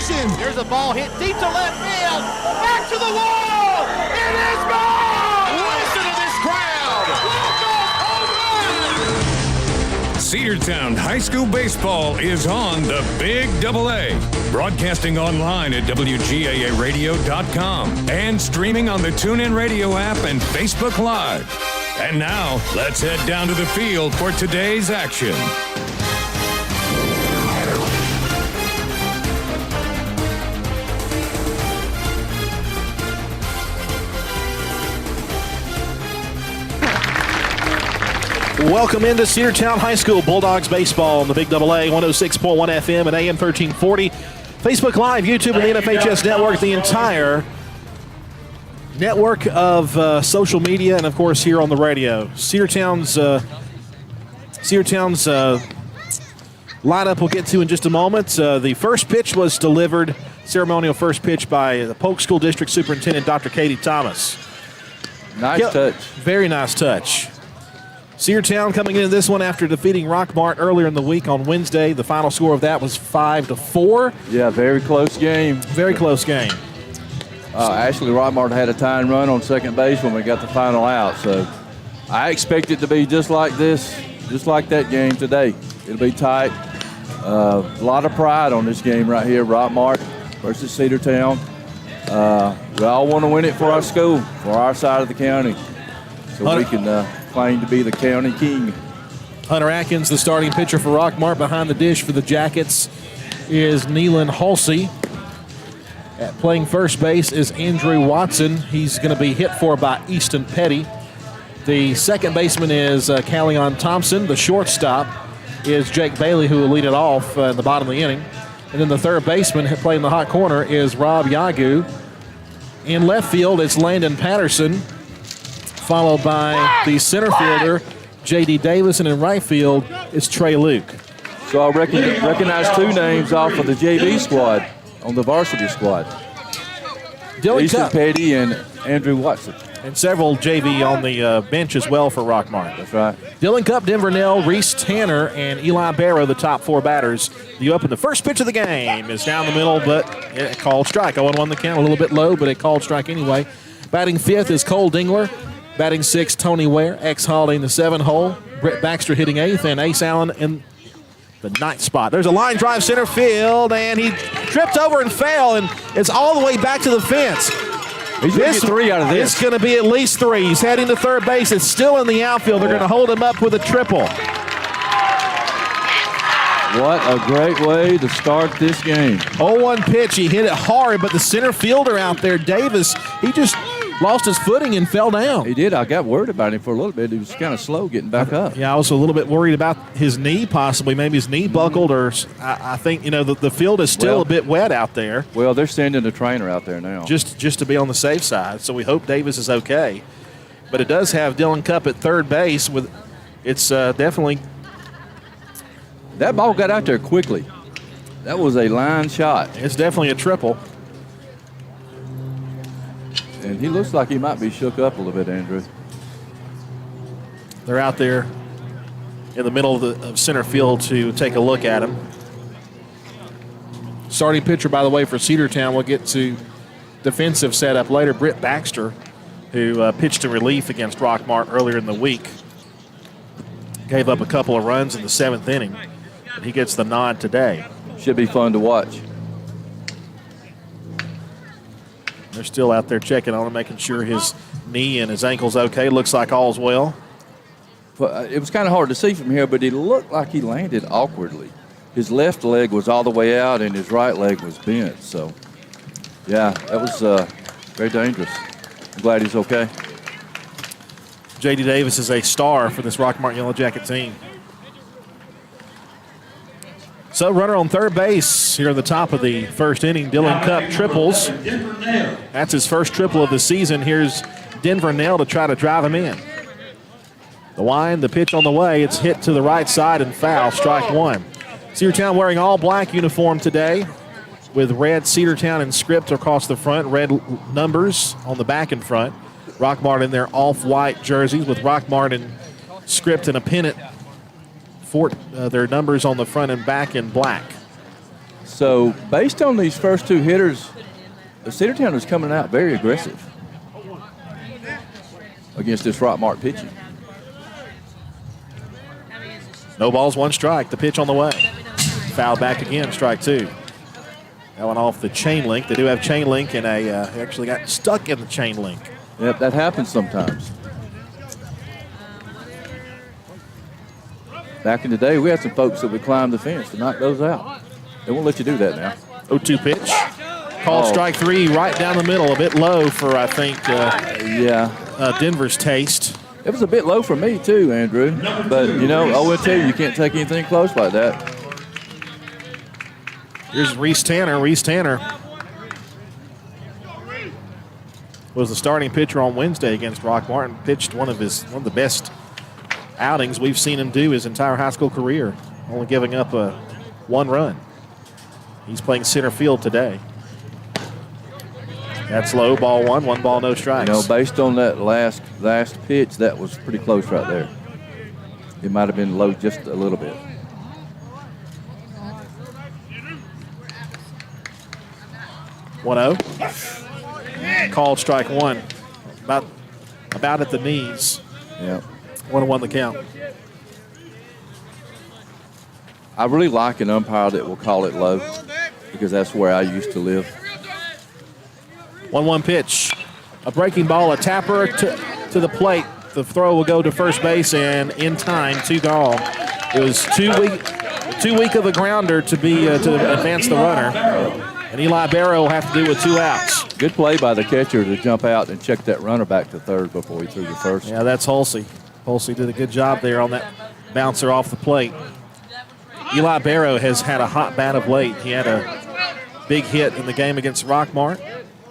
celebration. There's a ball hit deep to left field. Back to the wall. It is gone. Listen to this crowd. Cedartown High School baseball is on the Big AA. Broadcasting online at WGAAradio.com and streaming on the TuneIn Radio app and Facebook Live. And now, let's head down to the field for today's action. Welcome into Cedartown High School Bulldogs baseball on the Big AA, 106.1 FM and AM 1340. Facebook Live, YouTube, and the NFHS Network, the entire network of social media, and of course here on the radio. Cedartown's lineup we'll get to in just a moment. The first pitch was delivered, ceremonial first pitch by the Polk School District Superintendent Dr. Katie Thomas. Nice touch. Very nice touch. Cedartown coming into this one after defeating Rockmart earlier in the week on Wednesday. The final score of that was 5-4. Yeah, very close game. Very close game. Actually, Rockmart had a tying run on second base when we got the final out. So I expect it to be just like this, just like that game today. It'll be tight. A lot of pride on this game right here, Rockmart versus Cedartown. We all want to win it for our school, for our side of the county, so we can claim to be the county king. Hunter Atkins, the starting pitcher for Rockmart. Behind the dish for the Jackets is Neelan Halsey. Playing first base is Andrew Watson. He's going to be hit for by Easton Petty. The second baseman is Callion Thompson. The shortstop is Jake Bailey, who will lead it off in the bottom of the inning. And then the third baseman playing the hot corner is Rob Yagu. In left field, it's Landon Patterson, followed by the center fielder, J.D. Davis, and in right field, it's Trey Luke. So I recognize two names off of the JV squad on the varsity squad. Easton Petty and Andrew Watson. And several JV on the bench as well for Rockmart. That's right. Dylan Cup, Denver Nell, Reese Tanner, and Eli Barrow, the top four batters. You open the first pitch of the game. Is down the middle, but it called strike. 0-1 the count, a little bit low, but it called strike anyway. Batting fifth is Cole Dingler. Batting sixth, Tony Ware. Holiday in the 7-hole. Brett Baxter hitting eighth, and Ace Allen in the ninth spot. There's a line drive center field, and he tripped over and fell, and it's all the way back to the fence. He's going to get three out of this. It's going to be at least three. He's heading to third base. It's still in the outfield. They're going to hold him up with a triple. What a great way to start this game. 0-1 pitch. He hit it hard, but the center fielder out there, Davis, he just lost his footing and fell down. He did. I got worried about him for a little bit. He was kind of slow getting back up. Yeah, I was a little bit worried about his knee possibly. Maybe his knee buckled, or I think, the field is still a bit wet out there. Well, they're sending a trainer out there now. Just to be on the safe side, so we hope Davis is okay. But it does have Dylan Cup at third base. It's definitely. That ball got out there quickly. That was a line shot. It's definitely a triple. And he looks like he might be shook up a little bit, Andrew. They're out there in the middle of center field to take a look at him. Starting pitcher, by the way, for Cedartown, we'll get to defensive setup later. Britt Baxter, who pitched in relief against Rockmart earlier in the week, gave up a couple of runs in the seventh inning, and he gets the nod today. Should be fun to watch. They're still out there checking on him, making sure his knee and his ankle's okay. Looks like all's well. It was kind of hard to see from here, but it looked like he landed awkwardly. His left leg was all the way out, and his right leg was bent. So, yeah, that was very dangerous. I'm glad he's okay. J.D. Davis is a star for this Rockmart Yellow Jacket team. So runner on third base here in the top of the first inning. Dylan Cup triples. That's his first triple of the season. Here's Denver Nell to try to drive him in. The wind, the pitch on the way. It's hit to the right side and foul. Strike one. Cedartown wearing all black uniform today with red Cedartown and script across the front, red numbers on the back and front. Rockmart in their off-white jerseys with Rockmart in script and a pennant. Their numbers on the front and back in black. So based on these first two hitters, Cedartown is coming out very aggressive against this Rockmart pitching. No balls, one strike. The pitch on the way. Foul back again, strike two. That one off the chain link. They do have chain link, and actually got stuck in the chain link. Yep, that happens sometimes. Back in the day, we had some folks that would climb the fence to knock those out. They won't let you do that now. 0-2 pitch. Called strike three right down the middle, a bit low for, I think, Denver's taste. It was a bit low for me, too, Andrew. But, you know, I will tell you, you can't take anything close like that. Here's Reese Tanner. Reese Tanner was the starting pitcher on Wednesday against Rockmart and pitched one of the best outings we've seen him do his entire high school career, only giving up one run. He's playing center field today. That's low, ball one, one ball, no strikes. You know, based on that last pitch, that was pretty close right there. It might have been low just a little bit. One-0. Called strike one. About at the knees. Yeah. 1-1 the count. I really like an umpire that will call it low because that's where I used to live. 1-1 pitch. A breaking ball, a tapper to the plate. The throw will go to first base, and in time, 2 gone. It was too weak of a grounder to advance the runner. And Eli Barrow will have to do with 2 outs. Good play by the catcher to jump out and check that runner back to third before he threw the first. Yeah, that's Hulsey. Hulsey did a good job there on that bouncer off the plate. Eli Barrow has had a hot bat of late. He had a big hit in the game against Rockmart.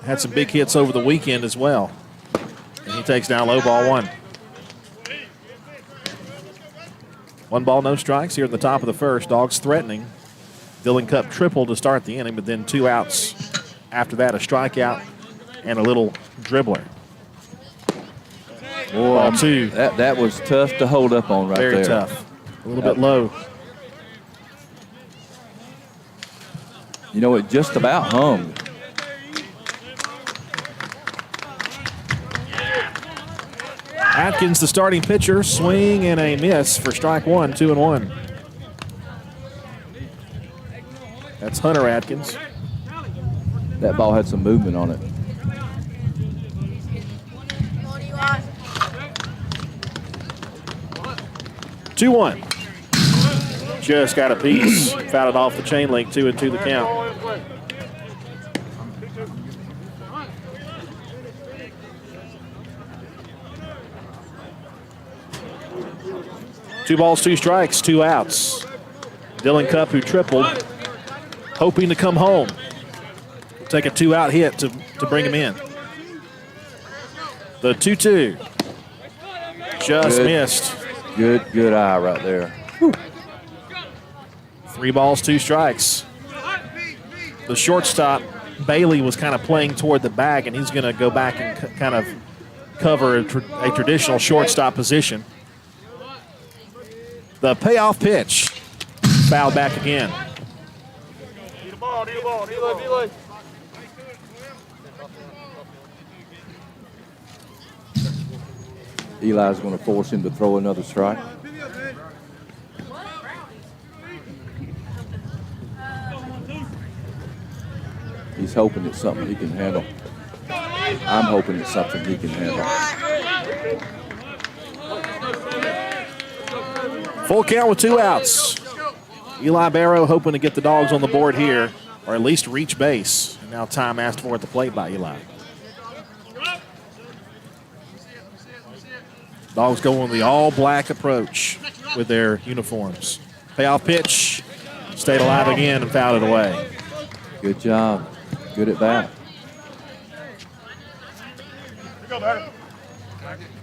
Had some big hits over the weekend as well. And he takes down low ball one. 1 ball, no strikes here at the top of the first. Dogs threatening. Dylan Cup triple to start the inning, but then 2 outs. After that, a strikeout and a little dribbler. Ball 2. That was tough to hold up on right there. Very tough. A little bit low. You know, it just about hung. Atkins, the starting pitcher, swing and a miss for strike one, 2-1. That's Hunter Atkins. That ball had some movement on it. Two one. Just got a piece. Fouled it off the chain link, 2-2 the count. Two balls, 2 strikes, 2 outs. Dylan Cup, who tripled, hoping to come home. Take a 2-out hit to bring him in. The 2-2. Just missed. Good eye right there. Whew. 3 balls, 2 strikes. The shortstop, Bailey, was kind of playing toward the bag, and he's going to go back and kind of cover a traditional shortstop position. The payoff pitch. Foul back again. Eli's going to force him to throw another strike. He's hoping it's something he can handle. I'm hoping it's something he can handle. Full count with 2 outs. Eli Barrow hoping to get the Dogs on the board here, or at least reach base. And now time asked for at the plate by Eli. Dogs going the all-black approach with their uniforms. Payoff pitch, stayed alive again and fouled it away. Good job. Good at bat.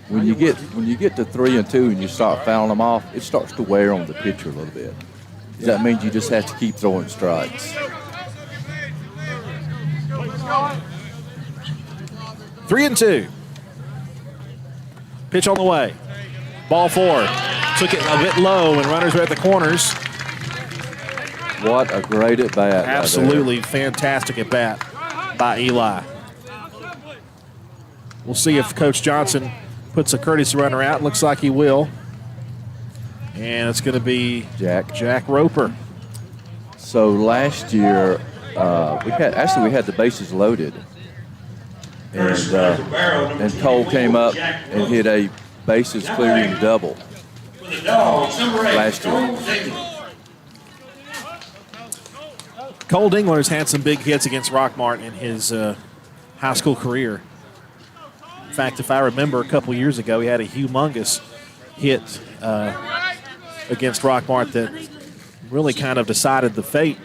When you get to 3-2 and you start fouling them off, it starts to wear on the pitcher a little bit. That means you just have to keep throwing strikes. 3-2. Pitch on the way. Ball 4. Took it a bit low, and runners are at the corners. What a great at bat. Absolutely fantastic at bat by Eli. We'll see if Coach Johnson puts a courtesy runner out. Looks like he will. And it's going to be Jack Roper. So last year, we had the bases loaded. And Cole came up and hit a bases clearing double last year. Cole Dingler's had some big hits against Rockmart in his high school career. In fact, if I remember a couple years ago, he had a humongous hit against Rockmart that really kind of decided the fate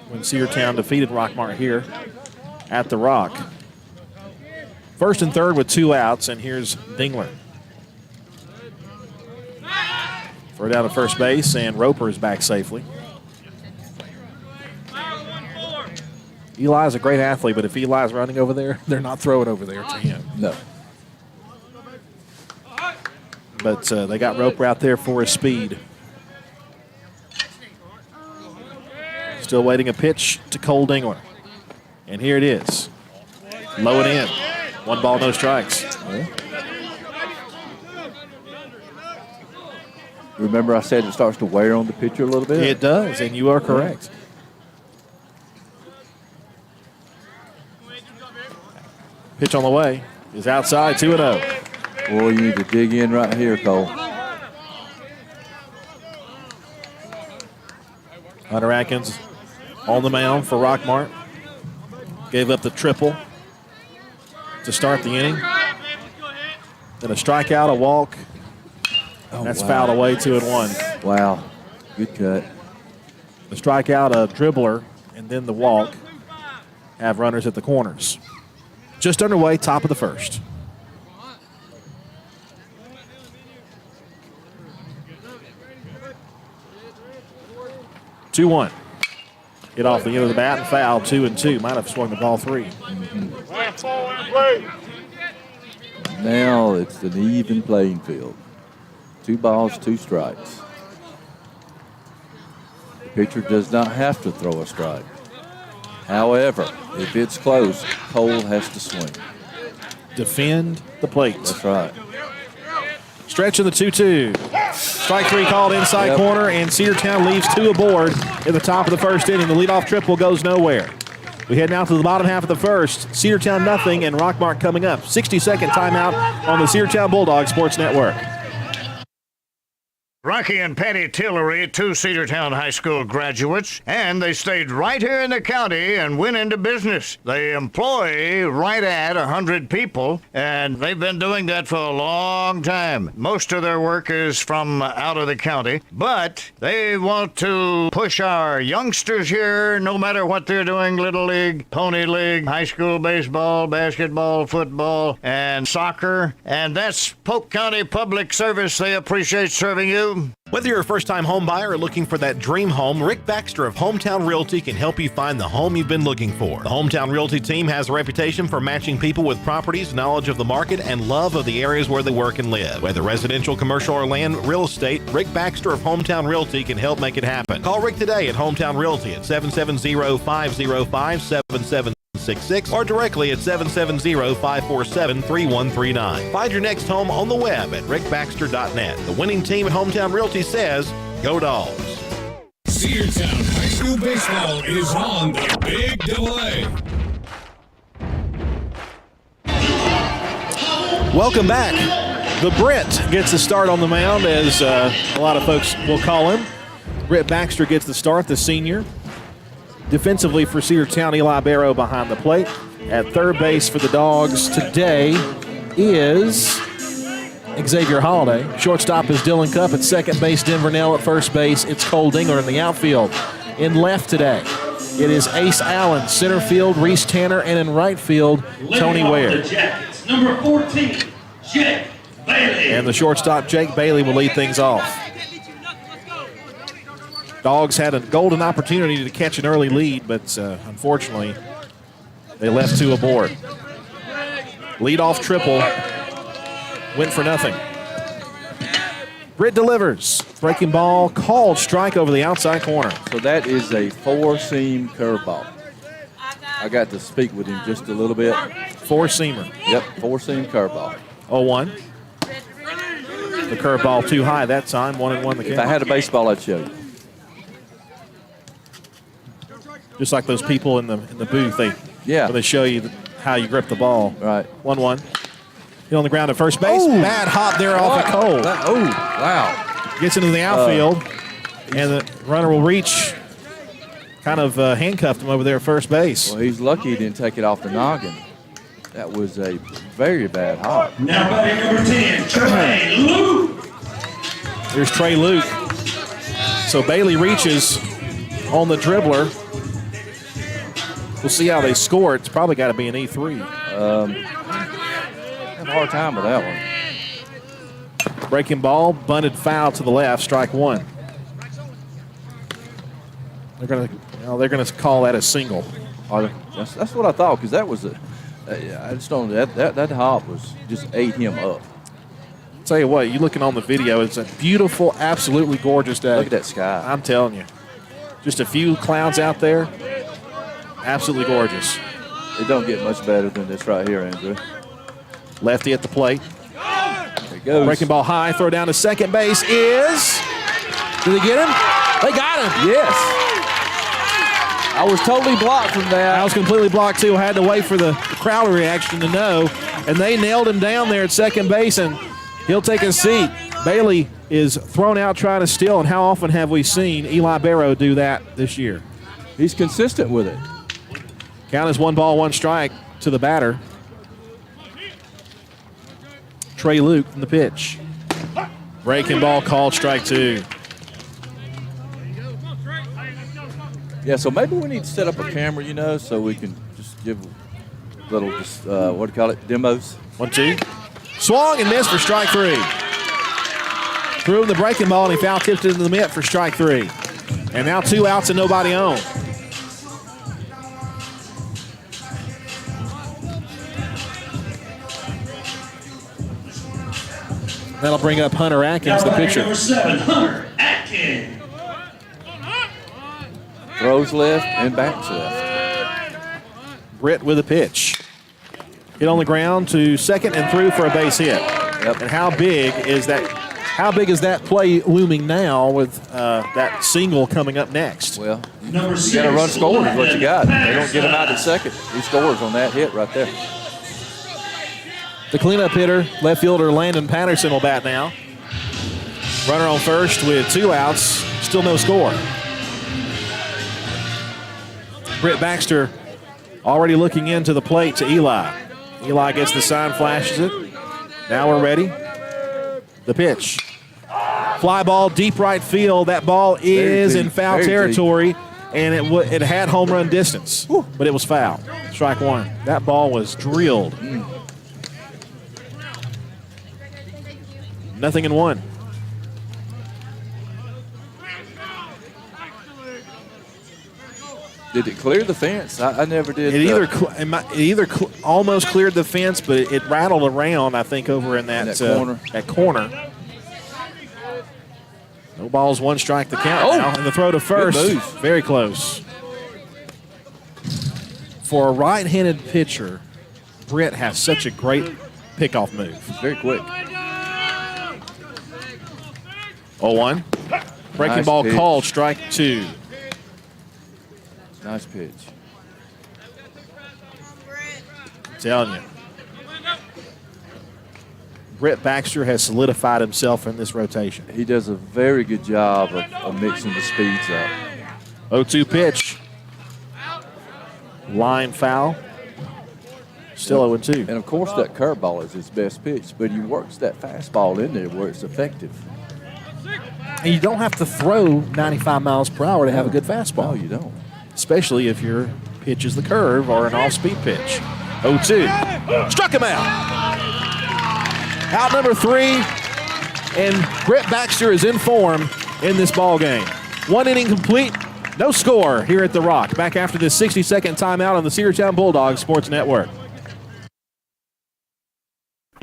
when Cedartown defeated Rockmart here at the Rock. First and third with 2 outs, and here's Dingler. Throw down to first base, and Roper is back safely. Eli's a great athlete, but if Eli's running over there, they're not throwing over there to him. No. But they got Roper out there for his speed. Still waiting a pitch to Cole Dingler. And here it is. Low and in. 1 ball, no strikes. Yeah. Remember I said it starts to wear on the pitcher a little bit? It does, and you are correct. Pitch on the way is outside, 2-0. Boy, you need to dig in right here, Cole. Hunter Atkins on the mound for Rockmart. Gave up the triple to start the inning. Then a strikeout, a walk. That's fouled away, 2-1. Wow, good cut. The strikeout, a dribbler, and then the walk have runners at the corners. Just underway, top of the first. Two-one. Hit off the end of the bat and foul, 2-2. Might have swung the ball 3. Now it's an even playing field. 2 balls, 2 strikes. The pitcher does not have to throw a strike. However, if it's close, Cole has to swing. Defend the plate. That's right. Stretch in the 2-2. Strike 3 called inside corner, and Cedartown leaves 2 aboard in the top of the first inning. The leadoff triple goes nowhere. We head now to the bottom half of the first. Cedartown nothing, and Rockmart coming up. 60-second timeout on the Cedartown Bulldogs Sports Network. Rocky and Patty Tillery, 2 Cedartown High School graduates, and they stayed right here in the county and went into business. They employ right at 100 people, and they've been doing that for a long time. Most of their work is from out of the county, but they want to push our youngsters here, no matter what they're doing, Little League, Pony League, high school baseball, basketball, football, and soccer, and that's Polk County Public Service. They appreciate serving you. Whether you're a first-time home buyer or looking for that dream home, Rick Baxter of Hometown Realty can help you find the home you've been looking for. The Hometown Realty team has a reputation for matching people with properties, knowledge of the market, and love of the areas where they work and live. Whether residential, commercial, or land real estate, Rick Baxter of Hometown Realty can help make it happen. Call Rick today at Hometown Realty at 770-505-7766 or directly at 770-547-3139. Find your next home on the web at rickbaxter.net. The winning team at Hometown Realty says, Go Dogs. Cedartown High School Baseball is on the Big AA. Welcome back. The Brit gets the start on the mound, as a lot of folks will call him. Britt Baxter gets the start, the senior. Defensively for Cedartown, Eli Barrow behind the plate. At third base for the Dogs today is Xavier Holiday. Shortstop is Dylan Cup. At second base, Denver Nell. At first base, it's Cole Dingler in the outfield. In left today, it is Ace Allen. Center field, Reese Tanner. And in right field, Tony Ware. The Jackets, number 14, Jake Bailey. And the shortstop, Jake Bailey, will lead things off. Dogs had a golden opportunity to catch an early lead, but unfortunately, they left 2 aboard. Leadoff triple went for nothing. Britt delivers Breaking ball called, strike over the outside corner. So that is a four-seam curveball. I got to speak with him just a little bit. Four-seamer. Yep, four-seam curveball. 0-1. The curveball too high that time. 1-1 the count. If I had a baseball, I'd show you. Just like those people in the booth, when they show you how you grip the ball. Right. 1-1. Hit on the ground at first base. Ooh. Bad hop there off of Cole. Wow. Gets into the outfield, and the runner will reach. Kind of handcuffed him over there at first base. Well, he's lucky he didn't take it off the noggin. That was a very bad hop. Now batting number 10, Trey Luke. Here's Trey Luke. So Bailey reaches on the dribbler. We'll see how they score. It's probably got to be an E3. Had a hard time with that one. Breaking ball, bunted foul to the left, strike one. They're gonna call that a single. That's what I thought, because that was I just don't. That hop was just ate him up. Tell you what, you looking on the video, it's a beautiful, absolutely gorgeous day. Look at that sky. I'm telling you, just a few clouds out there. Absolutely gorgeous. It don't get much better than this right here, Andrew. Lefty at the plate. There it goes. Breaking ball high, throw down to second base is. Did they get him? They got him. Yes. I was totally blocked from that. I was completely blocked too. I had to wait for the crowd reaction to know. And they nailed him down there at second base, and he'll take a seat. Bailey is thrown out trying to steal, and how often have we seen Eli Barrow do that this year? He's consistent with it. Count is 1-1 to the batter. Trey Luke from the pitch. Breaking ball called, strike two. Yeah, so maybe we need to set up a camera, so we can just give little, what do you call it, demos. 1-2. Swung and missed for strike three. Threw him the breaking ball, and he foul tipped it into the mitt for strike three. And now 2 outs and nobody on. That'll bring up Hunter Atkins, the pitcher. Number 7, Hunter Atkins. Throws left and backs left. Britt with a pitch. Hit on the ground to second and through for a base hit. Yep. And how big is that? How big is that play looming now with that single coming up next? Well, Number you got to run 6, scoring is what you got. They Landon don't get him out at second. He scores on that hit right there. The cleanup hitter, left fielder Landon Patterson will bat now. Runner on first with 2 outs, still no score. Britt Baxter already looking into the plate to Eli. Eli gets the sign, flashes it. Now we're ready. The pitch. Fly ball, deep right field. That ball is in foul territory, and it had home run distance, but it was foul. Strike one. That ball was drilled. 0-1. Did it clear the fence? I never did. It either almost cleared the fence, but it rattled around, I think, over in that corner. That corner. No balls, 1 strike to count now. And the throw to first. Very close. For a right-handed pitcher, Britt has such a great pickoff move. It's very quick. 0-1. Breaking Nice ball pitch. called, strike two. Nice pitch. I'm telling you. Britt Baxter has solidified himself in this rotation. He does a very good job of mixing the speeds up. 0-2 pitch. Line foul. Still 0-2. And, of course, that curveball is his best pitch, but he works that fastball in there where it's effective. And you don't have to throw 95 miles per hour to have a good fastball. No, you don't. Especially if your pitch is the curve or an off-speed pitch. 0-2. Struck him out. Out number 3. And Britt Baxter is in form in this ball game. 1 inning complete. No score here at The Rock. Back after this 60-second timeout on the Cedartown Bulldogs Sports Network.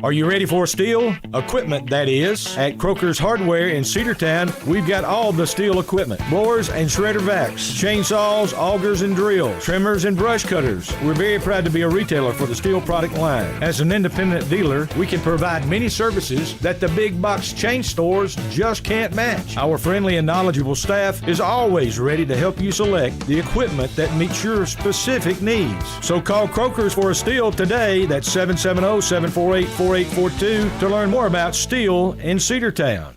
Are you ready for steel? Equipment, that is. At Croker's Hardware in Cedartown, we've got all the steel equipment. Blowers and shredder vacs, chainsaws, augers and drills, trimmers and brush cutters. We're very proud to be a retailer for the steel product line. As an independent dealer, we can provide many services that the big box chain stores just can't match. Our friendly and knowledgeable staff is always ready to help you select the equipment that meets your specific needs. So call Croker's for a steel today. That's 770-748-4842 to learn more about steel in Cedartown.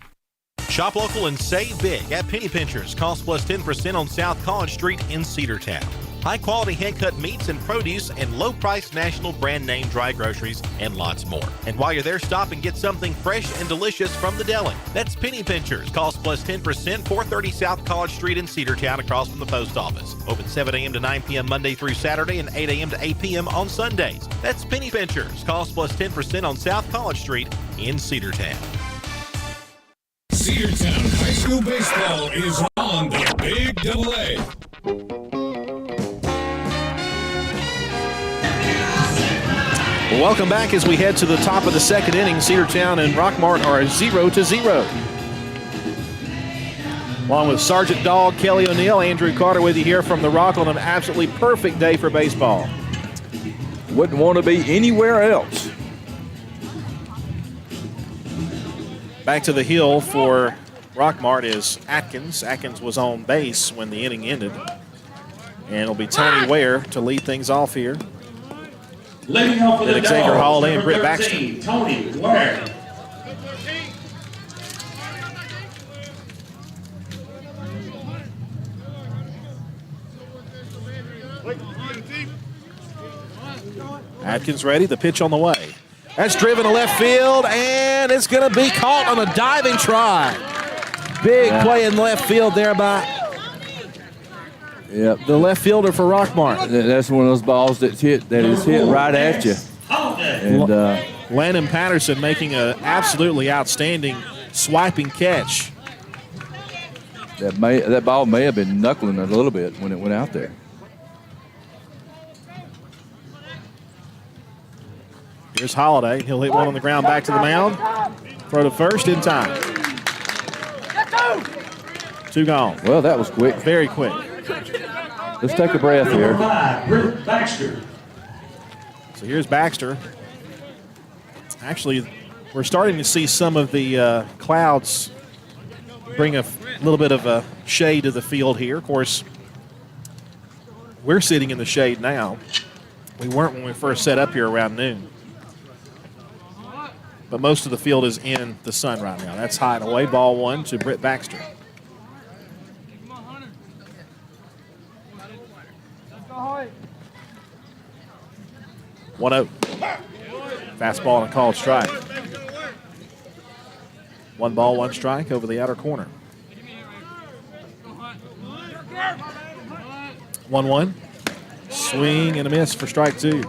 Shop local and save big at Penny Pinchers. Cost plus 10% on South College Street in Cedartown. High-quality hand-cut meats and produce and low-priced national brand-name dry groceries and lots more. And while you're there, stop and get something fresh and delicious from the deli. That's Penny Pinchers. Cost plus 10%, 430 South College Street in Cedartown across from the post office. Open 7 a.m. to 9 p.m. Monday through Saturday and 8 a.m. to 8 p.m. on Sundays. That's Penny Pinchers. Cost plus 10% on South College Street in Cedartown. Cedartown High School baseball is on the Big AA. Welcome back as we head to the top of the second inning. Cedartown and Rockmart are 0-0. Along with Sergeant Dog, Kelly O'Neill, Andrew Carter with you here from the Rock on an absolutely perfect day for baseball. Wouldn't want to be anywhere else. Back to the hill for Rockmart is Atkins. Atkins was on base when the inning ended. And it'll be Tony Ware to lead things off here. Leading off for the Xavier Dogs, Holiday and number Britt 13, Baxter. Tony Ware. Atkins ready, the pitch on the way. That's driven to left field, and it's going to be caught on a diving try. Big play in left field there by the left fielder for Rockmart. That's one of those balls that is hit right at you. And Landon Patterson making an absolutely outstanding swiping catch. that ball may have been knuckling a little bit when it went out there. Here's Holiday. He'll hit one on the ground back to the mound. Throw to first in time. 2 gone. Well, that was quick. Very quick. Let's take a breath Number here. 5, Britt Baxter. So here's Baxter. Actually, we're starting to see some of the clouds bring a little bit of a shade to the field here. Of course, we're sitting in the shade now. We weren't when we first set up here around noon. But most of the field is in the sun right now. That's high and away. Ball 1 to Britt Baxter. One out. Fastball and a called strike. 1 ball, 1 strike over the outer corner. 1-1. Swing and a miss for strike 2.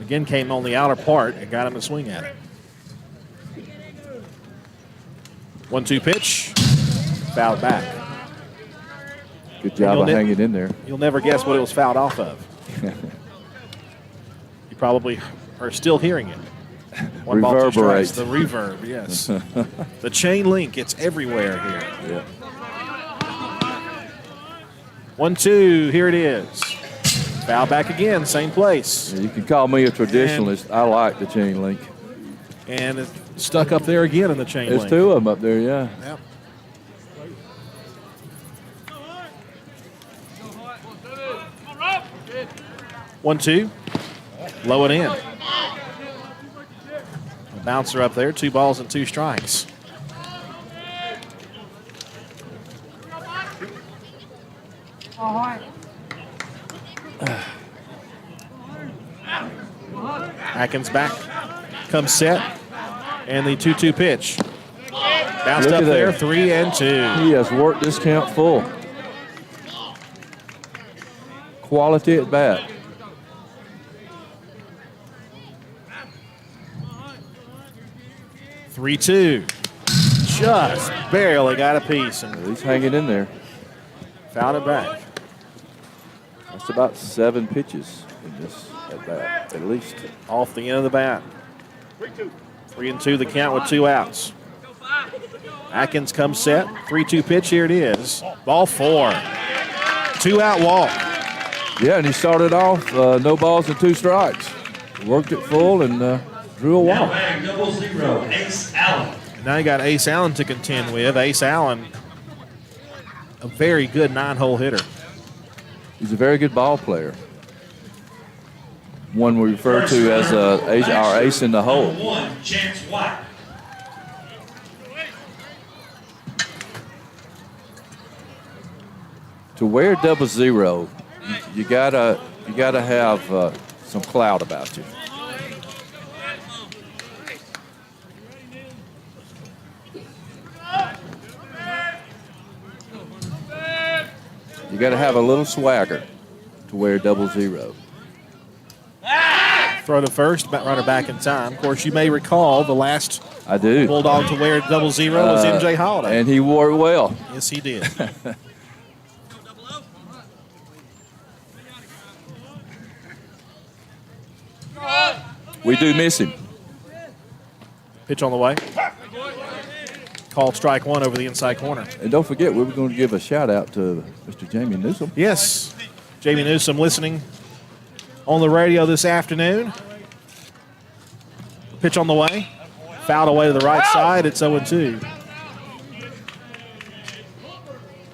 Again, came on the outer part and got him to swing at it. 1-2 pitch. Fouled back. Good job of hanging in there. You'll never guess what it was fouled off of. You probably are still hearing it. 1 ball, 2 strikes. The reverb, yes. The chain link, it's everywhere here. Yeah. 1-2, here it is. Foul back again, same place. Yeah, you can call me a traditionalist. I like the chain link. And it's stuck up there again in the chain link. There's 2 of them up there, yeah. Yep. One, 2. Low and in. A bouncer up there, 2 balls and 2 strikes. Atkins back, comes set, and the 2-2 pitch. Bounced up there, 3-2. He has worked this count full. Quality at bat. Three-two. Just barely got a piece. And he's hanging in there. Fouled it back. That's about 7 pitches. in this at bat, at least. Off the end of the bat. 3-2 the count with 2 outs. Atkins comes set. 3-2 pitch. Here it is. Ball 4. 2-out walk. Yeah, and he started off no balls and 2 strikes. Worked it full and drew a walk. Now 0-0, Ace Allen. Now you got Ace Allen to contend with. Ace Allen, a very good 9-hole hitter. He's a very good ball player. One we refer to as our ace in the hole. Number 1, Chance White. To wear 0-0, you gotta have some clout about you. You got to have a little swagger to wear 0-0. Throw to first, runner back in time. Of course, you may recall the last I do. Bulldog to wear 0-0 was MJ Holiday. And he wore it well. Yes, he did. We do miss him. Pitch on the way. Called strike 1 over the inside corner. And don't forget, we were going to give a shout out to Mr. Jamie Newsom. Yes, Jamie Newsom listening on the radio this afternoon. Pitch on the way. Fouled away to the right side. It's 0-2.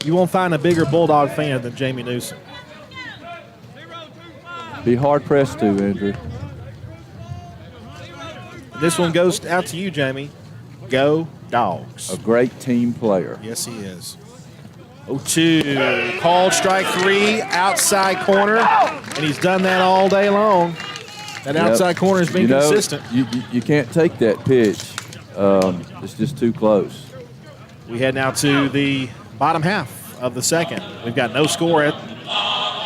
You won't find a bigger Bulldog fan than Jamie Newsom. Be hard pressed to, Andrew. This one goes out to you, Jamie. Go Dogs. A great team player. Yes, he is. 0-2. Called strike 3, outside corner, and he's done that all day long. That outside corner has been consistent. You can't take that pitch. It's just too close. We head now to the bottom half of the second. We've got no score at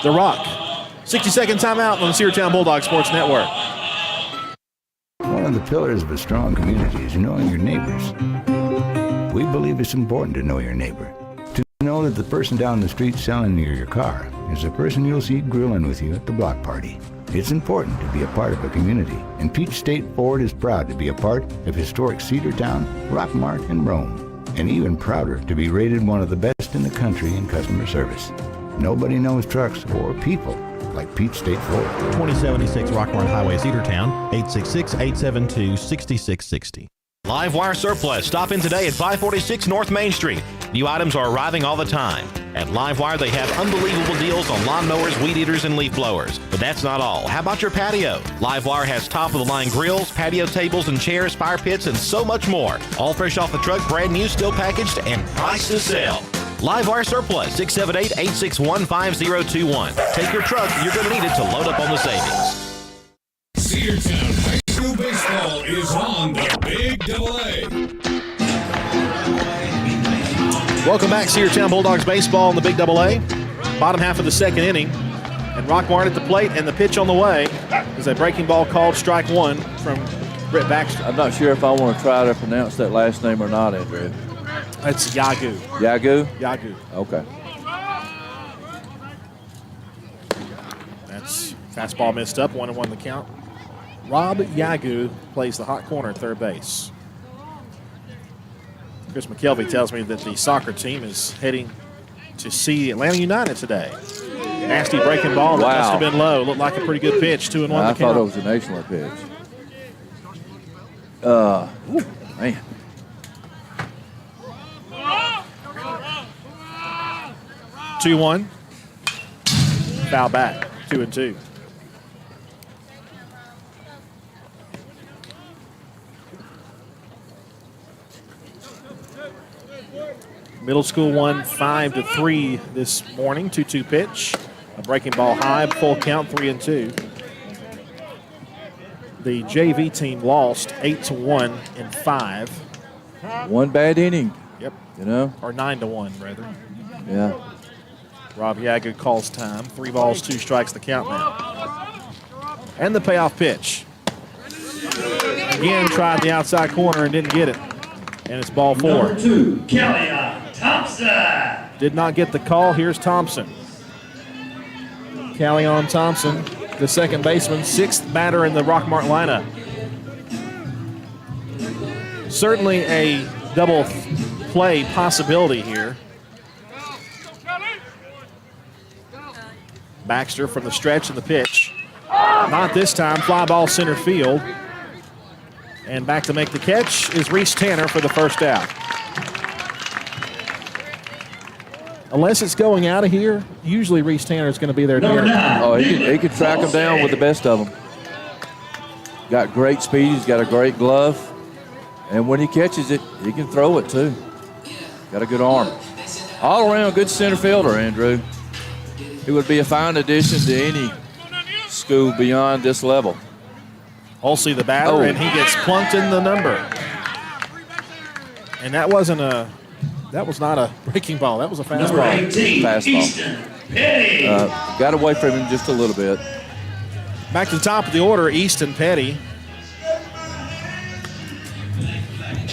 the Rock. 60-second timeout on the Cedartown Bulldogs Sports Network. One of the pillars of a strong community is knowing your neighbors. We believe it's important to know your neighbor. To know that the person down the street selling you your car is the person you'll see grilling with you at the block party. It's important to be a part of a community, and Peach State Ford is proud to be a part of historic Cedartown, Rockmart, and Rome, and even prouder to be rated one of the best in the country in customer service. Nobody knows trucks or people like Peach State Ford. 2076 Rockmart Highway, Cedartown, 866-872-6660. Livewire Surplus. Stop in today at 546 North Main Street. New items are arriving all the time. At Livewire, they have unbelievable deals on lawnmowers, weed eaters, and leaf blowers. But that's not all. How about your patio? Livewire has top-of-the-line grills, patio tables and chairs, fire pits, and so much more. All fresh off the truck, brand new, still packaged, and price to sell. Livewire Surplus, 678-861-5021. Take your truck. You're going to need it to load up on the savings. Cedartown High School baseball is on the Big AA. Welcome back, Cedartown Bulldogs baseball in the Big AA. Bottom half of the second inning. And Rockmart at the plate, and the pitch on the way is a breaking ball called strike 1 from Britt Baxter. I'm not sure if I want to try to pronounce that last name or not, Andrew. It's Yagu. Yagu? Yagu. Okay. That's fastball missed up, 1-1 the count. Rob Yagu plays the hot corner at third base. Chris McKelvey tells me that the soccer team is heading to see Atlanta United today. Nasty breaking ball that must have been low. Looked like a pretty good pitch, 2-1 the count. I thought it was an excellent pitch. Man. Two-1. Foul back. 2-2. Middle school won 5-3 this morning. 2-2 pitch. A breaking ball high. Full count. 3-2. The JV team lost 8-1 in 5. One bad inning. Yep. You know? Or 9-1 rather. Yeah. Rob Yagu calls time. 3 balls, 2 strikes the count now. And the payoff pitch. Again, tried the outside corner and didn't get it. And it's ball 4. Number 2, Kellyon Thompson. Did not get the call. Here's Thompson. Kellyon Thompson the second baseman, 6th batter in the Rockmart lineup. Certainly a double play possibility here. Baxter from the stretch and the pitch. Not this time, fly ball center field. And back to make the catch is Reese Tanner for the first out. Unless it's going out of here, usually Reese Tanner is going to be there. Oh, he can track him down with the best of them. Got great speed. He's got a great glove. And when he catches it, he can throw it too. Got a good arm. All around good center fielder, Andrew. He would be a fine addition to any school beyond this level. Hulsey the batter, and he gets plunked in the number. And that was not a breaking ball. That was a fastball. Fastball. Got away from him just a little bit. Back to the top of the order, Easton Petty.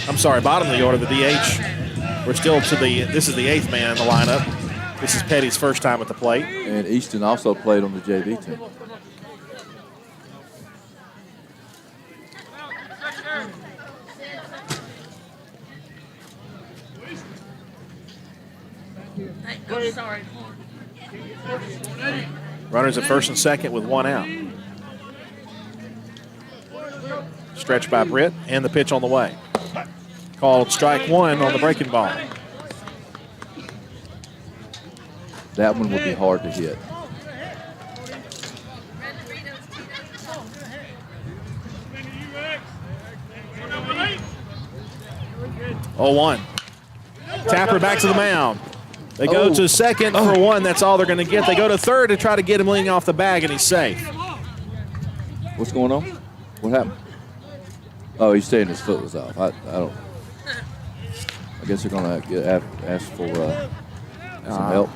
I'm sorry, bottom of the order, the DH. We're still this is the 8th man in the lineup. This is Petty's first time at the plate. And Easton also played on the JV team. Sorry. Runners at first and second with 1 out. Stretch by Britt, and the pitch on the way. Called strike 1 on the breaking ball. That one would be hard to hit. Oh, 1. Tapper back to the mound. They go to second for 1. That's all they're going to get. They go to third to try to get him leaning off the bag, and he's safe. What's going on? What happened? Oh, he's saying his foot was off. I don't. I guess they're going to ask for some help.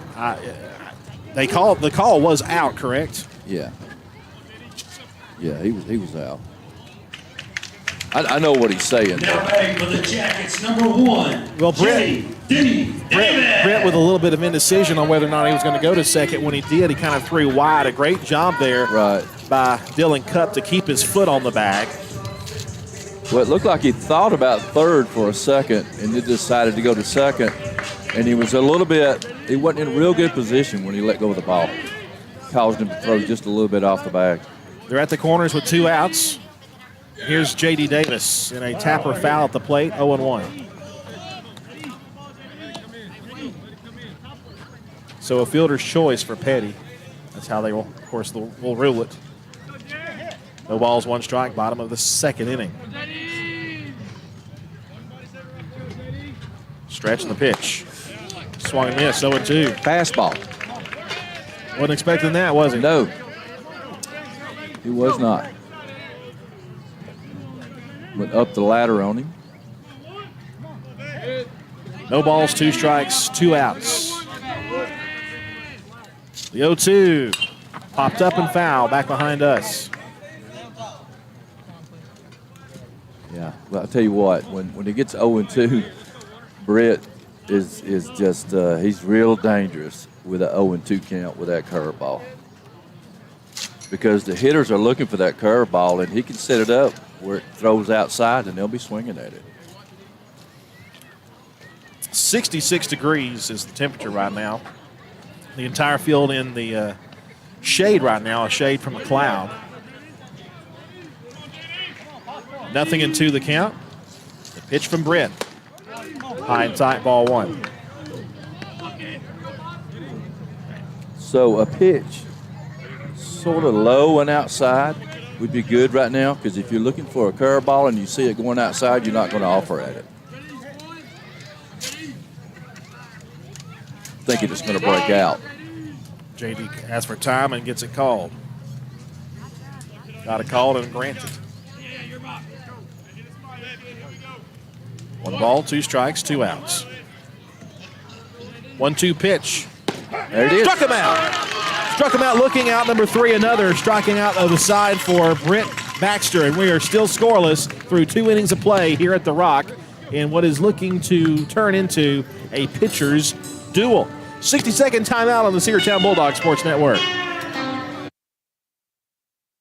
The call was out, correct? Yeah. Yeah, he was out. I know what he's saying. Now back for the Jackets, number 1. Well, Brett with a little bit of indecision on whether or not he was going to go to second. When he did, he kind of threw wide. A great job there by Dylan Cupp to keep his foot on the bag. Well, it looked like he thought about third for a second and then decided to go to second. And he was he wasn't in a real good position when he let go of the ball. Caused him to throw just a little bit off the bag. They're at the corners with 2 outs. Here's J.D. Davis in a Tapper foul at the plate, 0-1. So a fielder's choice for Petty. That's how they will, of course, will rule it. No balls, 1 strike, bottom of the second inning. Stretch and the pitch. Swung and missed, 0-2. Fastball. Wasn't expecting that, was he? No. He was not. Went up the ladder on him. No balls, 2 strikes, 2 outs. The 0-2 popped up and foul back behind us. Yeah, well, I'll tell you what, when he gets 0-2, Britt is just, he's real dangerous with an 0-2 count with that curveball. Because the hitters are looking for that curveball, and he can set it up where it throws outside, and they'll be swinging at it. 66 degrees is the temperature right now. The entire field in the shade right now, a shade from a cloud. 0-2 the count. The pitch from Britt. High and tight, ball 1. So a pitch sort of low and outside would be good right now, because if you're looking for a curveball and you see it going outside, you're not going to offer at it. Thinking it's going to break out. JD asks for time and gets it called. Got it called and granted. 1 ball, 2 strikes, 2 outs. 1-2 pitch. There it is. Struck him out. Struck him out, looking out, number 3, another striking out of the side for Britt Baxter. And we are still scoreless through 2 innings of play here at the Rock in what is looking to turn into a pitcher's duel. 60-second timeout on the Cedartown Bulldogs Sports Network.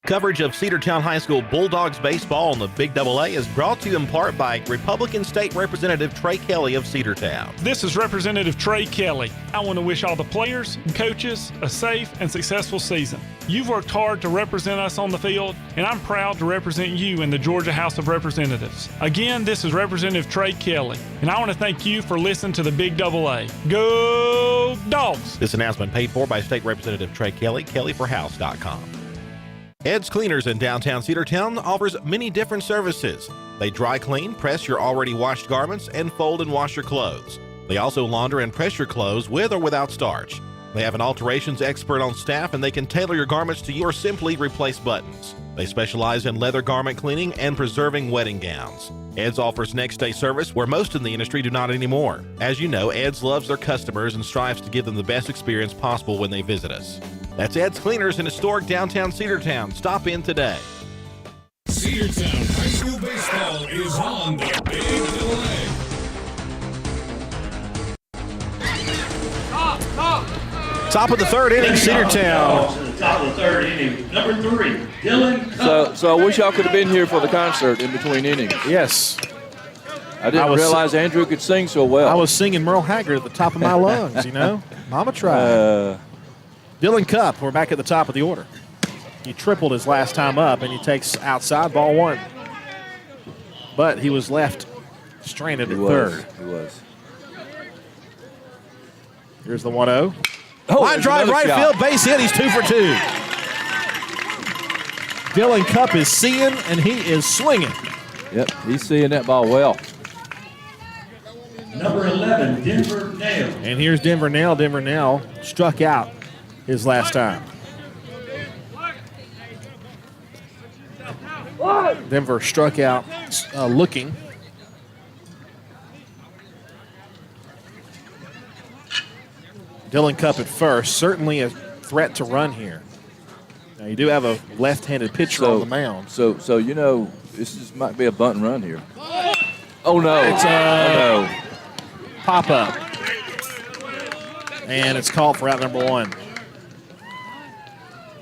Coverage of Cedartown High School Bulldogs baseball on the Big AA is brought to you in part by Republican State Representative Trey Kelly of Cedartown. This is Representative Trey Kelly. I want to wish all the players and coaches a safe and successful season. You've worked hard to represent us on the field, and I'm proud to represent you in the Georgia House of Representatives. Again, this is Representative Trey Kelly, and I want to thank you for listening to the Big AA. Go Dogs! This announcement paid for by State Representative Trey Kelly, kellyforhouse.com. Ed's Cleaners in downtown Cedartown offers many different services. They dry clean, press your already washed garments, and fold and wash your clothes. They also launder and press your clothes with or without starch. They have an alterations expert on staff, and they can tailor your garments to you or simply replace buttons. They specialize in leather garment cleaning and preserving wedding gowns. Ed's offers next day service where most in the industry do not anymore. As you know, Ed's loves their customers and strives to give them the best experience possible when they visit us. That's Ed's Cleaners in historic downtown Cedartown. Stop in today. Cedartown High School baseball is on the Big AA. Top of the third inning, Cedartown. To the top of the third inning, number 3, Dylan Cup. So I wish y'all could have been here for the concert in between innings. Yes. I didn't realize Andrew could sing so well. I was singing Merle Haggard at the top of my lungs, you know. Mama tried. Dylan Cup, we're back at the top of the order. He tripled his last time up, and he takes outside ball 1. But he was left stranded at third. He was. Here's the 1-0. Oh, line drive, right field, base hit. He's 2 for 2. Dylan Cup is seeing, and he is swinging. Yep, he's seeing that ball well. Number 11, Denver Nail. And here's Denver Nail. Denver Nail struck out his last time. Denver struck out looking. Dylan Cup at first. Certainly a threat to run here. Now you do have a left-handed pitcher on the mound. So you know, this might be a bunt and run here. Oh, no. It's a pop-up. And it's called for out number 1.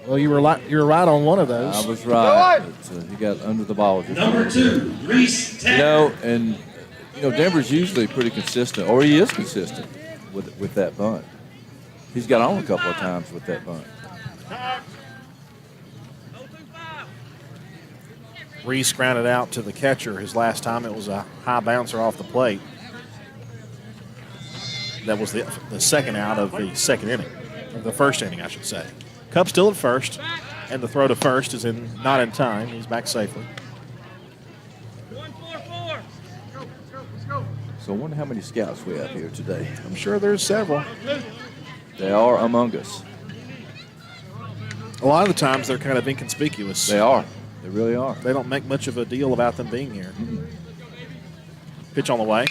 Well, you were right on one of those. I was right. He got under the ball. Number 2, Reese Tanner. You know, and Denver's usually pretty consistent, or he is consistent with that bunt. He's got on a couple of times with that bunt. Reese grounded out to the catcher his last time. It was a high bouncer off the plate. That was the second out of the second inning, or the first inning, I should say. Cup still at first, and the throw to first is not in time. He's back safely. So I wonder how many scouts we have here today. I'm sure there's several. They are among us. A lot of the times they're kind of inconspicuous. They are. They really are. They don't make much of a deal about them being here. Pitch on the way.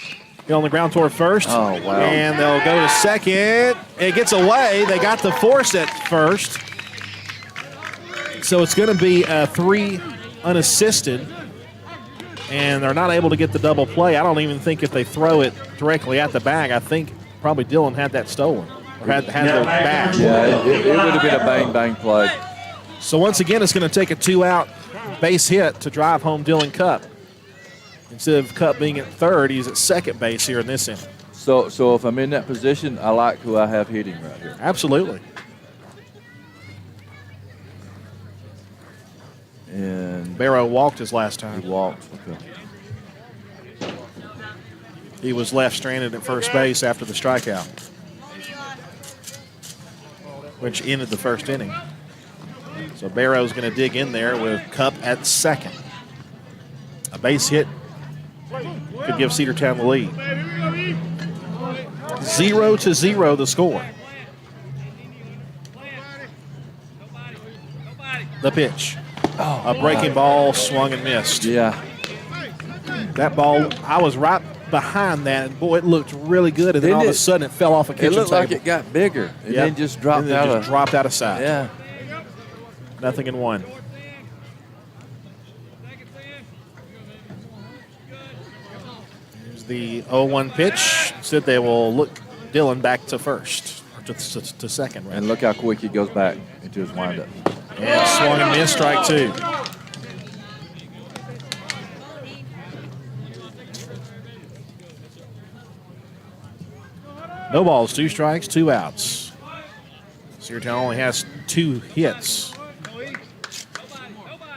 Get on the ground toward first. Oh, wow. And they'll go to second. It gets away. They got the force at first. So it's going to be 3 unassisted. And they're not able to get the double play. I don't even think if they throw it directly at the bag, I think probably Dylan had that stolen. Or had the bag. Yeah, it would have been a bang-bang play. So once again, it's going to take a 2-out base hit to drive home Dylan Cup. Instead of Cup being at third, he's at second base here in this inning. So if I'm in that position, I like who I have hitting right here. Absolutely. And Barrow walked his last time. He walked. Okay. He was left stranded at first base after the strikeout, which ended the first inning. So Barrow's going to dig in there with Cup at second. A base hit could give Cedartown the lead. 0-0 the score. The pitch. A breaking ball swung and missed. Yeah. That ball, I was right behind that, and boy, it looked really good, and then all of a sudden it fell off a kitchen table. It looked like it got bigger, and then just dropped out of sight. Yeah. 0-1. Here's the 0-1 pitch. Said they will look Dylan back to first, or to second. Right? And look how quick he goes back into his windup. And swung and missed, strike 2. No balls, 2 strikes, 2 outs. Cedartown only has 2 hits.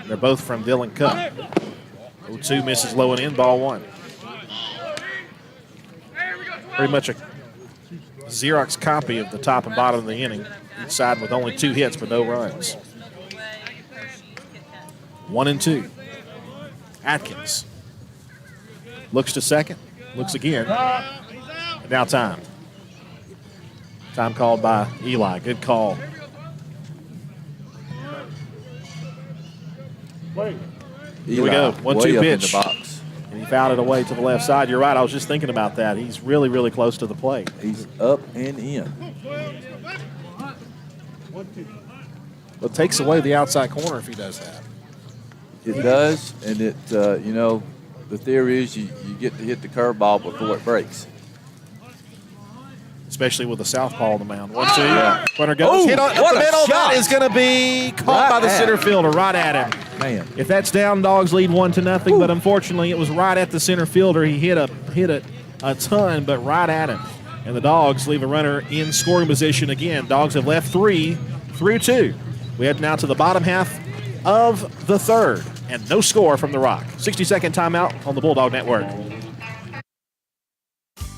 They're both from Dylan Cup. 0-2 misses low and in, ball 1. Pretty much a Xerox copy of the top and bottom of the inning. Each side with only 2 hits but no runs. 1-2. Atkins looks to second, looks again. And now time. Time called by Eli. Good call. Here we go. 1-2 pitch. In the box. And he fouled it away to the left side. You're right. I was just thinking about that. He's really, really close to the plate. He's up and in. Well, it takes away the outside corner if he does that. It does, and it the theory is you get to hit the curveball before it breaks. Especially with the southpaw on the mound. 1-2. Yeah. Runner goes. Hit on the middle. That is going to be caught by the center fielder right at him. Man. If that's down, Dogs lead 1-0. But unfortunately, it was right at the center fielder. He hit a ton, but right at him. And the Dogs leave a runner in scoring position again. Dogs have left 3 through 2. We head now to the bottom half of the third. And no score from the Rock. 60-second timeout on the Bulldog Network.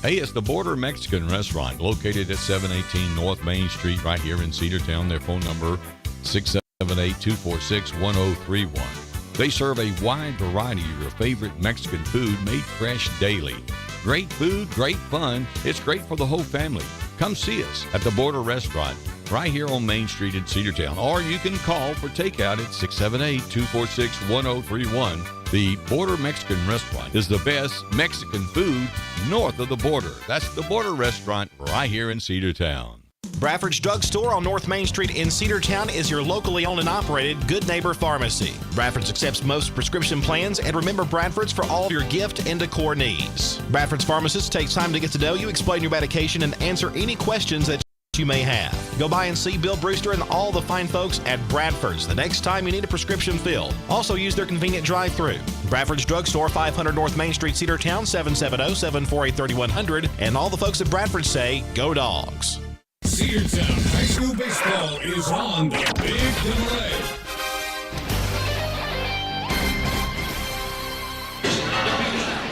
Hey, it's the Border Mexican Restaurant located at 718 North Main Street right here in Cedartown. Their phone number 678-246-1031. They serve a wide variety of your favorite Mexican food made fresh daily. Great food, great fun. It's great for the whole family. Come see us at the Border Restaurant right here on Main Street in Cedartown. Or you can call for takeout at 678-246-1031. The Border Mexican Restaurant is the best Mexican food north of the border. That's the Border Restaurant right here in Cedartown. Bradford's Drug Store on North Main Street in Cedartown is your locally owned and operated Good Neighbor Pharmacy. Bradford's accepts most prescription plans, and remember Bradford's for all your gift and decor needs. Bradford's pharmacist takes time to get to know you, explain your medication, and answer any questions that you may have. Go by and see Bill Brewster and all the fine folks at Bradford's the next time you need a prescription filled. Also use their convenient drive-thru. Bradford's Drug Store, 500 North Main Street, Cedartown, 770-748-3100. And all the folks at Bradford say, go Dogs. Cedartown High School Baseball is on the big delay.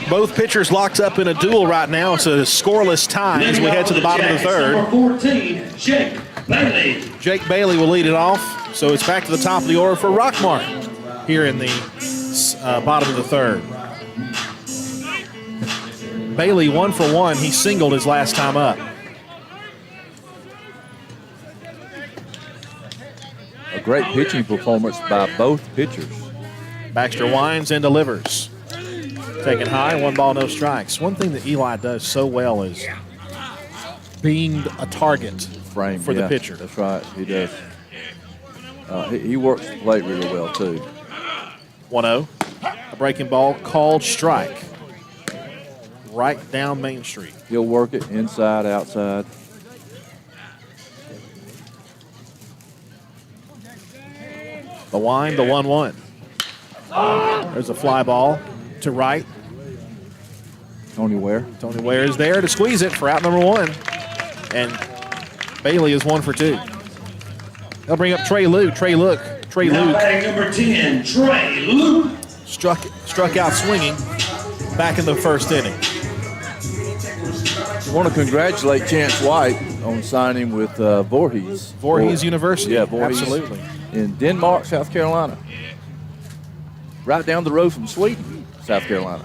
Both pitchers locked up in a duel right now. It's a scoreless tie as we head to the bottom of the third. Number 14, Jake Bailey. Jake Bailey will lead it off. So it's back to the top of the order for Rockmart here in the bottom of the third. Bailey 1 for 1. He singled his last time up. A great pitching performance by both pitchers. Baxter winds and delivers. Taken high, 1 ball, no strikes. One thing that Eli does so well is being a target Frame for the pitcher. That's right, he does. He works the plate really well, too. 1-0. A breaking ball called strike. Right down Main Street. He'll work it inside, outside. The wind, the 1-1. There's a fly ball to right. Tony Ware. Tony Ware is there to squeeze it for out number 1. And Bailey is 1 for 2. They'll bring up Trey Luke. Trey Luke. Batting number 10, Trey Luke. Struck out swinging back in the first inning. I want to congratulate Chance White on signing with Voorhees. Voorhees University. Yeah, Voorhees. Absolutely. In Denmark, South Carolina. Right down the road from Sweden, South Carolina.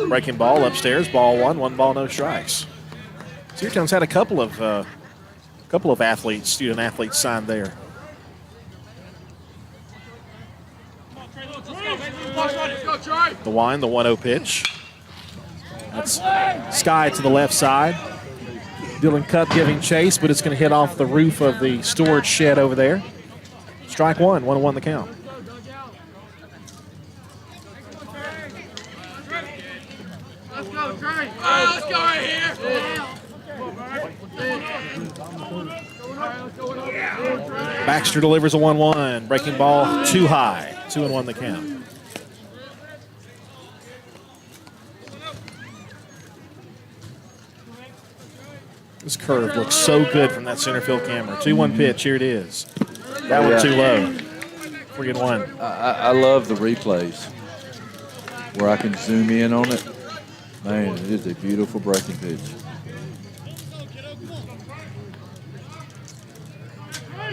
Breaking ball upstairs, ball 1 ball, no strikes. Cedartown's had a couple of athletes, student athletes signed there. The wind, the 1-0 pitch. That's Sky to the left side. Dylan Cup giving chase, but it's going to hit off the roof of the storage shed over there. Strike 1, 1-1 the count. Let's go, Trey. Let's go right here. Baxter delivers a 1-1. Breaking ball too high. 2-1 the count. This curve looks so good from that center field camera. 2-1 pitch. Here it is. That one too low. 3-1. I love the replays where I can zoom in on it. Man, it is a beautiful breaking pitch.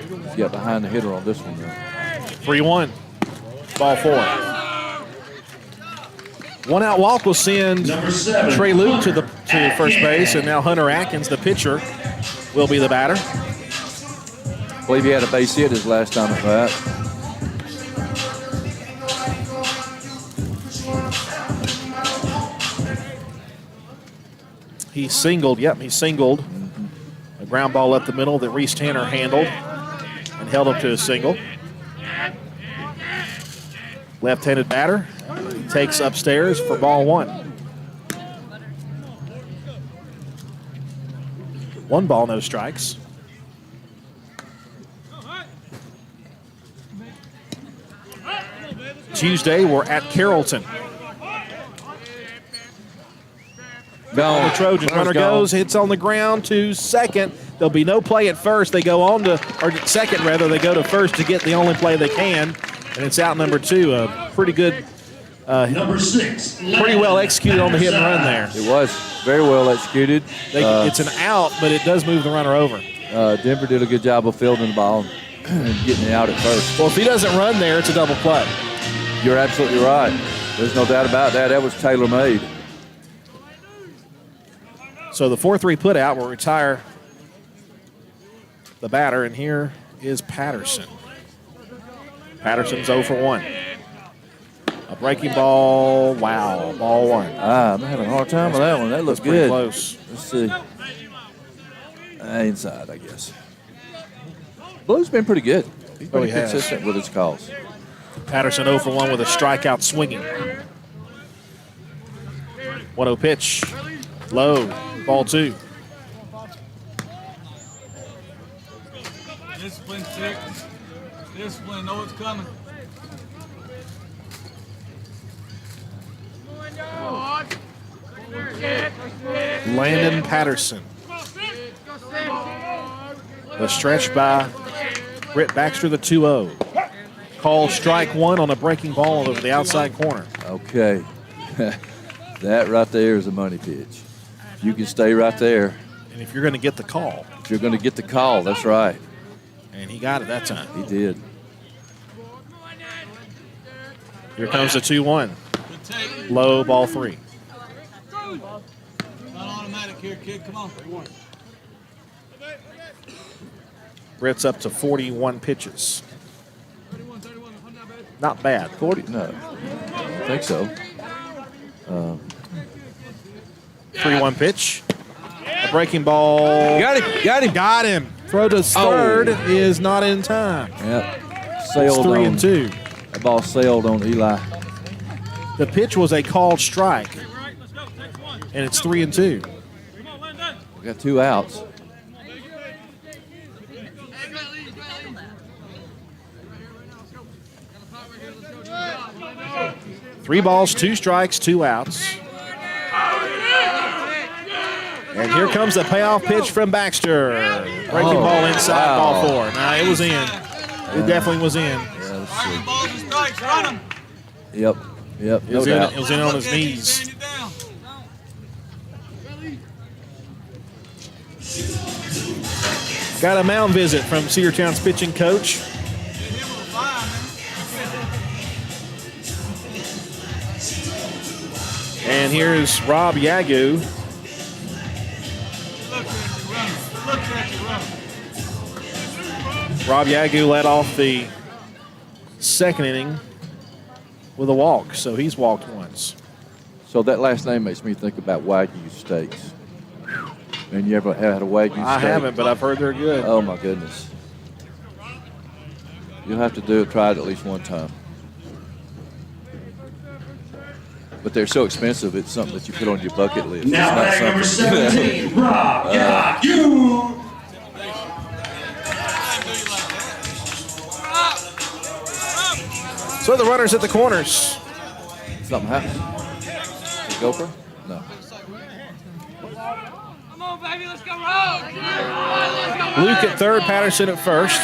He's got behind the hitter on this one, though. 3-1. Ball 4. One out walk will send Trey Luke to first base, and now Hunter Atkins, the pitcher, will be the batter. I believe he had a base hit his last time at bat. He singled. Yep, he singled. A ground ball up the middle that Reese Tanner handled and held him to a single. Left-handed batter. He takes upstairs for ball 1. 1 ball, no strikes. Tuesday, we're at Carrollton. The Trojans. Runner goes, hits on the ground to second. There'll be no play at first. They go on to, or second rather, they go to first to get the only play they can. And it's out number 2. A pretty good, Number 6. pretty well executed on the hit and run there. It was very well executed. It's an out, but it does move the runner over. Denver did a good job of fielding the ball and getting it out at first. Well, if he doesn't run there, it's a double play. You're absolutely right. There's no doubt about that. That was tailor-made. So the 4-3 put out will retire the batter, and here is Patterson. Patterson's 0 for 1. A breaking ball, wow, ball 1. I'm having a hard time with that one. That looks good. Close. Let's see. Inside, I guess. Blue's been pretty good. He's been consistent with his calls. Patterson 0 for 1 with a strikeout swinging. 1-0 pitch. Low. Ball 2. Discipline, Tick. Discipline, know it's coming. Landon Patterson. The stretch by Britt Baxter, the 2-0. Call strike 1 on a breaking ball over the outside corner. Okay. That right there is a money pitch. You can stay right there. And if you're going to get the call. If you're going to get the call, that's right. And he got it that time. He did. Here comes the 2-1. Low, ball 3. Not automatic here, kid. Come on. Britt's up to 41 pitches. Not bad. 40? No. I don't think so. 3-1 pitch. A breaking ball. Got him. Throw to third is not in time. Yep. Sailed 3-2. The ball sailed on Eli. The pitch was a called strike. And it's 3-2. We got 2 outs. Three balls, 2 strikes, 2 outs. And here comes the payoff pitch from Baxter. Breaking ball inside, ball 4. Nah, it was in. It definitely was in. Yep. No doubt. It was in on his knees. Got a mound visit from Cedartown's pitching coach. And here's Rob Yagu. Rob Yagu led off the second inning with a walk, so he's walked once. So that last name makes me think about Wagyu steaks. And you ever had a Wagyu steak? I haven't, but I've heard they're good. Oh, my goodness. You'll have to try it at least one time. But they're so expensive, it's something that you put on your bucket list. Now it's not number something. 17, Rob Yagu. So the runners at the corners. Something happened. Gopher? No. Come on, baby, let's go roll. Luke at third, Patterson at first.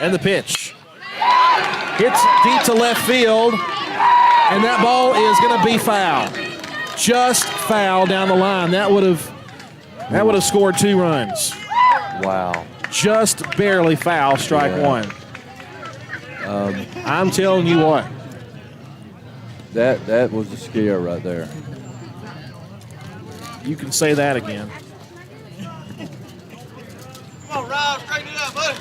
And the pitch. Hits deep to left field. And that ball is going to be foul. Just foul down the line. That would have scored 2 runs. Wow. Just barely foul, strike one. I'm telling you what. That was a scare right there. You can say that again. Come on, Rob, straighten it up, buddy.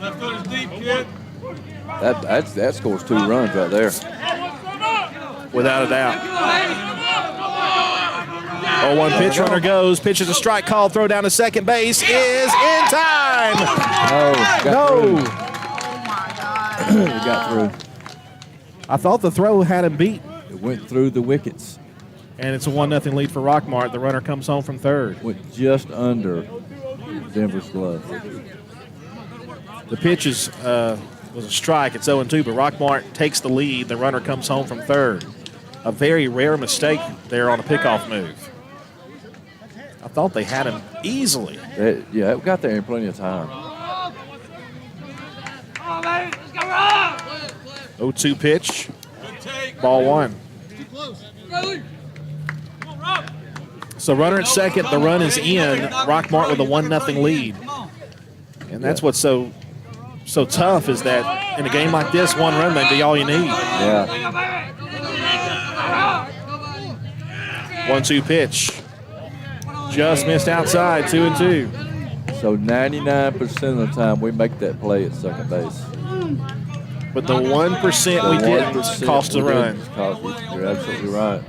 Left foot is deep, kid. That scores 2 runs right there. Without a doubt. 0-1 pitch, runner goes. Pitches a strike call, throw down to second base is in time. No. He got through. I thought the throw had him beat. It went through the wickets. And it's a 1-0 lead for Rockmart. The runner comes home from third. Went just under Denver's glove. The pitch was a strike. It's 0-2, but Rockmart takes the lead. The runner comes home from third. A very rare mistake there on a pickoff move. I thought they had him easily. Yeah, it got there in plenty of time. 0-2 pitch. Ball one. So runner at second. The run is in. Rockmart with a 1-0 lead. And that's what's so tough is that in a game like this, 1 run may be all you need. Yeah. 1-2 pitch. Just missed outside, 2-2. So 99% of the time we make that play at second base. But the 1% we didn't cost a run. You're absolutely right.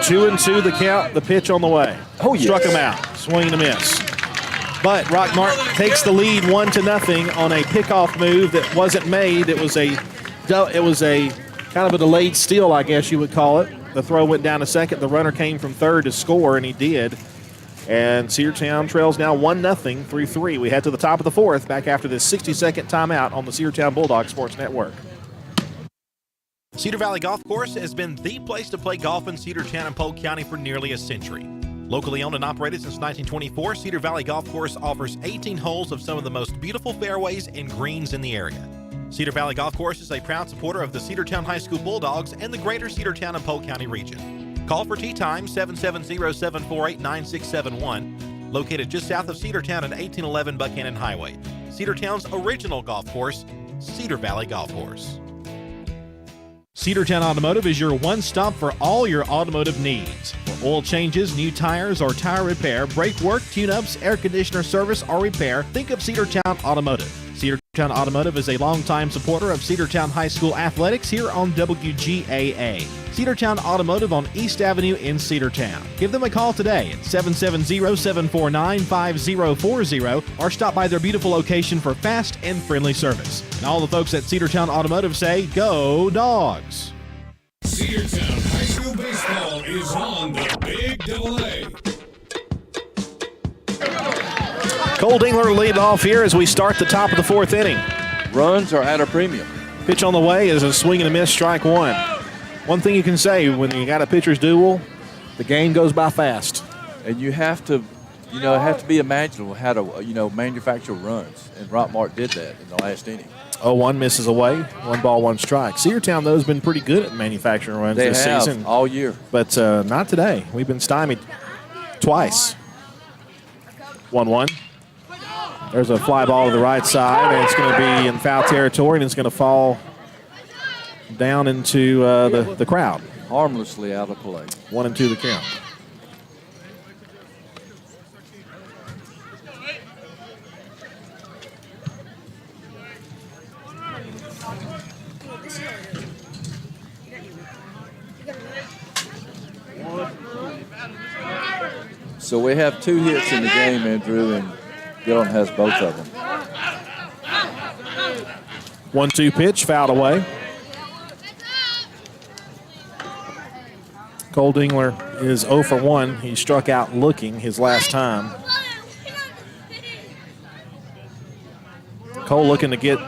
2-2 the count, the pitch on the way. Oh, yes. Struck him out, swing and a miss. But Rockmart takes the lead 1-0 on a pickoff move that wasn't made. It was a kind of a delayed steal, I guess you would call it. The throw went down to second. The runner came from third to score, and he did. And Cedartown trails now 1-0 through 3. We head to the top of the fourth back after this 60-second timeout on the Cedartown Bulldogs Sports Network. Cedar Valley Golf Course has been the place to play golf in Cedartown and Polk County for nearly a century. Locally owned and operated since 1924, Cedar Valley Golf Course offers 18 holes of some of the most beautiful fairways and greens in the area. Cedar Valley Golf Course is a proud supporter of the Cedartown High School Bulldogs and the greater Cedartown and Polk County region. Call for tee time 770-748-9671, located just south of Cedartown at 1811 Buchanan Highway. Cedartown's original golf course, Cedar Valley Golf Course. Cedartown Automotive is your one-stop for all your automotive needs. For oil changes, new tires, or tire repair, brake work, tune-ups, air conditioner service, or repair, think of Cedartown Automotive. Cedartown Automotive is a longtime supporter of Cedartown High School athletics here on WGAA. Cedartown Automotive on East Avenue in Cedartown. Give them a call today at 770-749-5040 or stop by their beautiful location for fast and friendly service. And all the folks at Cedartown Automotive say, go Dogs! Cedartown High School baseball is on the Big AA. Cole Dingler lead off here as we start the top of the fourth inning. Runs are at a premium. Pitch on the way is a swing and a miss, strike one. One thing you can say when you got a pitcher's duel, the game goes by fast. And you have to, it has to be imaginable how to, manufacture runs. And Rockmart did that in the last inning. 0-1 misses away, 1 ball, 1 strike. Cedartown, though, has been pretty good at manufacturing runs this season. All year. But not today. We've been stymied twice. 1-1. There's a fly ball to the right side, and it's going to be in foul territory, and it's going to fall down into the crowd. Harmlessly out of play. 1-2 the count. So we have 2 hits in the game, Andrew, and Dillon has both of them. 1-2 pitch, fouled away. Cole Dingler is 0 for 1. He struck out looking his last time. Cole looking to get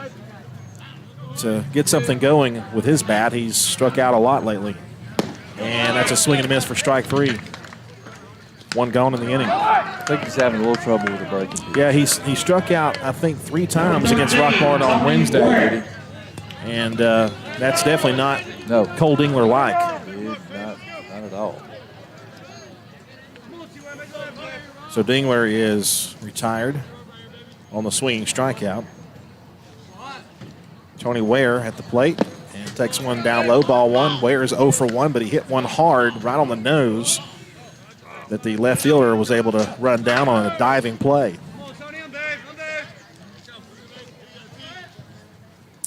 something going with his bat. He's struck out a lot lately. And that's a swing and a miss for strike 3. 1 gone in the inning. I think he's having a little trouble with the breaking pitch. Yeah, he struck out, I think, 3 times against Rockmart on Wednesday. And that's definitely not Cole Dingler-like. Not at all. So Dingler is retired on the swinging strikeout. Tony Ware at the plate and takes one down low, ball 1. Ware is 0 for 1, but he hit one hard right on the nose that the left fielder was able to run down on a diving play.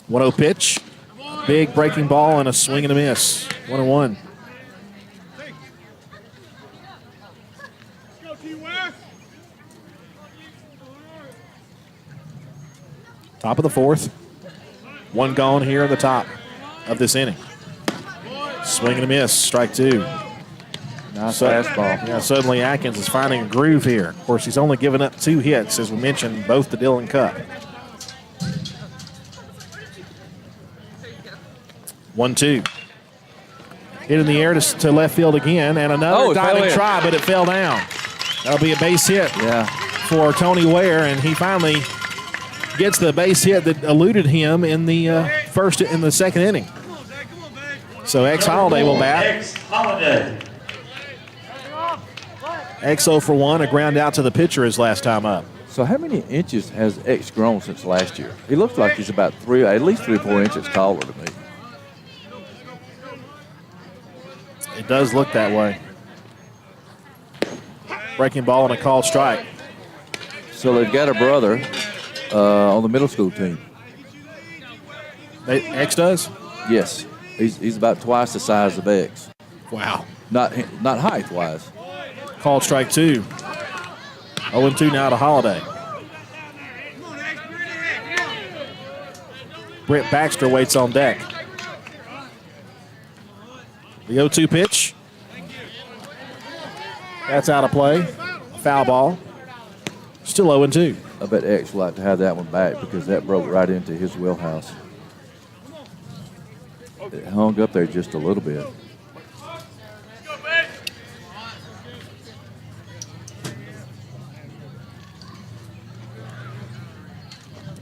1-0 pitch. Big breaking ball and a swing and a miss. 1-1. Top of the 4th. 1 gone here in the top of this inning. Swing and a miss, strike 2. Nice fastball. Yeah, suddenly Atkins is finding a groove here. Of course, he's only given up 2 hits, as we mentioned, both to Dylan Cup. 1-2. Hit in the air to left field again, and another diving try, but it fell down. That'll be a base hit for Tony Ware, and he finally gets the base hit that eluded him in the second inning. So X Holiday will bat. X Holiday. X 0 for 1, a ground out to the pitcher his last time up. So how many inches has X grown since last year? He looks like he's about at least 3 or 4 inches taller to me. It does look that way. Breaking ball and a called strike. So they've got a brother on the middle school team. X does? Yes. He's about twice the size of X. Wow. Not height-wise. Called strike 2. 0-2 now to Holiday. Britt Baxter waits on deck. The 0-2 pitch. That's out of play. Foul ball. Still 0-2. I bet X would like to have that one back because that broke right into his wheelhouse. It hung up there just a little bit.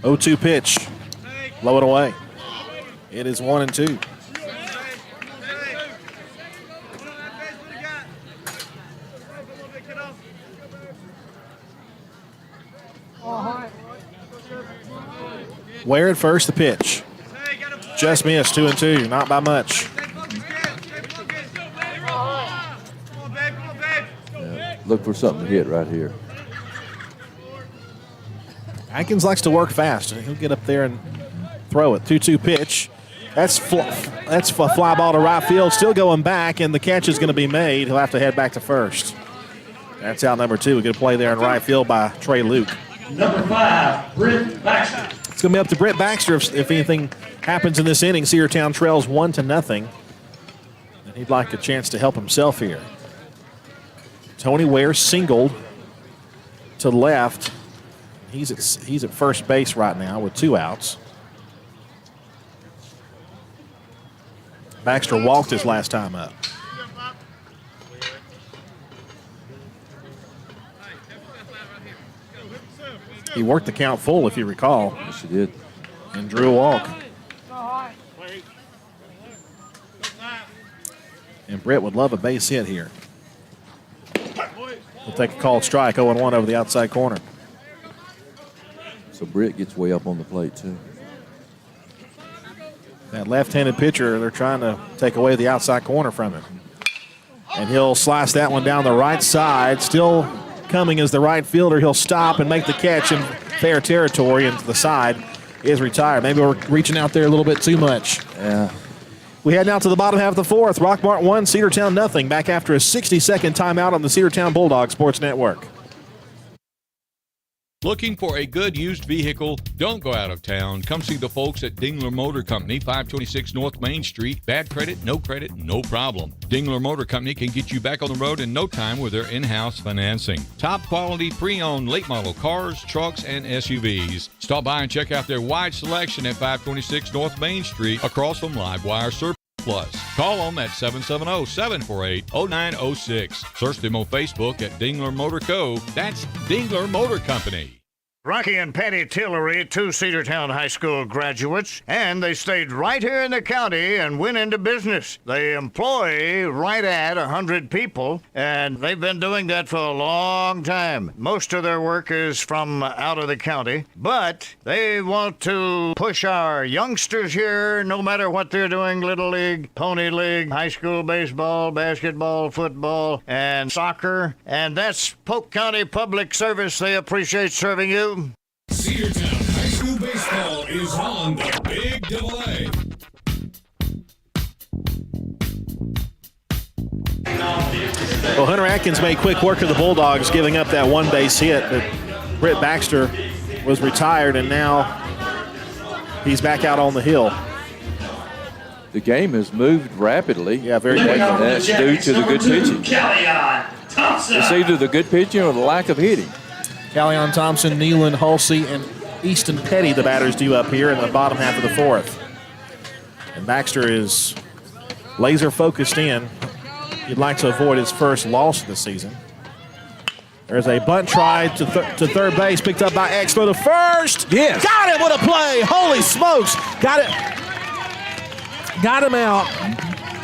Oh-2 pitch. Blow it away. It is 1-2. Ware at first, the pitch. Just missed, 2-2, not by much. Yeah, look for something to hit right here. Atkins likes to work fast. He'll get up there and throw it. 2-2 pitch. That's a fly ball to right field. Still going back, and the catch is going to be made. He'll have to head back to first. That's out number 2. A good play there in right field by Trey Luke. Number 5, Britt Baxter. It's going to be up to Britt Baxter if anything happens in this inning. Cedartown trails 1-0. And he'd like a chance to help himself here. Tony Ware singled to left. He's at first base right now with 2 outs. Baxter walked his last time up. He worked the count full, if you recall. Yes, he did. And drew a walk. And Britt would love a base hit here. He'll take a called strike, 0-1 over the outside corner. So Britt gets way up on the plate, too. That left-handed pitcher, they're trying to take away the outside corner from him. And he'll slice that one down the right side. Still coming as the right fielder. He'll stop and make the catch in fair territory, and to the side is retired. Maybe we're reaching out there a little bit too much. Yeah. We head now to the bottom half of the 4th. Rockmart 1, Cedartown 0. Back after a 60-second timeout on the Cedartown Bulldogs Sports Network. Looking for a good used vehicle? Don't go out of town. Come see the folks at Dingler Motor Company, 526 North Main Street. Bad credit, no problem. Dingler Motor Company can get you back on the road in no time with their in-house financing. Top quality pre-owned late model cars, trucks, and SUVs. Stop by and check out their wide selection at 526 North Main Street across from Livewire Surplus. Call them at 770-748-0906. Search them on Facebook at Dingler Motor Co. That's Dingler Motor Company. Rocky and Patty Tillery, two Cedartown High School graduates, and they stayed right here in the county and went into business. They employ right at 100 people, and they've been doing that for a long time. Most of their work is from out of the county, but they want to push our youngsters here, no matter what they're doing, Little League, Pony League, high school baseball, basketball, football, and soccer, and that's Polk County Public Service. They appreciate serving you. Cedartown High School Baseball is on the Big AA. Well, Hunter Atkins made quick work of the Bulldogs, giving up that one base hit, but Britt Baxter was retired, and now he's back out on the hill. The game has moved rapidly. Yeah, very quickly. That's due to the good pitching. It's either the good pitching or the lack of hitting. Callion Thompson, Nealon Halsey, and Easton Petty, the batters due up here in the bottom half of the fourth. And Baxter is laser focused in. He'd like to avoid his first loss of the season. There's a bunt try to third base, picked up by X for the first. Yes. Got him! What a play! Holy smokes! Got him out.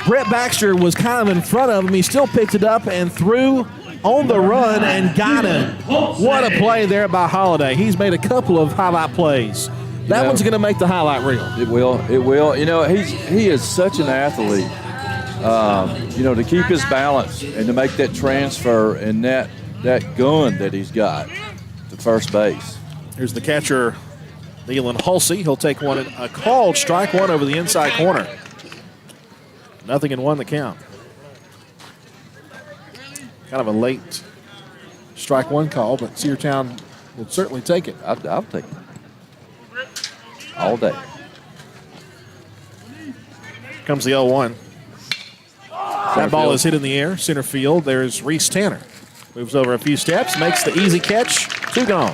Brett Baxter was kind of in front of him. He still picked it up and threw on the run and got him. What a play there by Holiday. He's made a couple of highlight plays. That one's going to make the highlight reel. It will. It will. You know, he is such an athlete. To keep his balance and to make that transfer and that gun that he's got to first base. Here's the catcher, Nealon Halsey. He'll take one, a called strike one over the inside corner. 0-1 the count. Kind of a late strike one call, but Cedartown will certainly take it. I'll take it. All day. Comes the 0-1. That ball is hit in the air, center field. There's Reese Tanner. Moves over a few steps, makes the easy catch. 2 gone.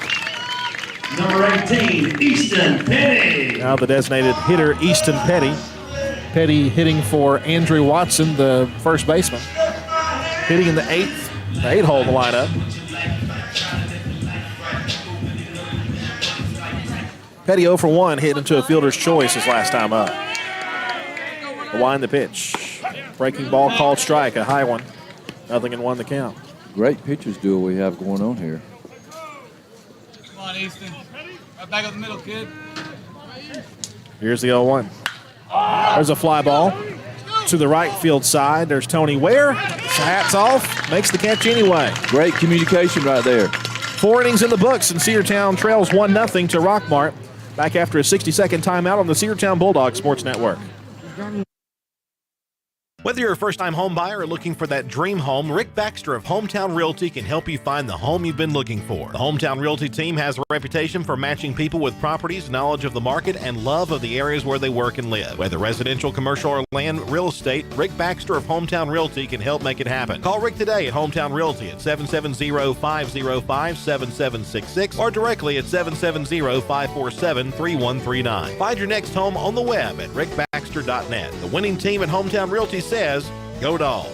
Number 18, Easton Petty. Now the designated hitter, Easton Petty. Petty hitting for Andrew Watson, the first baseman. Hitting in the 8th hole of the lineup. Petty 0 for 1, hit into a fielder's choice his last time up. The wind the pitch. Breaking ball called strike, a high one. 0-1 the count. Great pitchers duel we have going on here. Come on, Easton. Right back up the middle, kid. Here's the 0-1. There's a fly ball to the right field side. There's Tony Ware. Hats off. Makes the catch anyway. Great communication right there. 4 innings in the books, and Cedartown trails 1-0 to Rockmart. Back after a 60-second timeout on the Cedartown Bulldogs Sports Network. Whether you're a first-time home buyer or looking for that dream home, Rick Baxter of Hometown Realty can help you find the home you've been looking for. The Hometown Realty team has a reputation for matching people with properties, knowledge of the market, and love of the areas where they work and live. Whether residential, commercial, or land real estate, Rick Baxter of Hometown Realty can help make it happen. Call Rick today at Hometown Realty at 770-505-7766 or directly at 770-547-3139. Find your next home on the web at rickbaxter.net. The winning team at Hometown Realty says, go Dogs.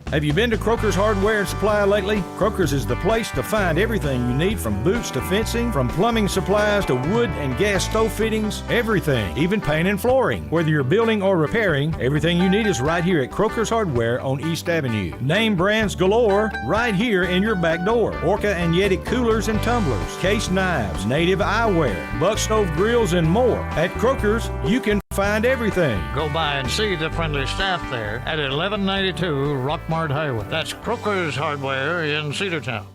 Have you been to Croker's Hardware and Supply lately? Croker's is the place to find everything you need, from boots to fencing, from plumbing supplies to wood and gas stove fittings, everything, even paint and flooring. Whether you're building or repairing, everything you need is right here at Croker's Hardware on East Avenue. Name brands galore right here in your back door. Orca and Yeti coolers and tumblers, case knives, native eyewear, buck stove grills, and more. At Croker's, you can find everything. Go by and see the friendly staff there at 1192 Rockmart Highway. That's Croker's Hardware in Cedartown.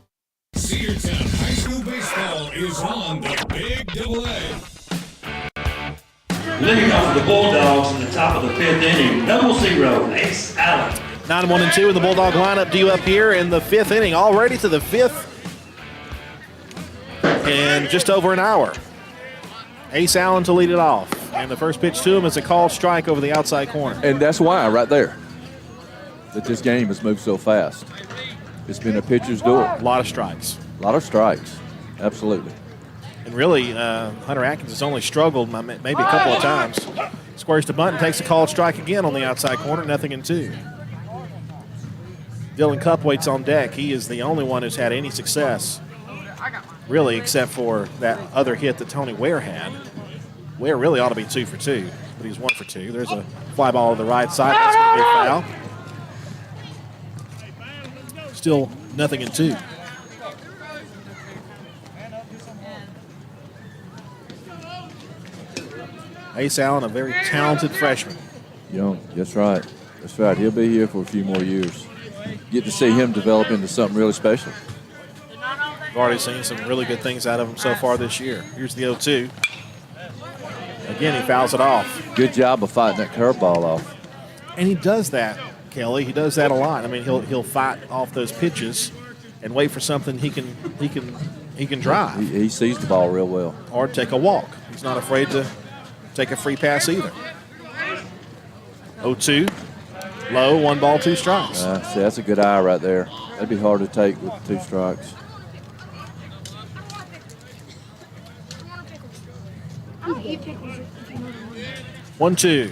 Cedartown High School Baseball is on the Big AA. Leading off the Bulldogs in the top of the 5th inning, 0-0, Ace Allen. 9-1-2 in the Bulldog lineup due up here in the 5th inning. Already to the 5th in just over an hour. Ace Allen to lead it off. And the first pitch to him is a called strike over the outside corner. And that's why, right there, that this game has moved so fast. It's been a pitcher's duel. A lot of strikes. A lot of strikes, absolutely. And really, Hunter Atkins has only struggled maybe a couple of times. Squares to bunt and takes a called strike again on the outside corner, 0-2. Dylan Cupp waits on deck. He is the only one who's had any success, really, except for that other hit that Tony Ware had. Ware really ought to be 2 for 2, but he's 1 for 2. There's a fly ball to the right side. That's going to be a foul. Still 0-2. Ace Allen, a very talented freshman. Young, that's right. That's right. He'll be here for a few more years. Get to see him develop into something really special. We've already seen some really good things out of him so far this year. Here's the 0-2. Again, he fouls it off. Good job of fighting that curveball off. And he does that, Kelly. He does that a lot. I mean, he'll fight off those pitches and wait for something he can drive. He sees the ball real well. Or take a walk. He's not afraid to take a free pass either. 0-2. Low, 1 ball, 2 strikes. See, that's a good eye right there. That'd be hard to take with 2 strikes. One, 2.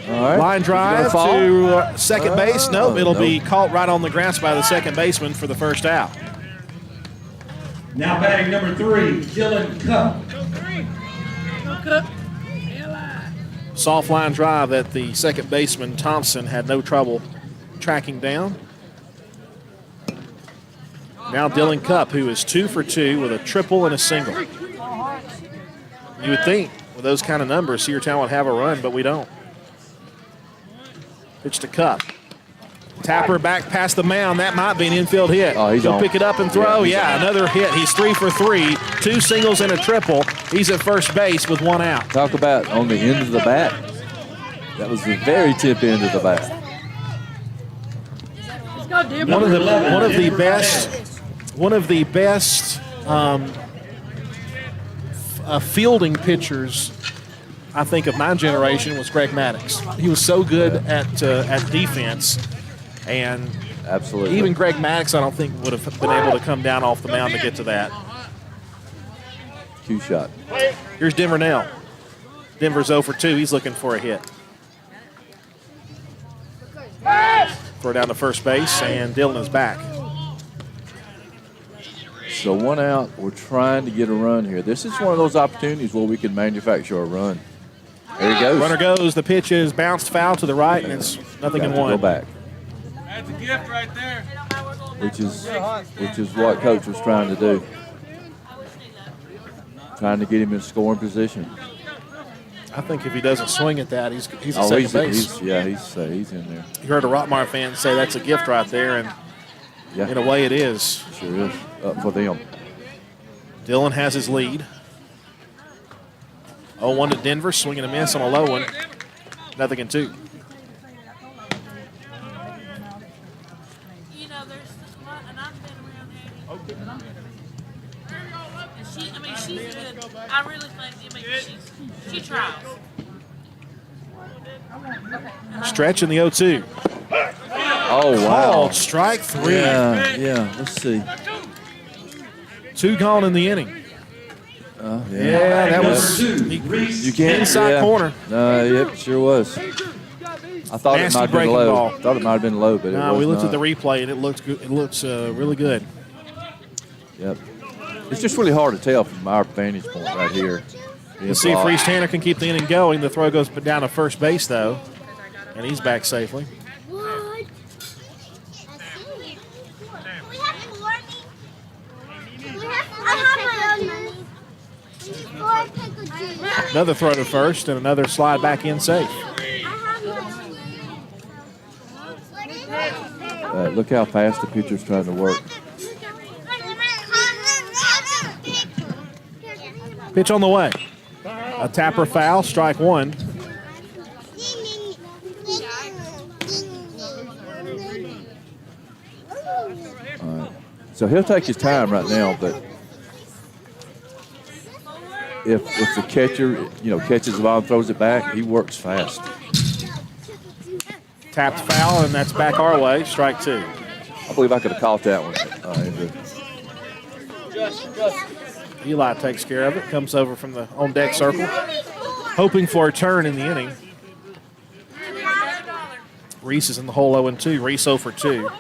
All right. Line drive to second base. Nope, it'll be caught right on the grass by the second baseman for the first out. Now batting number 3, Dylan Cupp. Soft line drive that the second baseman, Thompson, had no trouble tracking down. Now Dylan Cupp, who is 2 for 2 with a triple and a single. You would think with those kind of numbers, Cedartown would have a run, but we don't. Pitch to Cupp. Tapper back past the mound. That might be an infield hit. Oh, He'll pick it up and throw. Yeah, another hit. He's 3 for 3, 2 singles and a triple. He's at first base with 1 out. Talk about on the end of the bat. That was the very tip end of the bat. One of the best fielding pitchers, I think, of my generation was Greg Maddox. He was so good at defense, and absolutely, even Greg Maddox, I don't think would have been able to come down off the mound to get to that. Cue shot. Here's Denver Nell. Denver's 0 for 2. He's looking for a hit. Throw down to first base, and Dylan is back. So 1 out. We're trying to get a run here. This is one of those opportunities where we can manufacture a run. There he goes. Runner goes. The pitch is bounced foul to the right, and it's 0-1. Go back. That's a gift right there. Which is what Coach was trying to do. Trying to get him in scoring position. I think if he doesn't swing at that, he's at second base. He's in there. You heard a Rockmart fan say that's a gift right there, and in a way it is. Sure is, for them. Dylan has his lead. 0-1 to Denver, swinging a miss on a low one. 0-2. She's good. I really think she tries. Stretch in the 0-2. Oh, wow. Called strike 3. Yeah, let's see. 2 gone in the inning. That was you can't, inside corner. Yep, sure was. I thought Nasty it might have been low. ball. Thought it might have been low, but no, we looked at the replay and it looks good. It looks really good. Yep. It's just really hard to tell from our vantage point right here. Let's see if Reese Tanner can keep the inning going. The throw goes down to first base, though, and he's back safely. Another throw to first and another slide back in safe. Look how fast the pitcher's trying to work. Pitch on the way. A tapper foul, strike 1. All right. So he'll take his time right now, but if the catcher, catches the ball and throws it back, he works fast. Tapped foul, and that's back our way. Strike 2. I believe I could have caught that one, Andrew. Eli takes care of it. Comes over from the on-deck circle, hoping for a turn in the inning. Reese is in the hole 0-2. Reese 0 for 2.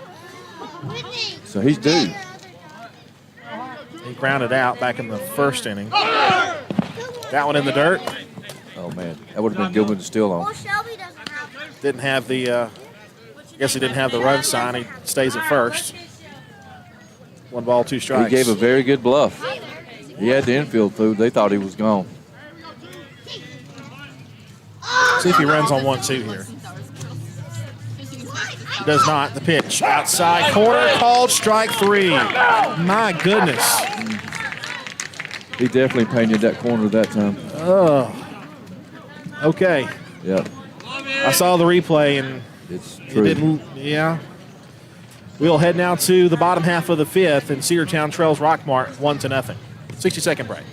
So he's due. He grounded out back in the first inning. That one in the dirt. Oh, man. That would have been good one to steal on. Didn't have the, I guess he didn't have the run sign. He stays at first. 1 ball, 2 strikes. He gave a very good bluff. He had the infield food. They thought he was gone. See if he runs on 1-2 here. He does not. The pitch. Outside corner called strike 3. My goodness. He definitely painted that corner that time. Oh. Okay. Yep. I saw the replay and it's it true. didn't. Yeah. We'll head now to the bottom half of the 5th, and Cedartown trails Rockmart 1-0. 60-second break.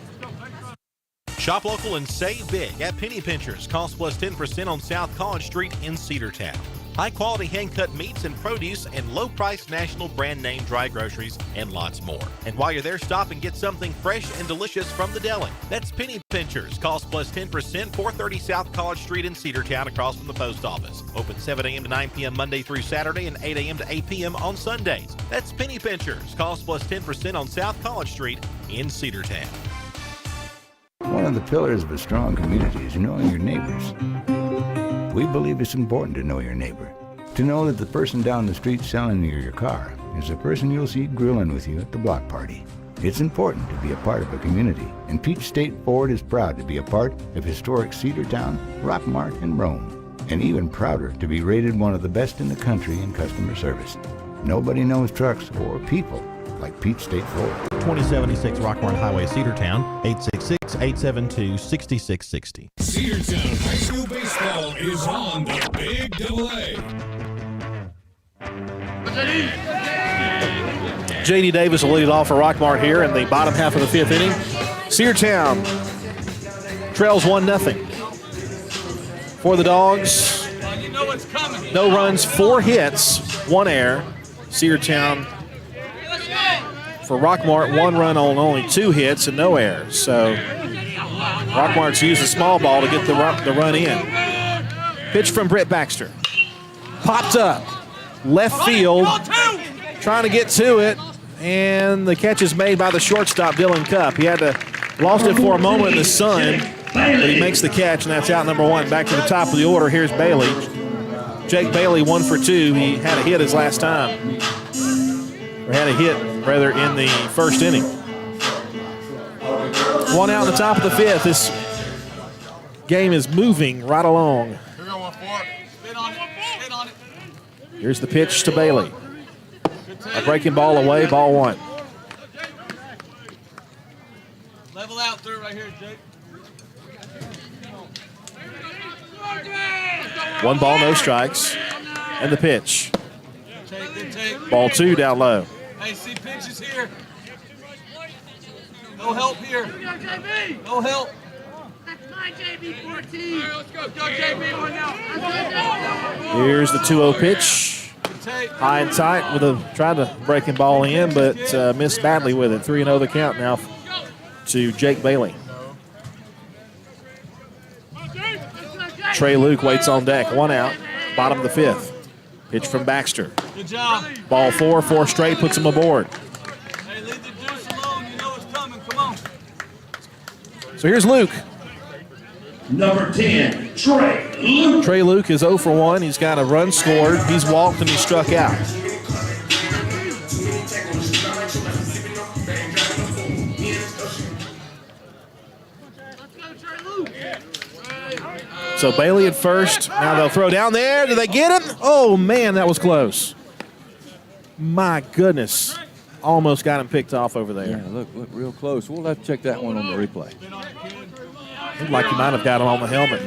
Shop local and save big at Penny Pinchers. Cost plus 10% on South College Street in Cedartown. High-quality hand-cut meats and produce and low-priced national brand name dry groceries and lots more. And while you're there, stop and get something fresh and delicious from the deli. That's Penny Pinchers. Cost plus 10%, 430 South College Street in Cedartown across from the post office. Open 7 a.m. to 9 p.m. Monday through Saturday and 8 a.m. to 8 p.m. on Sundays. That's Penny Pinchers. Cost plus 10% on South College Street in Cedartown. One of the pillars of a strong community is knowing your neighbors. We believe it's important to know your neighbor. To know that the person down the street selling you your car is the person you'll see grilling with you at the block party. It's important to be a part of a community, and Peach State Ford is proud to be a part of historic Cedartown, Rockmart, and Rome, and even prouder to be rated one of the best in the country in customer service. Nobody knows trucks or people like Peach State Ford. 2076 Rockmart Highway, Cedartown, 866-872-6660. Cedartown High School Baseball is on the Big AA. J.D. Davis will lead it off for Rockmart here in the bottom half of the 5th inning. Cedartown trails 1-0. For the Dogs, no runs, 4 hits, 1 error. Cedartown for Rockmart, 1 run on only 2 hits and no errors. So Rockmart's used a small ball to get the run in. Pitch from Britt Baxter. Popped up. Left field. Trying to get to it. And the catch is made by the shortstop, Dylan Cupp. He had lost it for a moment in the sun, but he makes the catch, and that's out number 1. Back to the top of the order. Here's Bailey. Jake Bailey, 1 for 2. He had a hit his last time. Or had a hit, rather, in the first inning. 1 out in the top of the 5th. This game is moving right along. Here's the pitch to Bailey. A breaking ball away, ball 1. Level out through right here, Jake. 1 ball, no strikes. And the pitch. Ball 2 down low. Hey, see pitches here. No help here. No help. That's my JB 14. Let's go, JB one now. Here's the 2-0 pitch. High and tight with a tried to breaking ball in, but missed badly with it. 3-0 the count now to Jake Bailey. Trey Luke waits on deck. 1 out, bottom of the 5th. Pitch from Baxter. Good job. Ball 4 straight, puts him aboard. Hey, leave the juice alone. You know it's coming. Come on. So here's Luke. Number 10, Trey Luke. Trey Luke is 0 for 1. He's got a run scored. He's walked and he's struck out. So Bailey at first. Now they'll throw down there. Do they get him? Oh, man, that was close. My goodness. Almost got him picked off over there. Yeah, look real close. We'll have to check that one on the replay. Looked like he might have got him on the helmet.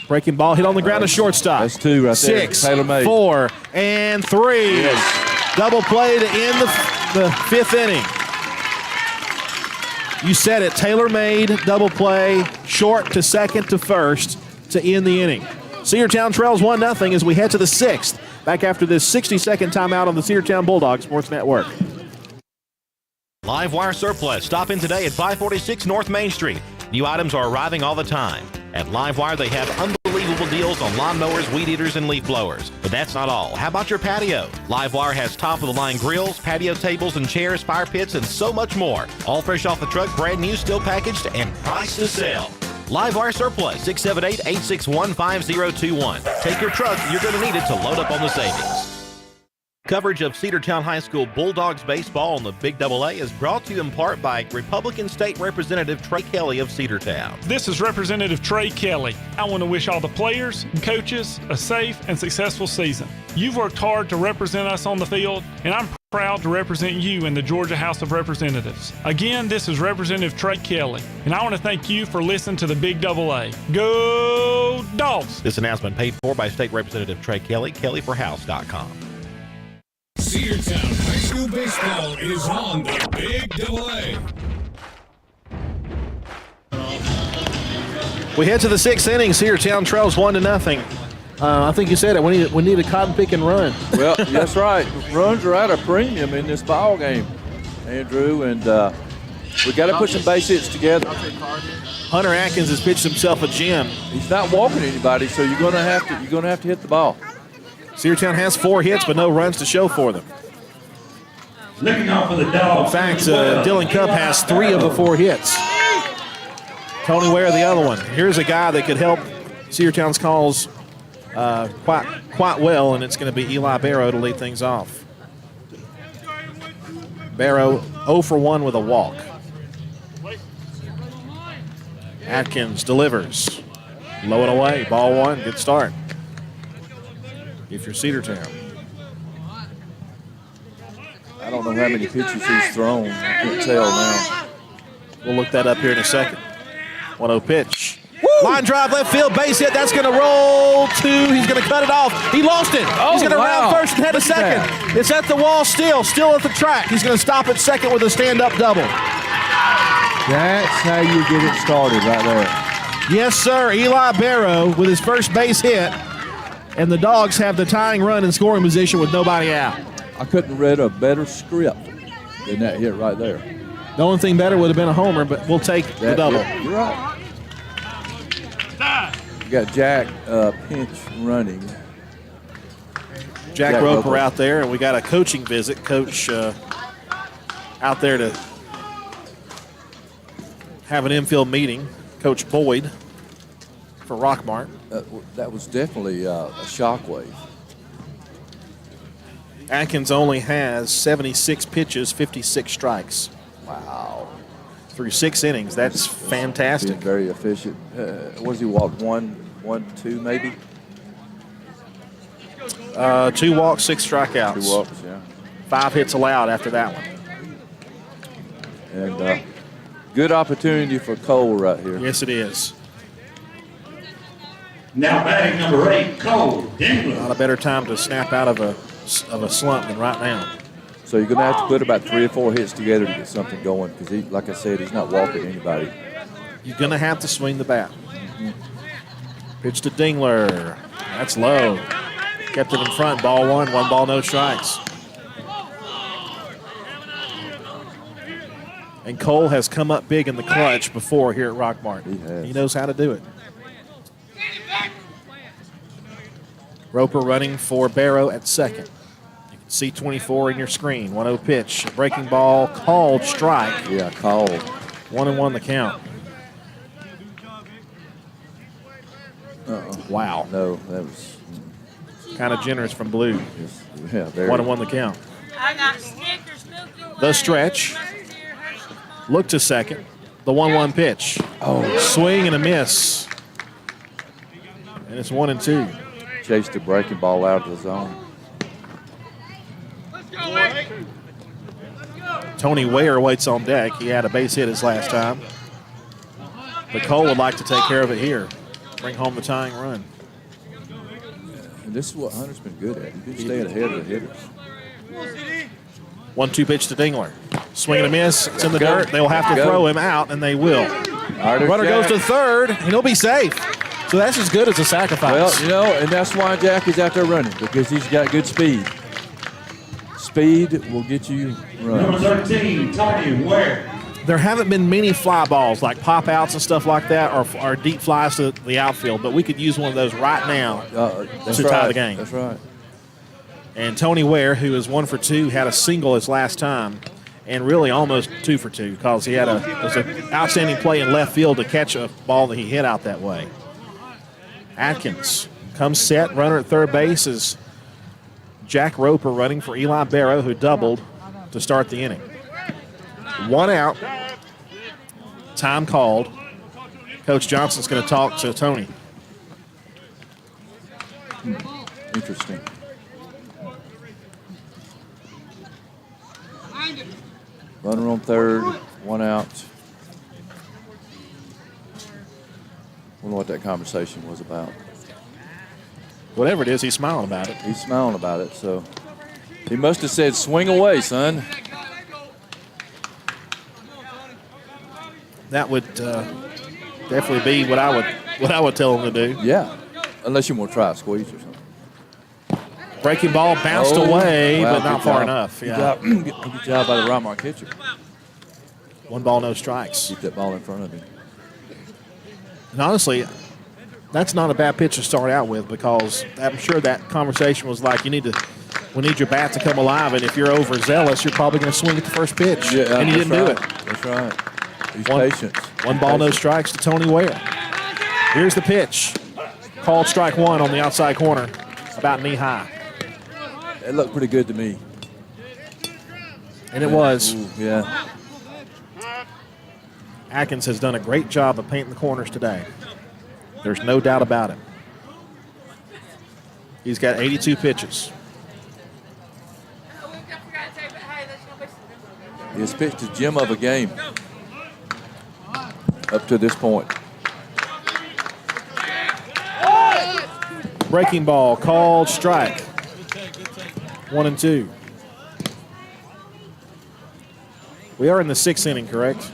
Breaking ball, hit on the ground to shortstop. That's 2 right there. 6, Tailor-made. 4, and 3. Yes. Double play to end the 5th inning. You said it, tailor-made double play, short to second to first to end the inning. Cedartown trails 1-0 as we head to the 6th. Back after this 60-second timeout on the Cedartown Bulldogs Sports Network. Live Wire Surplus. Stop in today at 546 North Main Street. New items are arriving all the time. At Live Wire, they have unbelievable deals on lawnmowers, weed eaters, and leaf blowers. But that's not all. How about your patio? Live Wire has top-of-the-line grills, patio tables and chairs, fire pits, and so much more. All fresh off the truck, brand new, still packaged, and priced to sell. Live Wire Surplus, 678-861-5021. Take your truck. You're going to need it to load up on the savings. Coverage of Cedartown High School Bulldogs baseball on the Big AA is brought to you in part by Republican State Representative Trey Kelly of Cedartown. This is Representative Trey Kelly. I want to wish all the players and coaches a safe and successful season. You've worked hard to represent us on the field, and I'm proud to represent you in the Georgia House of Representatives. Again, this is Representative Trey Kelly, and I want to thank you for listening to the Big AA. Go Dogs! This announcement paid for by State Representative Trey Kelly, kellyforhouse.com. Cedartown High School baseball is on the Big AA. We head to the 6th inning. Cedartown trails 1-0. I think you said it. We need a cotton pick and run. Well, that's right. Runs are at a premium in this ball game, Andrew, and we got to put some base hits together. Hunter Atkins has pitched himself a gem. He's not walking anybody, so you're going to have to hit the ball. Cedartown has 4 hits, but no runs to show for them. Looking out for the Dogs. In fact, Dylan Cup has 3 of the 4 hits. Tony Ware, the other one. Here's a guy that could help Cedartown's calls quite well, and it's going to be Eli Barrow to lead things off. Barrow 0 for 1 with a walk. Atkins delivers. Low and away. Ball 1. Good start. If you're Cedartown. I don't know how many pitches he's thrown. I can't tell now. We'll look that up here in a second. 1-0 pitch. Woo! Line drive, left field, base hit. That's going to roll 2. He's going to cut it off. He lost it. He's going to round first and head to second. It's at the wall still at the track. He's going to stop at second with a stand-up double. That's how you get it started right there. Yes, sir. Eli Barrow with his first base hit. And the Dogs have the tying run in scoring position with nobody out. I couldn't have read a better script than that hit right there. The only thing better would have been a homer, but we'll take the double. Yeah, you're right. You got Jack pinch running. Jack Roper out there, and we got a coaching visit. Coach out there to have an infield meeting. Coach Boyd for Rockmart. That was definitely a shockwave. Atkins only has 76 pitches, 56 strikes. Wow. Through 6 innings. That's fantastic. Been very efficient. Was he walked 1, 2 maybe? 2 walks, 6 strikeouts. 2 walks, yeah. 5 hits allowed after that one. And good opportunity for Cole right here. Yes, it is. Now batting number 8, Cole Dingler. Not a better time to snap out of a slump than right now. So you're going to have to put about 3 or 4 hits together to get something going because, like I said, he's not walking anybody. You're going to have to swing the bat. Pitch to Dingler. That's low. Kept it in front. Ball 1, 1 ball, no strikes. And Cole has come up big in the clutch before here at Rockmart. He has. He knows how to do it. Roper running for Barrow at second. You can see 24 in your screen. 1-0 pitch. Breaking ball, called strike. Yeah, called. 1-1 the count. Wow. No, that was kind of generous from Blue. Yeah, very. 1-1 the count. I got Snickers, Milky Way. The stretch. Look to second. The 1-1 pitch. Oh, swing and a miss. And it's 1-2. Chased the breaking ball out of the zone. Tony Ware waits on deck. He had a base hit his last time. But Cole would like to take care of it here. Bring home the tying run. And this is what Hunter's been good at. He can stay ahead of the hitters. 1-2 pitch to Dingler. Swing and a miss. It's in the dirt. They will have to throw him out, and they will. Runner goes to third, and he'll be safe. So that's as good as a sacrifice. Well, and that's why Jack is out there running, because he's got good speed. Speed will get you running. Number 13, Tony Ware. There haven't been many fly balls like pop outs and stuff like that, or deep flies to the outfield, but we could use one of those right now to tie the game. That's right. And Tony Ware, who is 1 for 2, had a single his last time, and really almost 2 for 2 because he had it was an outstanding play in left field to catch a ball that he hit out that way. Atkins comes set. Runner at third base is Jack Roper running for Eli Barrow, who doubled to start the inning. 1 out. Time called. Coach Johnson's going to talk to Tony. Interesting. Runner on third, 1 out. I wonder what that conversation was about. Whatever it is, he's smiling about it. He's smiling about it, so he must have said, swing away, son. That would definitely be what I would tell him to do. Yeah, unless you want to try a squeeze or something. Breaking ball bounced away, wow, but not far enough. Good job by the Rockmart catcher. 1 ball, no strikes. Keep that ball in front of him. And honestly, that's not a bad pitch to start out with, because I'm sure that conversation was like, we need your bat to come alive, and if you're overzealous, you're probably going to swing at the first pitch, and you didn't do it. That's right. He's patient. 1 ball, no strikes to Tony Ware. Here's the pitch. Called strike 1 on the outside corner, about knee high. It looked pretty good to me. And it was. Ooh, yeah. Atkins has done a great job of painting the corners today. There's no doubt about it. He's got 82 pitches. He has pitched a gem of a game up to this point. Breaking ball, called strike. 1 and 2. We are in the 6th inning, correct?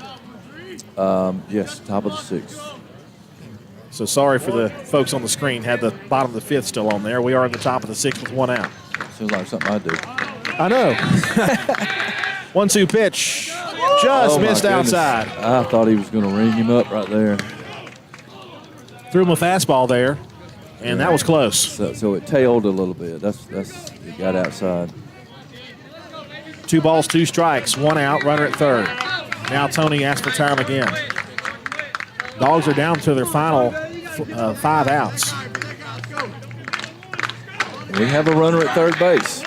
Yes, top of the 6th. So sorry for the folks on the screen, had the bottom of the 5th still on there. We are in the top of the 6th with 1 out. Seems like something I do. I know. 1-2 pitch. Just missed outside. I thought he was going to ring him up right there. Threw him a fastball there, and that was close. So it tailed a little bit. It got outside. 2 balls, 2 strikes, 1 out, runner at third. Now Tony asks for time again. Dogs are down to their final 5 outs. We have a runner at third base.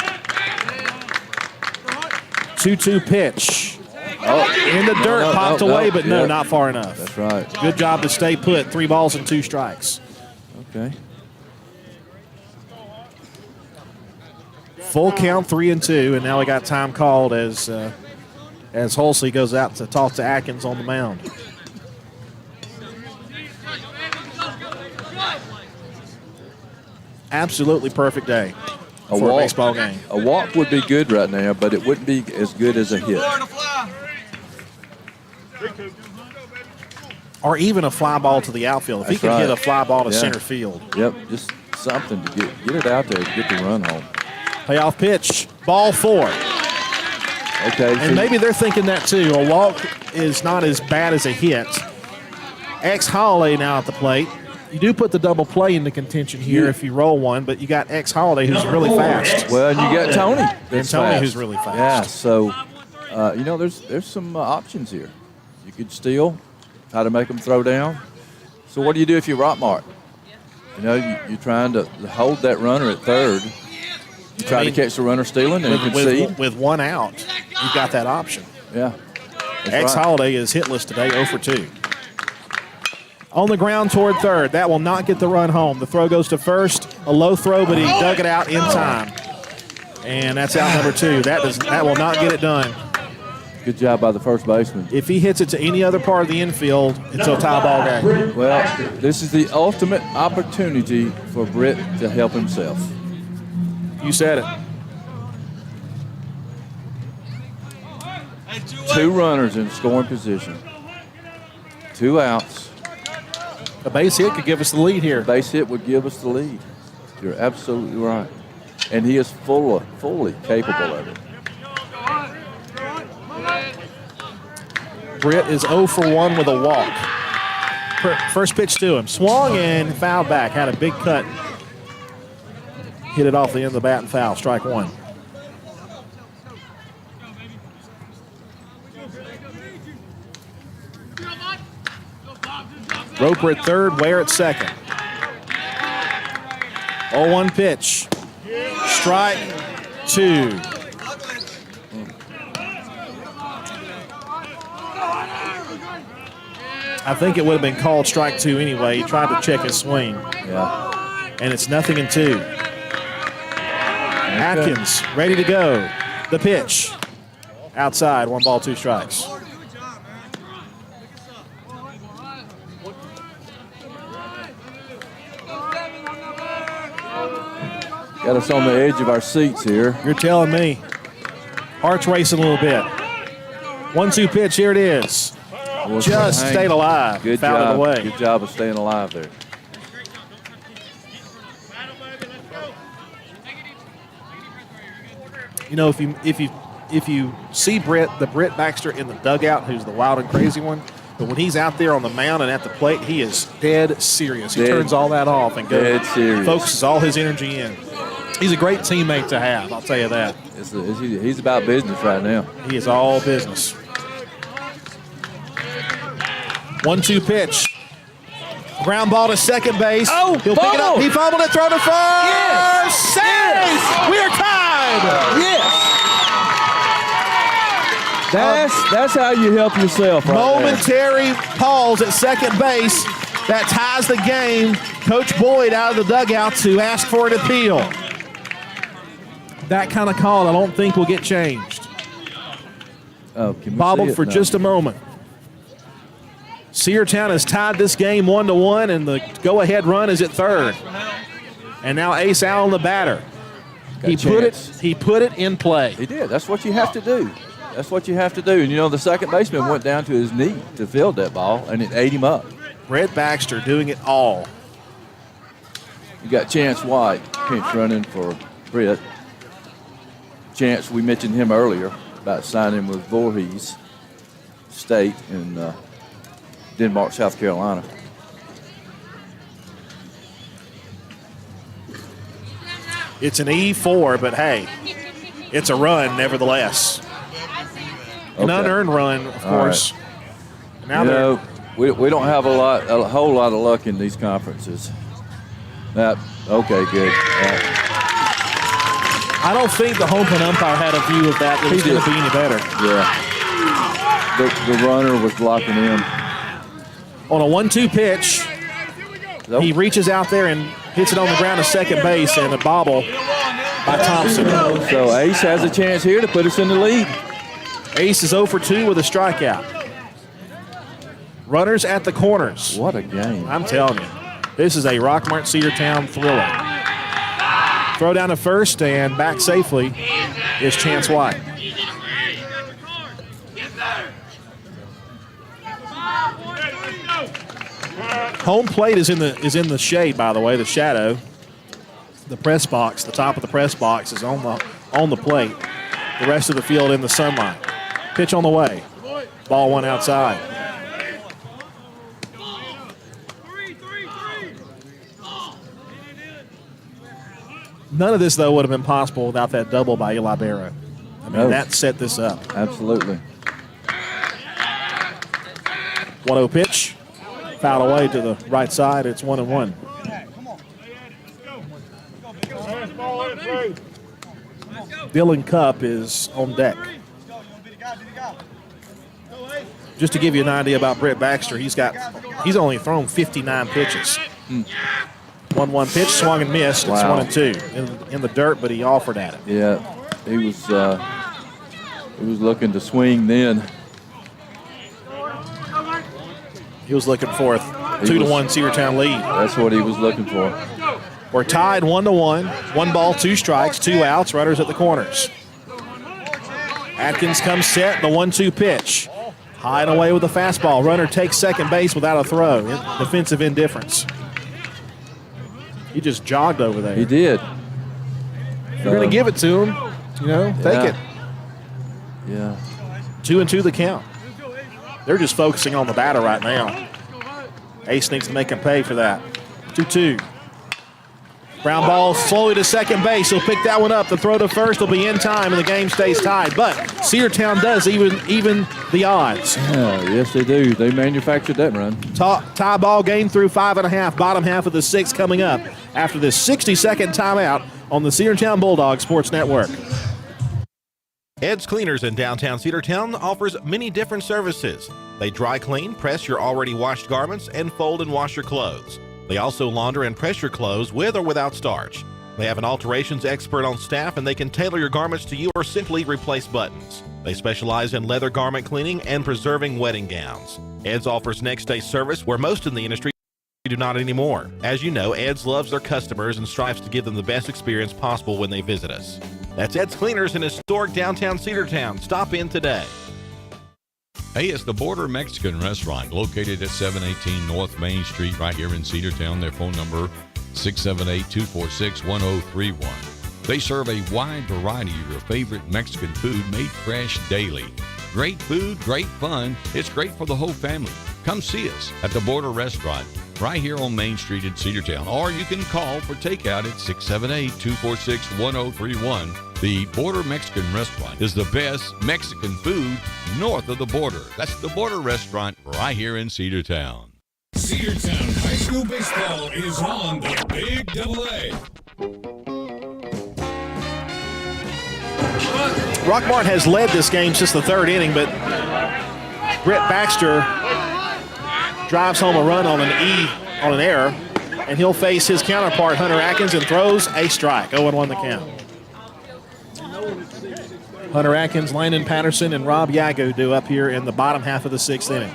2-2 pitch. In the dirt, popped away, but no, not far enough. That's right. Good job to stay put. 3 balls and 2 strikes. Okay. Full count, 3 and 2, and now we got time called as Holsey goes out to talk to Atkins on the mound. Absolutely perfect day for a baseball game. A walk would be good right now, but it wouldn't be as good as a hit. Or even a fly ball to the outfield. If he could hit a fly ball to center field. Yep, just something to get it out there to get the run home. Payoff pitch, ball 4. Okay. And maybe they're thinking that too. A walk is not as bad as a hit. Holiday now at the plate. You do put the double play into contention here if you roll one, but you got Holiday who's really fast. Well, and you got Tony. And Tony who's really fast. Yeah, so, there's some options here. You could steal, try to make them throw down. So what do you do if you're Rockmart? You're trying to hold that runner at third. You try to catch the runner stealing and concede. With 1 out, you've got that option. Yeah. Holiday is hitless today, 0 for 2. On the ground toward third. That will not get the run home. The throw goes to first. A low throw, but he dug it out in time. And that's out number 2. That will not get it done. Good job by the first baseman. If he hits it to any other part of the infield, it's a tie ball game. Well, this is the ultimate opportunity for Britt to help himself. You said it. 2 runners in scoring position. 2 outs. A base hit could give us the lead here. A base hit would give us the lead. You're absolutely right. And he is fully capable of it. Britt is 0 for 1 with a walk. First pitch to him. Swung and fouled back. Had a big cut. Hit it off the end of the bat and foul. Strike 1. Roper at third, Ware at second. 0-1 pitch. Strike 2. I think it would have been called strike 2 anyway. He tried to check his swing. Yeah. And it's 0-2. Atkins ready to go. The pitch. Outside, 1 ball, 2 strikes. Got us on the edge of our seats here. You're telling me. Heart's racing a little bit. 1-2 pitch, here it is. Just stayed alive. Good Fouled job. it away. Good job of staying alive there. You know, if you see the Britt Baxter in the dugout, who's the wild and crazy one, but when he's out there on the mound and at the plate, he is dead serious. He turns all that off and focuses all his energy in. He's a great teammate to have, I'll tell you that. He's about business right now. He is all business. 1-2 pitch. Ground ball to second base. Oh, he'll pick it up. He fumbled it, throw to first. Yes. Safe. Yes. We are tied. Yes. That's how you help yourself right Momentary there. pause at second base. That ties the game. Coach Boyd out of the dugout to ask for an appeal. That kind of call I don't think will get changed. Oh, can we Bobbled see it? for No. just a moment. Cedartown has tied this game 1-1, and the go-ahead run is at third. And now Ace Allen, the batter. He put it in play. He did. That's what you have to do. That's what you have to do. And, you know, the second baseman went down to his knee to field that ball, and it ate him up. Britt Baxter doing it all. You got Chance White, pinch running for Britt. Chance, we mentioned him earlier about signing with Voorhees State in Denmark, South Carolina. It's an E4, but hey, it's a run nevertheless. An unearned run, of course. Right. Now we don't have a whole lot of luck in these conferences. Okay, good. I don't think the home plate umpire had a view of that it was going to be any better. Yeah. The runner was blocking in. On a 1-2 pitch, he reaches out there and hits it on the ground to second base, and a bobble by Thompson. So Ace has a chance here to put us in the lead. Ace is 0 for 2 with a strikeout. Runners at the corners. What a game. I'm telling you. This is a Rockmart Cedartown thriller. Throw down to first and back safely is Chance White. Home plate is in the shade, by the way, the shadow. The press box, the top of the press box is on the plate. The rest of the field in the sunlight. Pitch on the way. Ball 1 outside. None of this, though, would have been possible without that double by Eli Barrow. I mean, that set this up. Absolutely. 1-0 pitch. Fouled away to the right side. It's 1-1. Dylan Cupp is on deck. Just to give you an idea about Britt Baxter, he's only thrown 59 pitches. 1-1 pitch, swung and missed. It's 1-2 in the dirt, but he offered at it. Yeah, he was looking to swing then. He was looking for a 2-1 Cedartown lead. That's what he was looking for. We're tied 1-1. 1 ball, 2 strikes, 2 outs. Runners at the corners. Atkins comes set, the 1-2 pitch. High and away with the fastball. Runner takes second base without a throw. Defensive indifference. He just jogged over there. He did. You're going to give it to him. Take it. Yeah. 2-2 the count. They're just focusing on the batter right now. Ace needs to make him pay for that. 2-2. Ground ball slowly to second base. He'll pick that one up. The throw to first will be in time, and the game stays tied. But Cedartown does even the odds. Yeah, yes, they do. They manufactured that run. Tie ball game through 5.5. Bottom half of the sixth coming up after this 60-second timeout on the Cedartown Bulldogs Sports Network. Ed's Cleaners in downtown Cedartown offers many different services. They dry clean, press your already washed garments, and fold and wash your clothes. They also launder and press your clothes with or without starch. They have an alterations expert on staff, and they can tailor your garments to you or simply replace buttons. They specialize in leather garment cleaning and preserving wedding gowns. Ed's offers next-day service where most in the industry do not anymore. As you know, Ed's loves their customers and strives to give them the best experience possible when they visit us. That's Ed's Cleaners in historic downtown Cedartown. Stop in today. Hey, it's the Border Mexican Restaurant located at 718 North Main Street right here in Cedartown. Their phone number 678-246-1031. They serve a wide variety of your favorite Mexican food made fresh daily. Great food, great fun. It's great for the whole family. Come see us at the Border Restaurant right here on Main Street in Cedartown. Or you can call for takeout at 678-246-1031. The Border Mexican Restaurant is the best Mexican food north of the border. That's the Border Restaurant right here in Cedartown. Cedartown High School baseball is on the Big AA. Rockmart has led this game since the third inning, but Britt Baxter drives home a run on an error, and he'll face his counterpart, Hunter Atkins, and throws a strike. 0-1 the count. Hunter Atkins, Landon Patterson, and Rob Yago do up here in the bottom half of the sixth inning.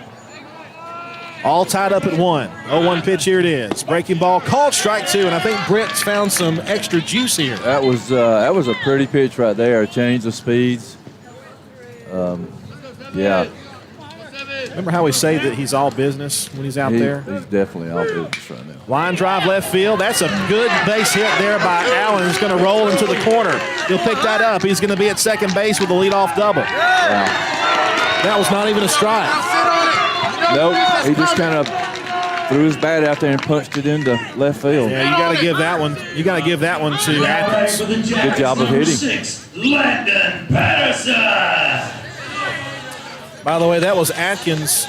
All tied up at 1. 0-1 pitch, here it is. Breaking ball, called strike 2, and I think Britt's found some extra juice here. That was a pretty pitch right there. A change of speeds. Yeah. Remember how we say that he's all business when he's out there? He's definitely all business right now. Line drive left field. That's a good base hit there by Allen. He's going to roll into the corner. He'll pick that up. He's going to be at second base with a leadoff double. Wow. That was not even a strike. Nope. He just kind of threw his bat out there and punched it into left field. Yeah, you got to give that one. You got to give that one to Atkins. Good job of hitting. 6, Landon Patterson. By the way, that was Atkins.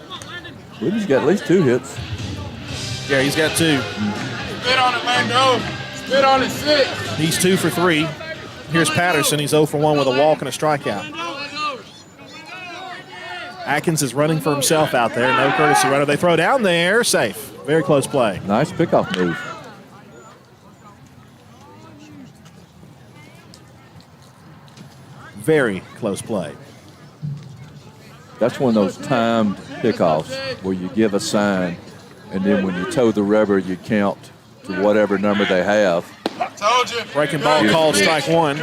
I believe he's got at least 2 hits. Yeah, he's got 2. Spit on it, Lando. Spit on it, 6. He's 2 for 3. Here's Patterson. He's 0 for 1 with a walk and a strikeout. Atkins is running for himself out there. No courtesy runner. They throw down there. Safe. Very close play. Nice pickoff move. Very close play. That's one of those timed pickoffs where you give a sign, and then when you toe the rubber, you count to whatever number they have. Told you. Breaking ball called strike 1.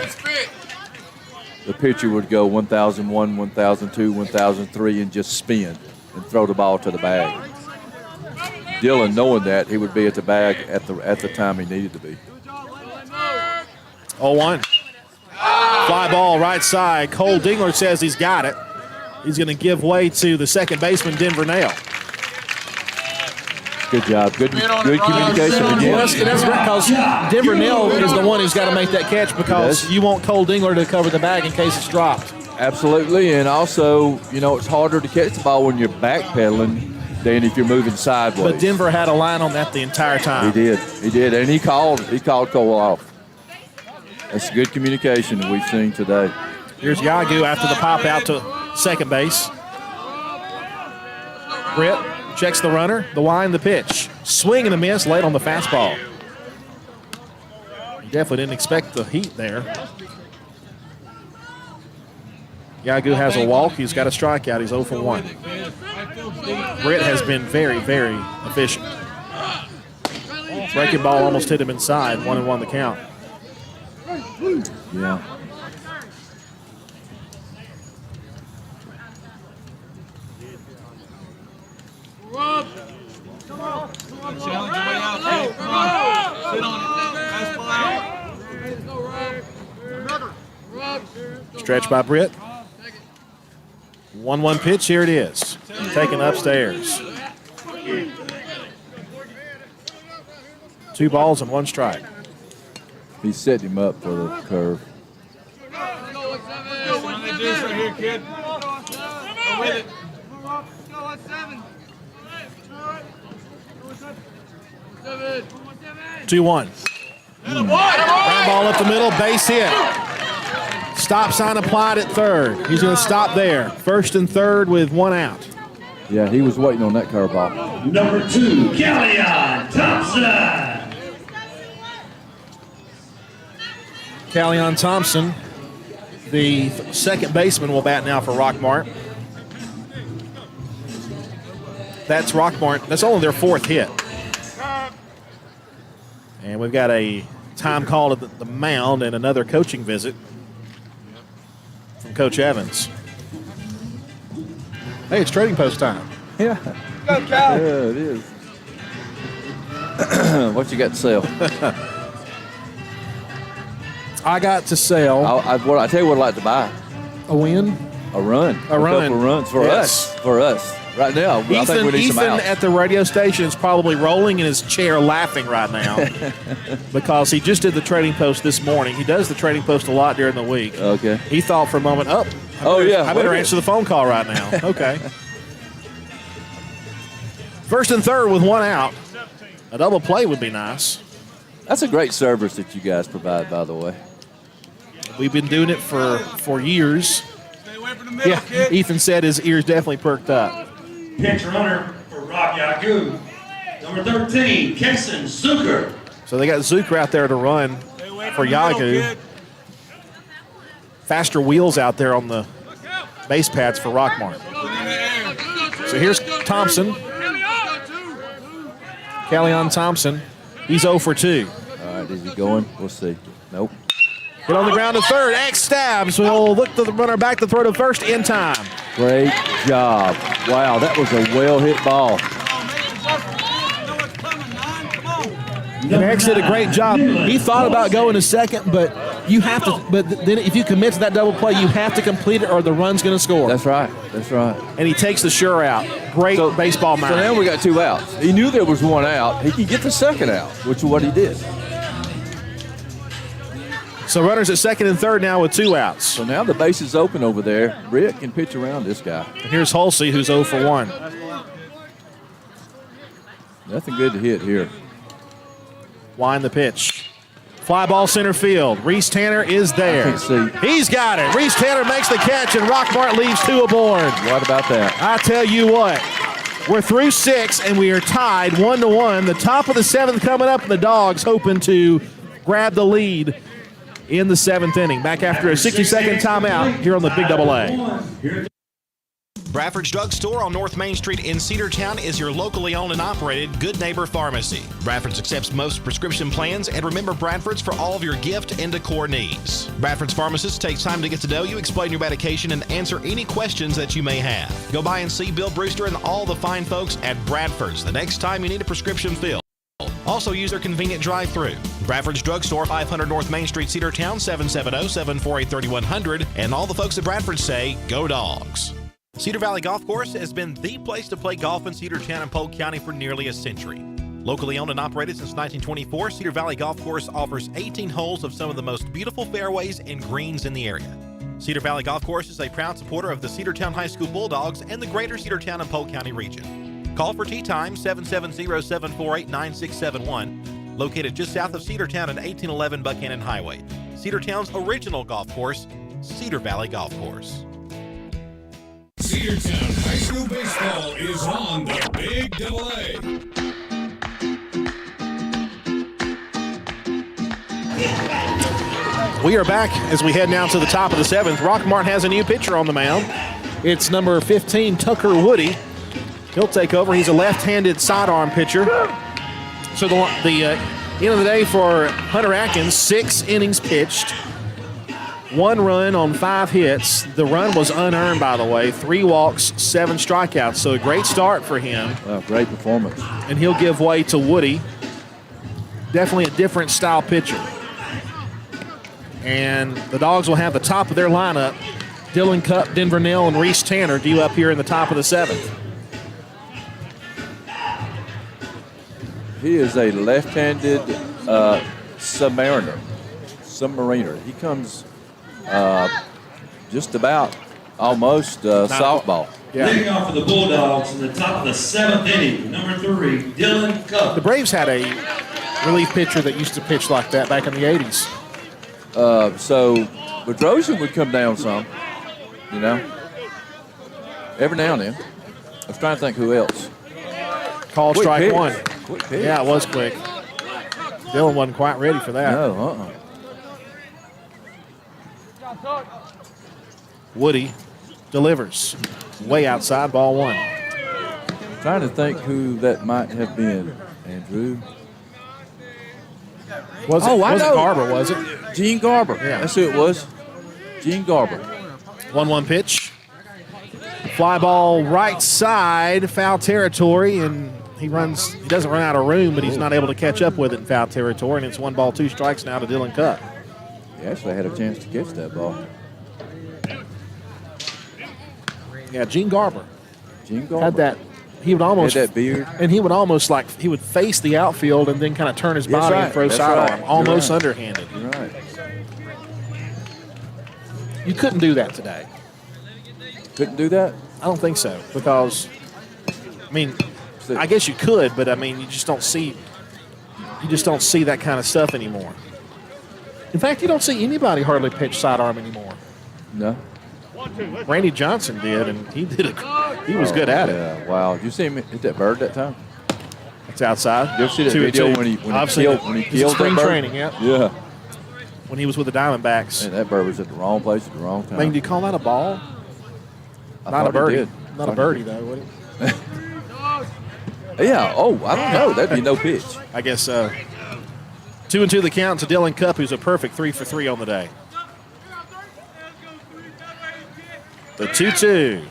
The pitcher would go 1001, 1002, 1003, and just spin and throw the ball to the bag. Dylan, knowing that, he would be at the bag at the time he needed to be. 0-1. Fly ball right side. Cole Dingler says he's got it. He's going to give way to the second baseman, Denver Nail. Good job. Good communication again. Well, that's great because Denver Nail is the one who's got to make that catch because you want Cole Dingler to cover the bag in case it's dropped. Absolutely, and also, it's harder to catch the ball when you're backpedaling than if you're moving sideways. But Denver had a line on that the entire time. He did, and he called Cole off. That's good communication that we've seen today. Here's Yagu after the pop out to second base. Britt checks the runner, the wind, the pitch. Swing and a miss late on the fastball. Definitely didn't expect the heat there. Yagu has a walk. He's got a strikeout. He's 0 for 1. Britt has been very, very efficient. Breaking ball almost hit him inside. 1-1 the count. Yeah. Stretch by Britt. 1-1 pitch. Here it is. Taken upstairs. 2 balls and 1 strike. He set him up for the curve. Right here, kid. Go with it. 2-1. Ground ball up the middle, base hit. Stop sign applied at third. He's going to stop there. First and third with 1 out. Yeah, he was waiting on that curveball. Number 2, Callion Thompson. Callion Thompson, the second baseman, will bat now for Rockmart. That's Rockmart. That's only their 4th hit. And we've got a time call at the mound and another coaching visit from Coach Evans. Hey, it's trading post time. Yeah. Go, Cal. Yeah, it is. What you got to sell? I got to sell. I tell you what I'd like to buy. A win? A run. A run. couple runs for us. For us. Right now, I think we need some outs. Ethan at the radio station is probably rolling in his chair laughing right now because he just did the trading post this morning. He does the trading post a lot during the week. Okay. He thought for a moment, I better answer the phone call right now. Okay. First and third with 1 out. A double play would be nice. That's a great service that you guys provide, by the way. We've been doing it for years. Stay away from the middle, kid. Ethan said his ears definitely perked up. Pitch runner for Rock Yaku. Number 13, Kesson Zucker. So they got Zucker out there to run for Yagu. Faster wheels out there on the base pads for Rockmart. So here's Thompson. Callion Thompson. He's 0 for 2. All right, is he going? We'll see. Nope. Hit on the ground to third. X stabs. We'll look to the runner back to throw to first in time. Great job. Wow, that was a well-hit ball. And X did a great job. He thought about going to second, but you have to. But then if you commit to that double play, you have to complete it, or the run's going to score. That's right. That's right. And he takes the sure out. Great baseball mind. So now we got 2 outs. He knew there was 1 out. He could get the second out, which is what he did. So runners at second and third now with 2 outs. So now the base is open over there. Britt can pitch around this guy. And here's Halsey, who's 0 for 1. Nothing good to hit here. Wind the pitch. Fly ball center field. Reese Tanner is there. I can see. He's got it. Reese Tanner makes the catch, and Rockmart leaves 2 aboard. What about that? I tell you what, we're through 6, and we are tied 1-1. The top of the 7th coming up, and the Dogs hoping to grab the lead in the 7th inning. Back after a 60-second timeout here on the Big Double A. Bradford's Drug Store on North Main Street in Cedartown is your locally owned and operated Good Neighbor Pharmacy. Bradford's accepts most prescription plans, and remember Bradford's for all of your gift and decor needs. Bradford's pharmacist takes time to get to know you, explain your medication, and answer any questions that you may have. Go by and see Bill Brewster and all the fine folks at Bradford's the next time you need a prescription filled. Also use their convenient drive-thru. Bradford's Drug Store, 500 North Main Street, Cedartown, 770-748-3100. And all the folks at Bradford say, go Dogs. Cedar Valley Golf Course has been the place to play golf in Cedartown and Polk County for nearly a century. Locally owned and operated since 1924, Cedar Valley Golf Course offers 18 holes of some of the most beautiful fairways and greens in the area. Cedar Valley Golf Course is a proud supporter of the Cedartown High School Bulldogs and the greater Cedartown and Polk County region. Call for tee time 770-748-9671, located just south of Cedartown at 1811 Buchanan Highway. Cedartown's original golf course, Cedar Valley Golf Course. Cedartown High School Baseball is on the Big Double A. We are back as we head now to the top of the 7th. Rockmart has a new pitcher on the mound. It's number 15, Tucker Woody. He'll take over. He's a left-handed sidearm pitcher. So the end of the day for Hunter Atkins, 6 innings pitched, 1 run on 5 hits. The run was unearned, by the way. 3 walks, 7 strikeouts. So a great start for him. Great performance. And he'll give way to Woody. Definitely a different style pitcher. And the Dogs will have the top of their lineup. Dylan Cupp, Denver Nell, and Reese Tanner due up here in the top of the 7th. He is a left-handed submariner. He comes just about almost softball. Leading off for the Bulldogs in the top of the 7th inning, number 3, Dylan Cupp. The Braves had a relief pitcher that used to pitch like that back in the 80s. So Bedrosian would come down some, you know, every now and then. I was trying to think who else. Called Quick strike pitch. one. Quick pitch. Yeah, it was quick. Dylan wasn't quite ready for that. No, Woody delivers. Way outside, ball 1. Trying to think who that might have been, Andrew. Wasn't Garber, was it? Gene Garber. Yeah. That's who it was. Gene Garber. 1-1 pitch. Fly ball right side, foul territory, and he doesn't run out of room, but he's not able to catch up with it in foul territory, and it's 1 ball, 2 strikes now to Dylan Cupp. He actually had a chance to catch that ball. Yeah, Gene Garber. Gene Garber. Had that. He would almost had that beard. And he would almost he would face the outfield and then kind of turn his body and throw sidearm, almost underhanded. You're right. You couldn't do that today. Couldn't do that? I don't think so, because I mean, I guess you could, but I mean, you just don't see that kind of stuff anymore. In fact, you don't see anybody hardly pitch sidearm anymore. No. Randy Johnson did, and he was good at it. Yeah, wow. Did you see him hit that bird that time? It's outside. Did you see that video when he killed spring that bird? training, yeah. Yeah. When he was with the Diamondbacks. Man, that bird was at the wrong place at the wrong time. I mean, do you call that a ball? Not a birdie. Not a birdie, though, would it? Yeah. Oh, I don't know. That'd be no pitch. I guess so. 2-2 the count to Dylan Cupp, who's a perfect 3 for 3 on the day. The 2-2.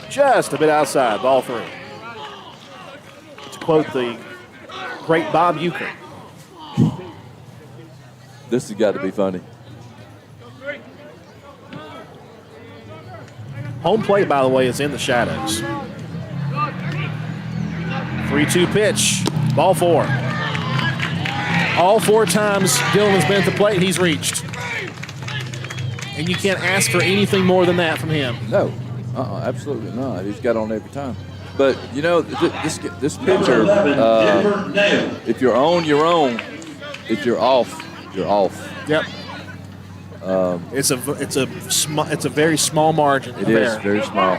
Just a bit outside, ball 3. To quote the great Bob Euchre. This has got to be funny. Home plate, by the way, is in the shadows. 3-2 pitch, ball 4. All 4 times Dylan has been at the plate, he's reached. And you can't ask for anything more than that from him. No, absolutely not. He's got on every time. But, you know, this pitcher, if you're on, you're on. If you're off, you're off. Yep. It's a very small margin. It is very small.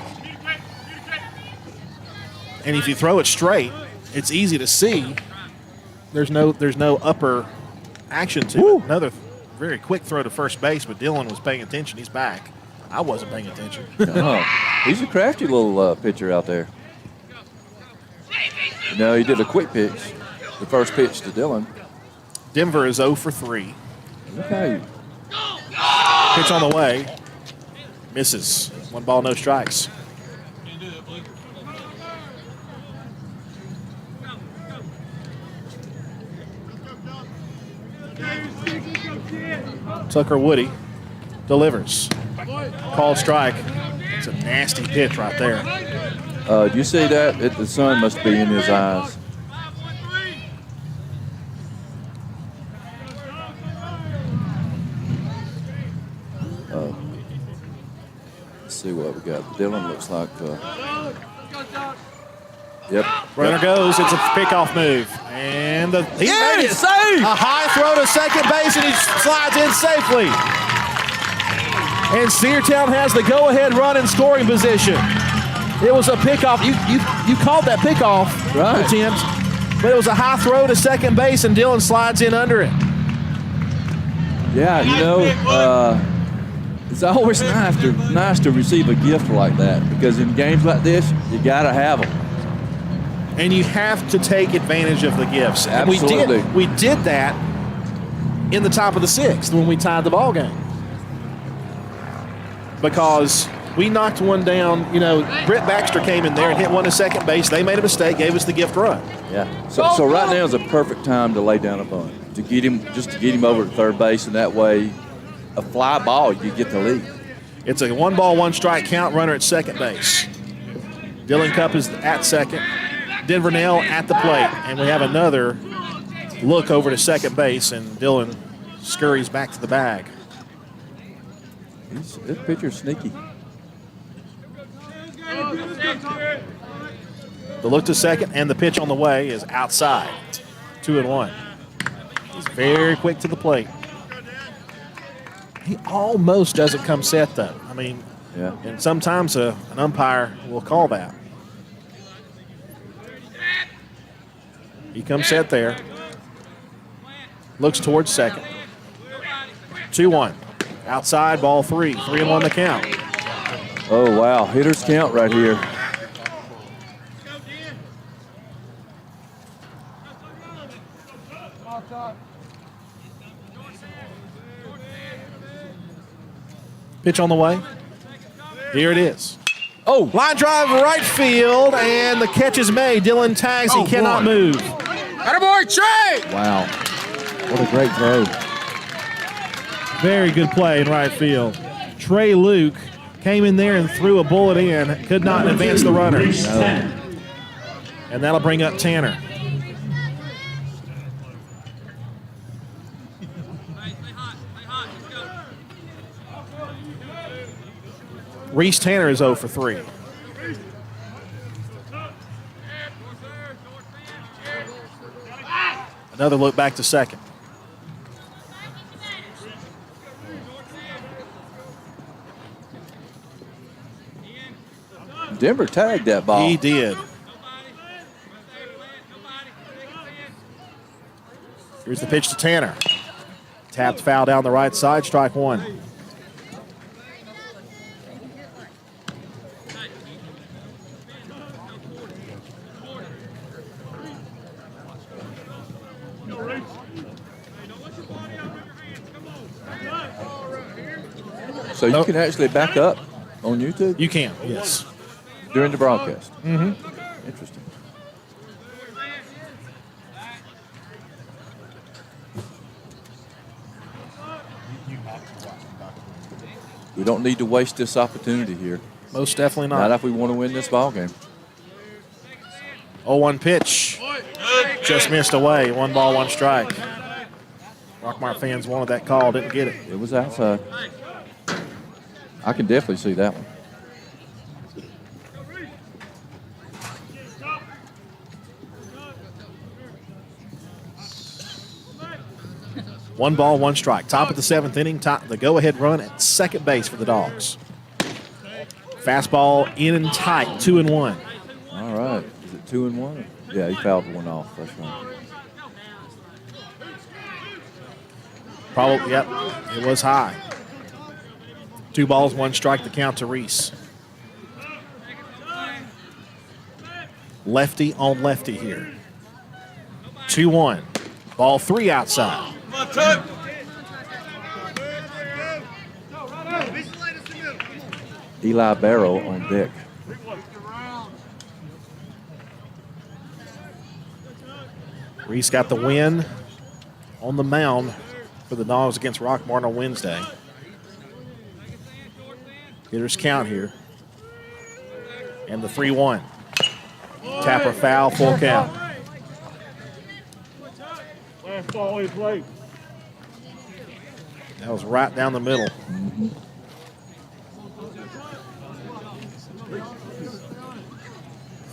And if you throw it straight, it's easy to see. There's no upper action to it. Another very quick throw to first base, but Dylan was paying attention. He's back. I wasn't paying attention. He's a crafty little pitcher out there. You know, he did a quick pitch, the first pitch to Dylan. Denver is 0 for 3. Okay. Pitch on the way. Misses. 1 ball, no strikes. Tucker Woody delivers. Called strike. It's a nasty pitch right there. Do you see that? The sun must be in his eyes. Let's see what we got. Dylan looks like. Yep. Runner goes. It's a pickoff move. And he made it. Safe. A high throw to second base, and he slides in safely. And Cedartown has the go-ahead run in scoring position. It was a pickoff. You called that pickoff attempt, but it was a high throw to second base, and Dylan slides in under it. Yeah, you know, it's always nice to receive a gift like that, because in games like this, you got to have them. And you have to take advantage of the gifts. Absolutely. And we did that in the top of the 6th when we tied the ball game. Because we knocked one down. You know, Britt Baxter came in there and hit one to second base. They made a mistake, gave us the gift run. Yeah. So right now is a perfect time to lay down a bunt. to get him over to third base, and that way, a fly ball, you get the lead. It's a 1-ball, 1-strike count. Runner at second base. Dylan Cupp is at second. Denver Nail at the plate, and we have another look over to second base, and Dylan scurries back to the bag. This pitcher's sneaky. The look to second, and the pitch on the way is outside. 2-1. He's very quick to the plate. He almost doesn't come set, though. I mean, yeah. And sometimes an umpire will call that. He comes set there. Looks towards second. 2-1. Outside, ball 3. 3-1 the count. Oh, wow. Hitter's count right here. Pitch on the way. Here it is. Oh. Line drive right field, and the catch is made. Dylan tags. He cannot move. Attaboy, Trey! Wow. What a great throw. Very good play in right field. Trey Luke came in there and threw a bullet in. Could not advance the runner. No. And that'll bring up Tanner. Reese Tanner is 0 for 3. Another look back to second. Denver tagged that ball. He did. Here's the pitch to Tanner. Tapped foul down the right side, strike 1. So you can actually back up on YouTube? You can, yes. During the broadcast? Mm-hmm. Interesting. We don't need to waste this opportunity here. Most definitely not. Not if we want to win this ball game. 0-1 pitch. Just missed away. 1 ball, 1 strike. Rockmart fans wanted that call, didn't get it. It was outside. I can definitely see that one. One ball, 1 strike. Top of the 7th inning, the go-ahead run at second base for the Dogs. Fastball in and tight, 2-1. All right. Is it 2-1? Yeah, he fouled one off. That's right. Probably, yep, it was high. 2 balls, 1 strike, the count to Reese. Lefty on lefty here. 2-1. Ball 3 outside. Eli Barrow on deck. Reese got the win on the mound for the Dogs against Rockmart on Wednesday. Hitter's count here. And the 3-1. Tapper foul, full count. Last ball is late. That was right down the middle. Mm-hmm.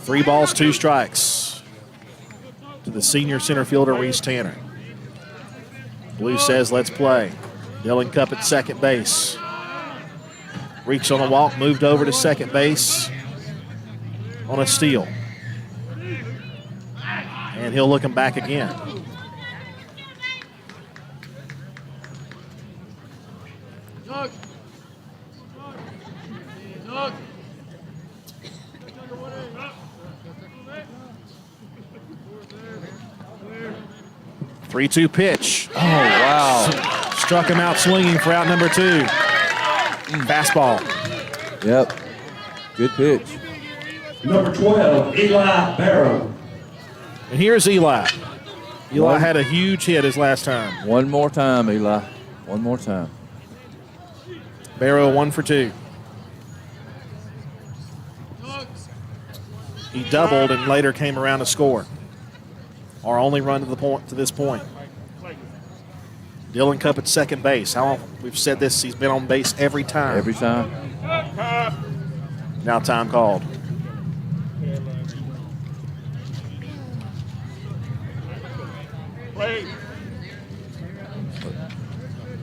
Three balls, 2 strikes to the senior center fielder, Reese Tanner. Blue says, let's play. Dylan Cupp at second base. Reeks on a walk, moved over to second base on a steal. And he'll look him back again. Three-two pitch. Oh, wow. Struck him out swinging for out number 2. Fastball. Yep. Good pitch. Number 12, Eli Barrow. And here's Eli. Eli had a huge hit his last time. One more time, Eli. One more time. Barrow 1 for 2. He doubled and later came around to score. Our only run to this point. Dylan Cup at second base. We've said this, he's been on base every time. Every time. Now time called.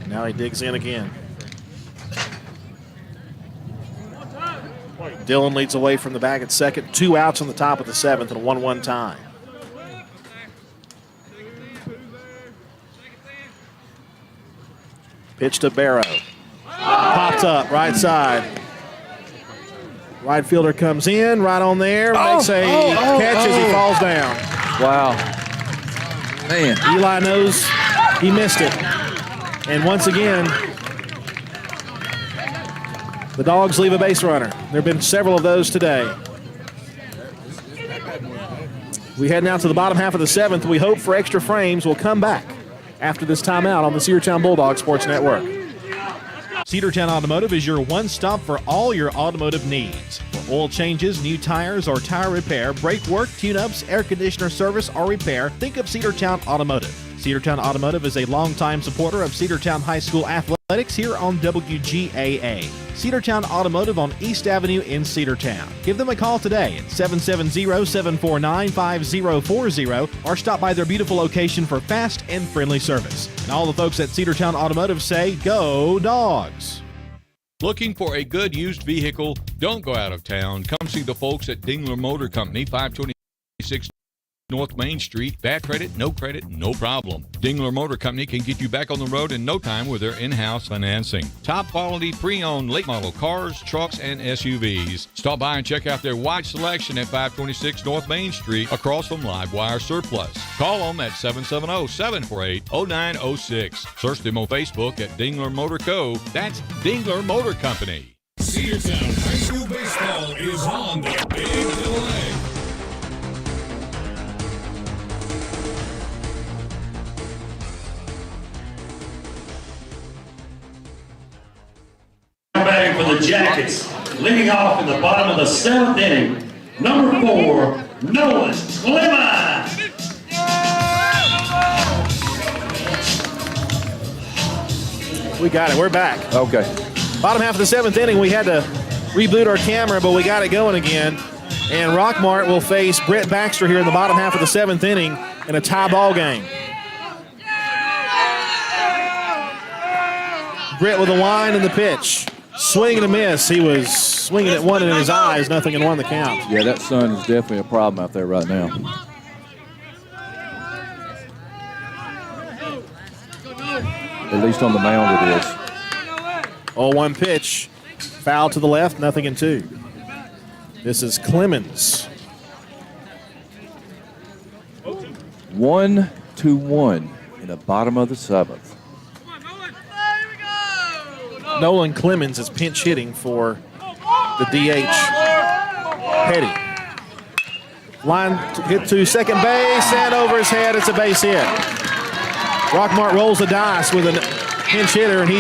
Now he digs in again. Dylan leads away from the bag at second. 2 outs on the top of the 7th and a 1-1 tie. Pitch to Barrow. Pops up, right side. Right fielder comes in, right on there. Makes a catch as he falls down. Wow. Man. Eli knows he missed it. And once again, the Dogs leave a base runner. There have been several of those today. We head now to the bottom half of the 7th. We hope for extra frames. We'll come back after this timeout on the Cedartown Bulldogs Sports Network. Cedartown Automotive is your one-stop for all your automotive needs. For oil changes, new tires, or tire repair, brake work, tune-ups, air conditioner service, or repair, think of Cedartown Automotive. Cedartown Automotive is a longtime supporter of Cedartown High School athletics here on WGAA. Cedartown Automotive on East Avenue in Cedartown. Give them a call today at 770-749-5040 or stop by their beautiful location for fast and friendly service. And all the folks at Cedartown Automotive say, go Dogs! Looking for a good used vehicle? Don't go out of town. Come see the folks at Dingler Motor Company, 526 North Main Street. Bad credit, no problem. Dingler Motor Company can get you back on the road in no time with their in-house financing. Top quality pre-owned late model cars, trucks, and SUVs. Stop by and check out their wide selection at 526 North Main Street across from Livewire Surplus. Call them at 770-748-0906. Search them on Facebook at Dingler Motor Co. That's Dingler Motor Company. Cedartown High School baseball is on the big delay. Batting for the Jackets, leading off in the bottom of the 7th inning, number 4, Nolan Clemens. We got it. We're back. Okay. Bottom half of the 7th inning, we had to reboot our camera, but we got it going again. And Rockmart will face Brett Baxter here in the bottom half of the 7th inning in a tie ball game. Brett with a wind and the pitch. Swing and a miss. He was swinging at one in his eyes, nothing in 1 the count. Yeah, that sun is definitely a problem out there right now. At least on the mound it is. 0-1 pitch. Foul to the left, nothing in 2. This is Clemens. 1-1 in the bottom of the 7th. Nolan Clemens is pinch hitting for the DH. Petty. Line hit to second base and over his head. It's a base hit. Rockmart rolls the dice with a pinch hitter, and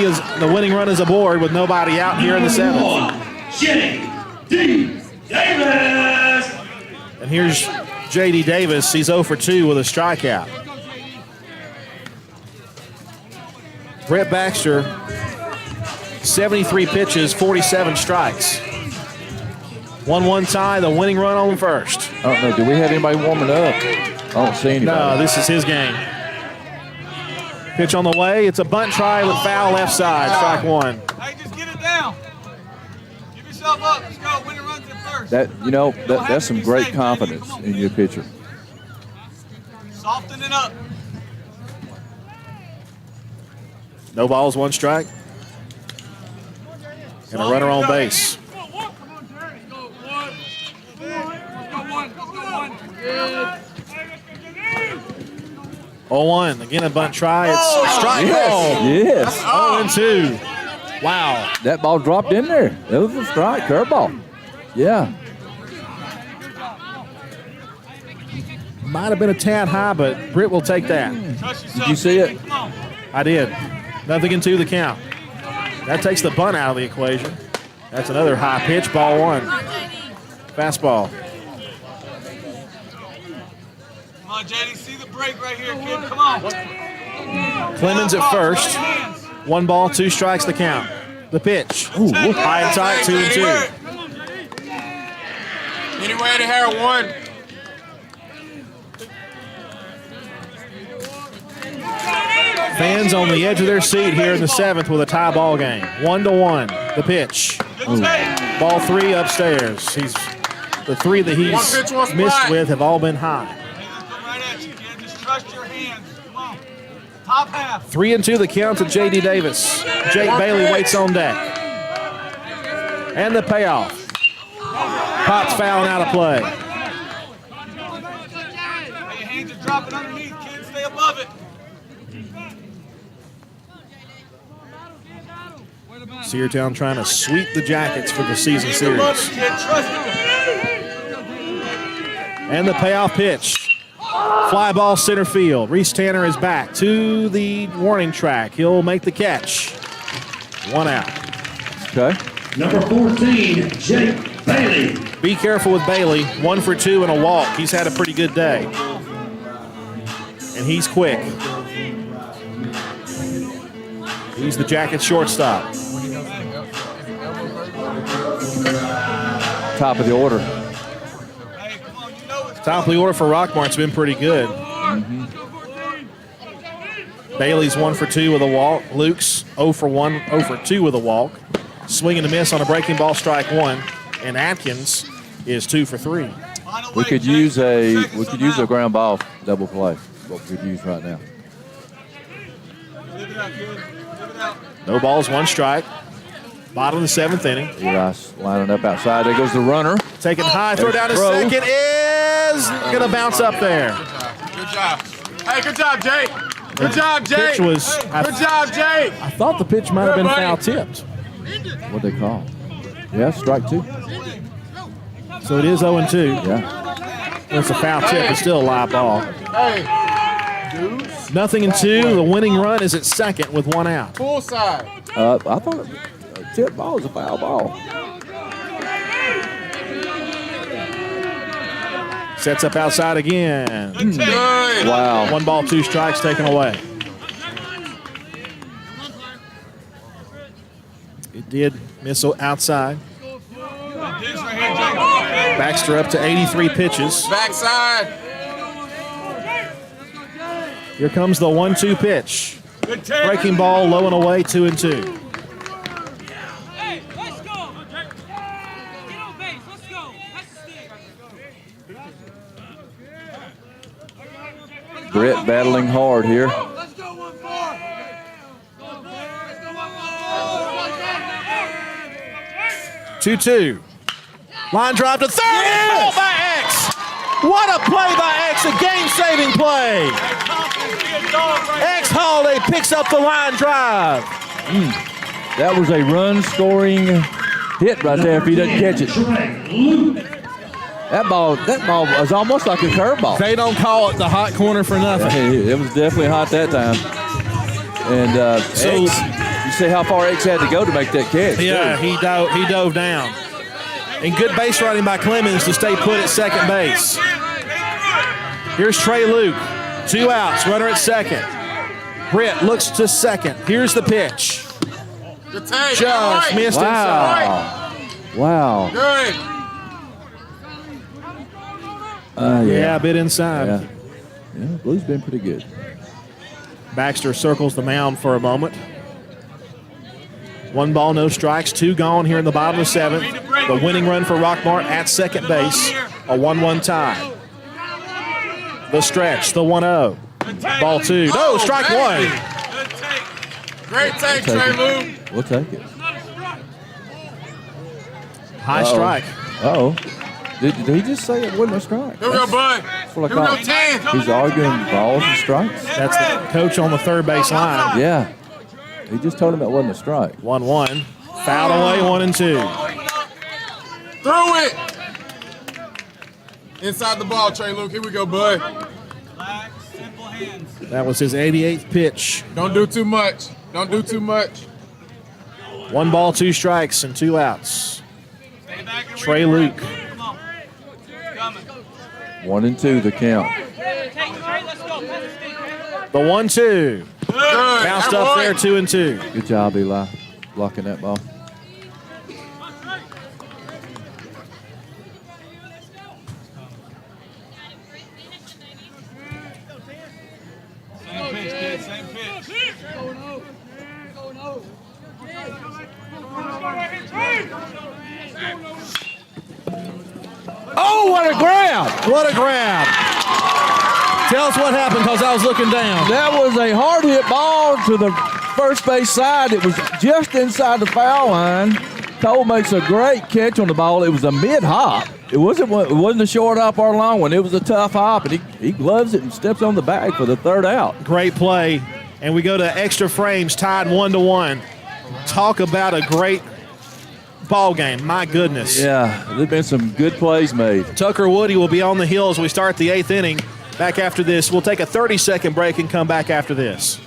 the winning run is aboard with nobody out here in the 7th. J.D. Davis. And here's J.D. Davis. He's 0 for 2 with a strikeout. Brett Baxter, 73 pitches, 47 strikes. 1-1 tie, the winning run on first. I don't know, do we have anybody warming up? I don't see anybody. No, this is his game. Pitch on the way. It's a bunt try with foul left side. Strike 1. Hey, just get it down. Give yourself up. Let's go. Winner runs it first. That's some great confidence in your pitcher. Soften it up. No balls, 1 strike. And a runner on base. 0-1. Again, a bunt try. It's strike. Yes. 0-2. Wow. That ball dropped in there. That was a strike. Curveball. Yeah. might have been a tad high, but Britt will take that. Did you see it? I did. 0-2 the count. That takes the bunt out of the equation. That's another high pitch, ball one. Fastball. Come on, JD, see the break right here, kid. Come on. Clemens at first. 1 ball, 2 strikes the count. The pitch. Ooh, high and tight, 2-2. Anyway, to hair 1. Fans on the edge of their seat here in the 7th with a tie ball game. 1-1. The pitch. Ooh. Ball 3 upstairs. The 3 that he's missed with have all been high. Right at you, kid. Just trust your hands. Come on. Top half. 3-2 the count to J.D. Davis. Jake Bailey waits on deck. And the payoff. Pops fouling out of play. Hey, your hands are dropping underneath, kid. Stay above it. Cedartown trying to sweep the Jackets for the season series. And the payoff pitch. Fly ball center field. Reese Tanner is back to the warning track. He'll make the catch. 1 out. Okay. Number 14, Jake Bailey. Be careful with Bailey. 1 for 2 and a walk. He's had a pretty good day. And he's quick. He's the Jackets shortstop. Top of the order. Top of the order for Rockmart's been pretty good. Bailey's 1 for 2 with a walk. Luke's 0 for 1, 0 for 2 with a walk. Swing and a miss on a breaking ball, strike 1. And Atkins is 2 for 3. We could use a ground ball double play. What we could use right now. No balls, 1 strike. Bottom of the 7th inning. Elias lining up outside. There goes the runner. Taking high, throw down to second is going to bounce up there. Good job. Hey, good job, Jake. Good job, Jake. Good job, Jake. I thought the pitch might have been foul tipped. What'd they call? Yeah, strike 2. So it is 0-2. Yeah. It's a foul tip. It's still a live ball. Hey. 0-2. The winning run is at second with 1 out. Full side. I thought a tip ball was a foul ball. Sets up outside again. Wow. 1 ball, 2 strikes taken away. It did miss outside. Baxter up to 83 pitches. Backside. Here comes the 1-2 pitch. Breaking ball, low and away, 2-2. Hey, let's go. Get on base. Let's go. Brett battling hard here. Let's go 1-4. 2-2. Line drive to third. Yes! By X. What a play by X. A game-saving play. X Holiday picks up the line drive. That was a run-scoring hit right there if he doesn't catch it. That ball was almost like a curveball. They don't call it the hot corner for nothing. It was definitely hot that time. And so X, you see how far X had to go to make that catch. Yeah, he dove down. And good base running by Clemens to stay put at second base. Here's Trey Luke. 2 outs, runner at second. Britt looks to second. Here's the pitch. Just missed inside. Wow. Good. Yeah, a bit inside. Yeah, Blue's been pretty good. Baxter circles the mound for a moment. 1 ball, no strikes, 2 gone here in the bottom of the 7th. The winning run for Rockmart at second base. A 1-1 tie. The stretch, the 1-0. Ball 2. No, strike 1. Great take, Trey Lou. We'll take it. High strike. Uh-oh. Did he just say it wasn't a strike? Here we go, bud. That's what I Here we go, call it. 10. He's arguing balls and strikes. That's the coach on the third base line. Yeah. He just told him it wasn't a strike. 1-1. Fouled away, 1-2. Through it. Inside the ball, Trey Luke. Here we go, bud. Relax, simple hands. That was his 88th pitch. Don't do too much. Don't do too much. 1 ball, 2 strikes, and 2 outs. Trey Luke. 1-2 the count. The 1-2. Bounced up there, 2-2. Good job, Eli, blocking that ball. Same pitch, kid, same pitch. Oh, what a grab! What a grab! Tell us what happened, because I was looking down. That was a hard hit ball to the first base side. It was just inside the foul line. Cole makes a great catch on the ball. It was a mid hop. It wasn't a short hop or a long one. It was a tough hop, and he gloves it and steps on the bag for the 3rd out. Great play, and we go to extra frames, tied 1-1. Talk about a great ball game. My goodness. Yeah, there's been some good plays made. Tucker Woody will be on the hill as we start the 8th inning. Back after this. We'll take a 30-second break and come back after this.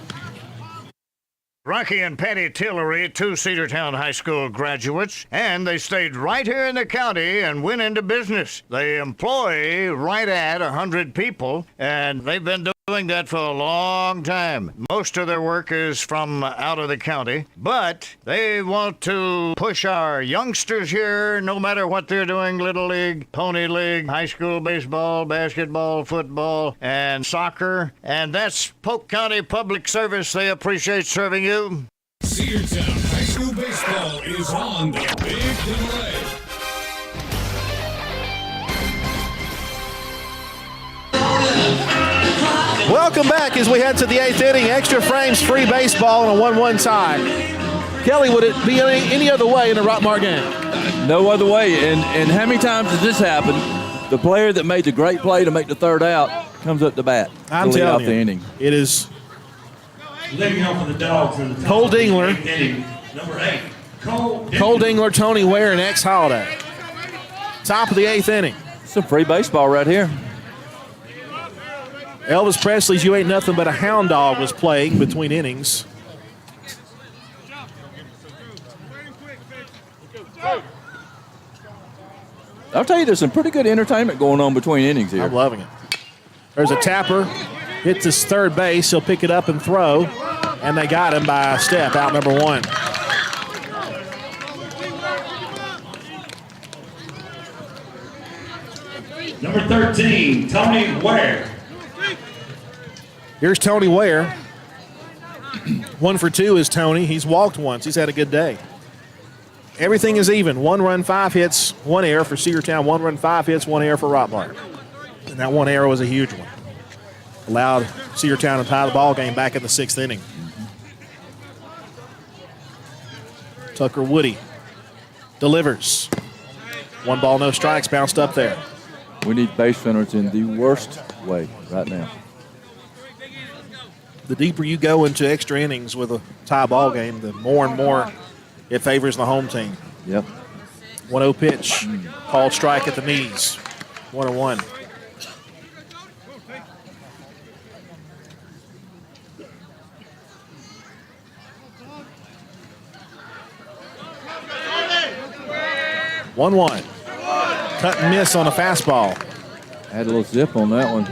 Rocky and Patty Tillery, 2 Cedartown High School graduates, and they stayed right here in the county and went into business. They employ right at 100 people, and they've been doing that for a long time. Most of their work is from out of the county, but they want to push our youngsters here, no matter what they're doing, Little League, Pony League, high school baseball, basketball, football, and soccer, and that's Polk County Public Service. They appreciate serving you. Cedartown High School baseball is on the big delay. Welcome back as we head to the 8th inning. Extra frames, free baseball, and a 1-1 tie. Kelly, would it be any other way in a Rockmart game? No other way. And how many times has this happened? The player that made the great play to make the 3rd out comes up to bat. I'm telling you, the inning. It is Leading off for the Dogs in the Cole Dingler, inning, number 8. Cole Dingler, Tony Ware, and X Holiday. Top of the 8th inning. Some free baseball right here. Elvis Presley's You Ain't Nothing But a Hound Dog was playing between innings. I'll tell you, there's some pretty good entertainment going on between innings here. I'm loving it. There's a tapper, hits his 3rd base. He'll pick it up and throw, and they got him by a step, out number 1. Number 13, Tony Ware. Here's Tony Ware. 1 for 2 is Tony. He's walked once. He's had a good day. Everything is even. 1 run, 5 hits, 1 error for Cedartown. 1 run, 5 hits, 1 error for Rockmart. And that 1 error was a huge one. Allowed Cedartown to tie the ball game back in the 6th inning. Tucker Woody delivers. 1 ball, no strikes, bounced up there. We need base runners in the worst way right now. The deeper you go into extra innings with a tie ball game, the more and more it favors the home team. Yep. 1-0 pitch. Called strike at the knees. 1-1. One. Cut and miss on a fastball. Had a little zip on that one.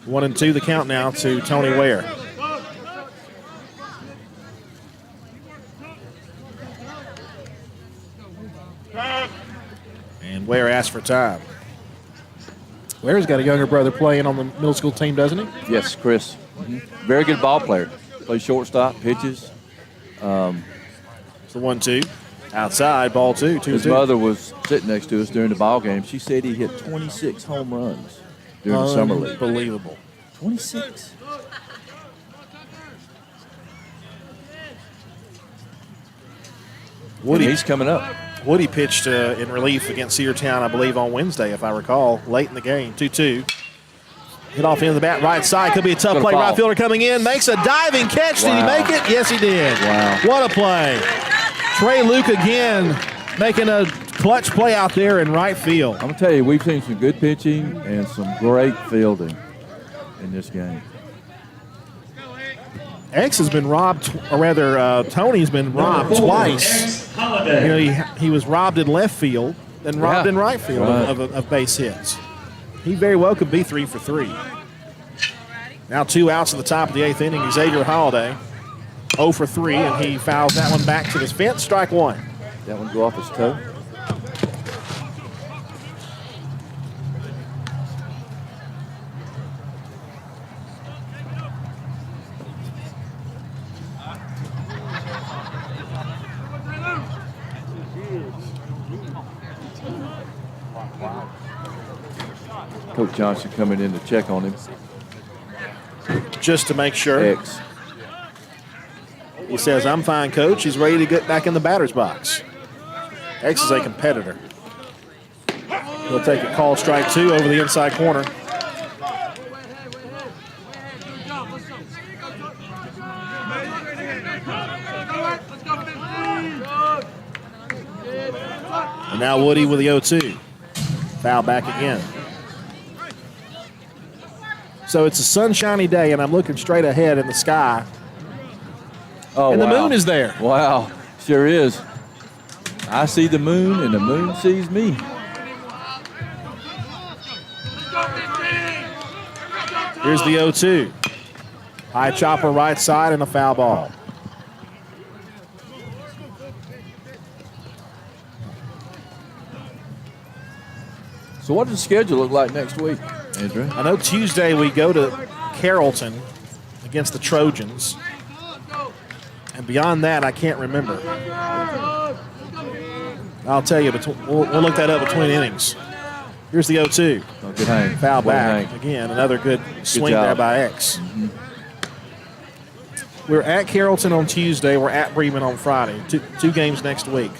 1-2 the count now to Tony Ware. And Ware asked for time. Ware's got a younger brother playing on the middle school team, doesn't he? Yes, Chris. Very good ball player. Plays shortstop, pitches. It's the 1-2. Outside, ball 2. His mother was sitting next to us during the ball game. She said he hit 26 home runs during the summer league. Unbelievable. 26. Woody, he's coming up. Woody pitched in relief against Cedartown, I believe, on Wednesday, if I recall, late in the game. 2-2. Hit off the end of the bat, right side. Could be a tough play. Right fielder coming in. Makes a diving catch. Wow. Did he make it? Yes, he did. Wow. What a play. Trey Luke again making a clutch play out there in right field. I'm going to tell you, we've seen some good pitching and some great fielding in this game. X has been robbed, or rather, Tony's been robbed twice. He was robbed in left field, then robbed in right field of base hits. He very well could be 3 for 3. Now 2 outs at the top of the 8th inning. Xavier Holiday, 0 for 3, and he fouls that one back to the fence. Strike 1. That one go off his toe. Coach Johnson coming in to check on him. Just to make sure. X. He says, I'm fine, Coach. He's ready to get back in the batter's box. X is a competitor. He'll take a call strike 2 over the inside corner. And now Woody with the 0-2. Foul back again. So it's a sunshiny day, and I'm looking straight ahead in the sky. Oh, and the moon is there. Wow, sure is. I see the moon, and the moon sees me. Here's the 0-2. High chopper right side and a foul ball. So what does the schedule look like next week, Andrew? I know Tuesday we go to Carrollton against the Trojans. And beyond that, I can't remember. I'll tell you, we'll look that up between innings. Here's the 0-2. Oh, good hang. Foul Good back. hang. Again, another good swing there by X. Mm-hmm. We're at Carrollton on Tuesday. We're at Bremen on Friday. Two games next week.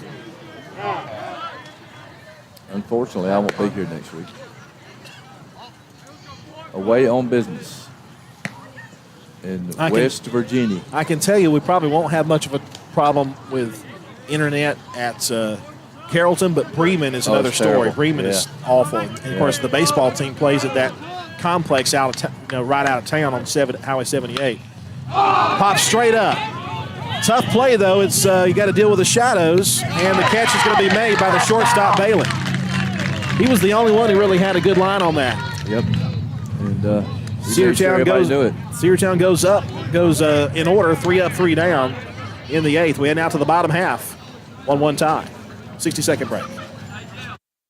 Unfortunately, I won't be here next week. Away on business in West Virginia. I can tell you we probably won't have much of a problem with internet at Carrollton, but Bremen is another story. Terrible. Bremen is awful. And of course, the baseball team plays at that complex right out of town on Highway 78. Pop straight up. Tough play, though. It's you got to deal with the shadows, and the catch is going to be made by the shortstop, Bailey. He was the only one who really had a good line on that. Yep. And Cedartown goes up, in order, 3 up, 3 down in the 8th. We head now to the bottom half, 1-1 tie. 60-second break.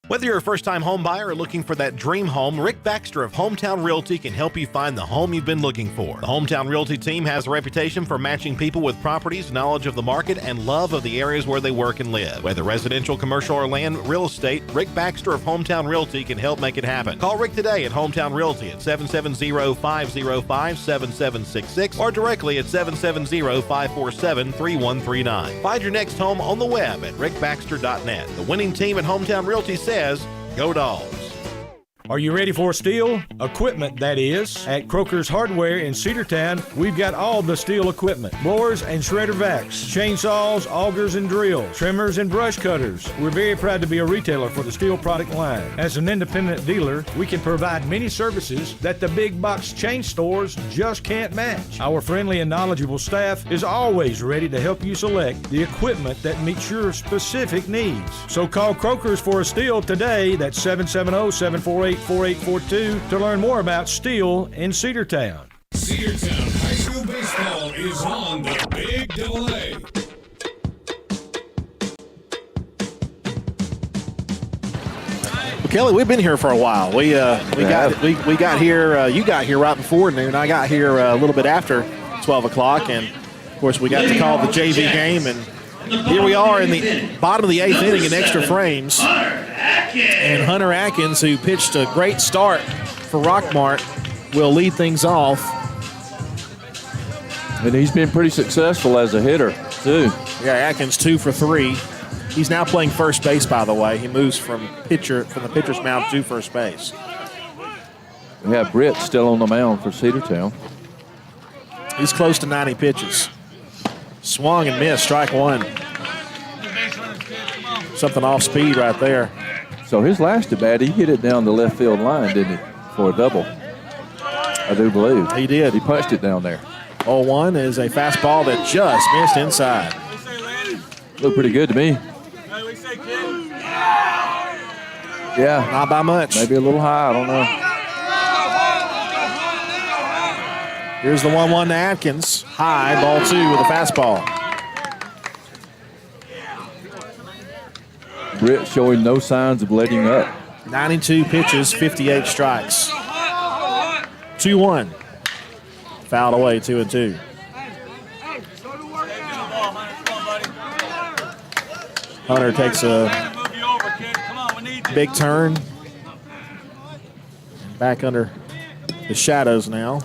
Whether you're a first-time home buyer or looking for that dream home, Rick Baxter of Hometown Realty can help you find the home you've been looking for. The Hometown Realty team has a reputation for matching people with properties, knowledge of the market, and love of the areas where they work and live. Whether residential, commercial, or land real estate, Rick Baxter of Hometown Realty can help make it happen. Call Rick today at Hometown Realty at 770-505-7766 or directly at 770-547-3139. Find your next home on the web at rickbaxter.net. The winning team at Hometown Realty says, go Dogs. Are you ready for steel? Equipment, that is. At Croker's Hardware in Cedartown, we've got all the steel equipment. Blowers and shredder vacs, chainsaws, augers and drills, trimmers and brush cutters. We're very proud to be a retailer for the steel product line. As an independent dealer, we can provide many services that the big box chain stores just can't match. Our friendly and knowledgeable staff is always ready to help you select the equipment that meets your specific needs. So call Croker's for a steel today. That's 770-748-4842 to learn more about steel in Cedartown. Cedartown High School Baseball is on the Big AA. Well, Kelly, we've been here for a while. We got here. You got here right before noon. I got here a little bit after 12 o'clock, and of course we got to call the JV game. And here we are in the bottom of the 8th inning in extra frames. And Hunter Atkins, who pitched a great start for Rockmart, will lead things off. And he's been pretty successful as a hitter, too. Yeah, Atkins 2 for 3. He's now playing first base, by the way. He moves from the pitcher's mound to first base. We have Britt still on the mound for Cedartown. He's close to 90 pitches. Swung and missed, strike 1. Something off speed right there. So his last at bat, he hit it down the left field line, didn't he, for a double? I do believe. He did. He punched it down there. 0-1 is a fastball that just missed inside. Looked pretty good to me. Yeah. Not by much. Maybe a little high, I don't know. Here's the 1-1 to Atkins. High, ball 2 with a fastball. Britt showing no signs of letting up. 92 pitches, 58 strikes. 2-1. Fouled away, 2-2. Hunter takes a big turn. Back under the shadows now.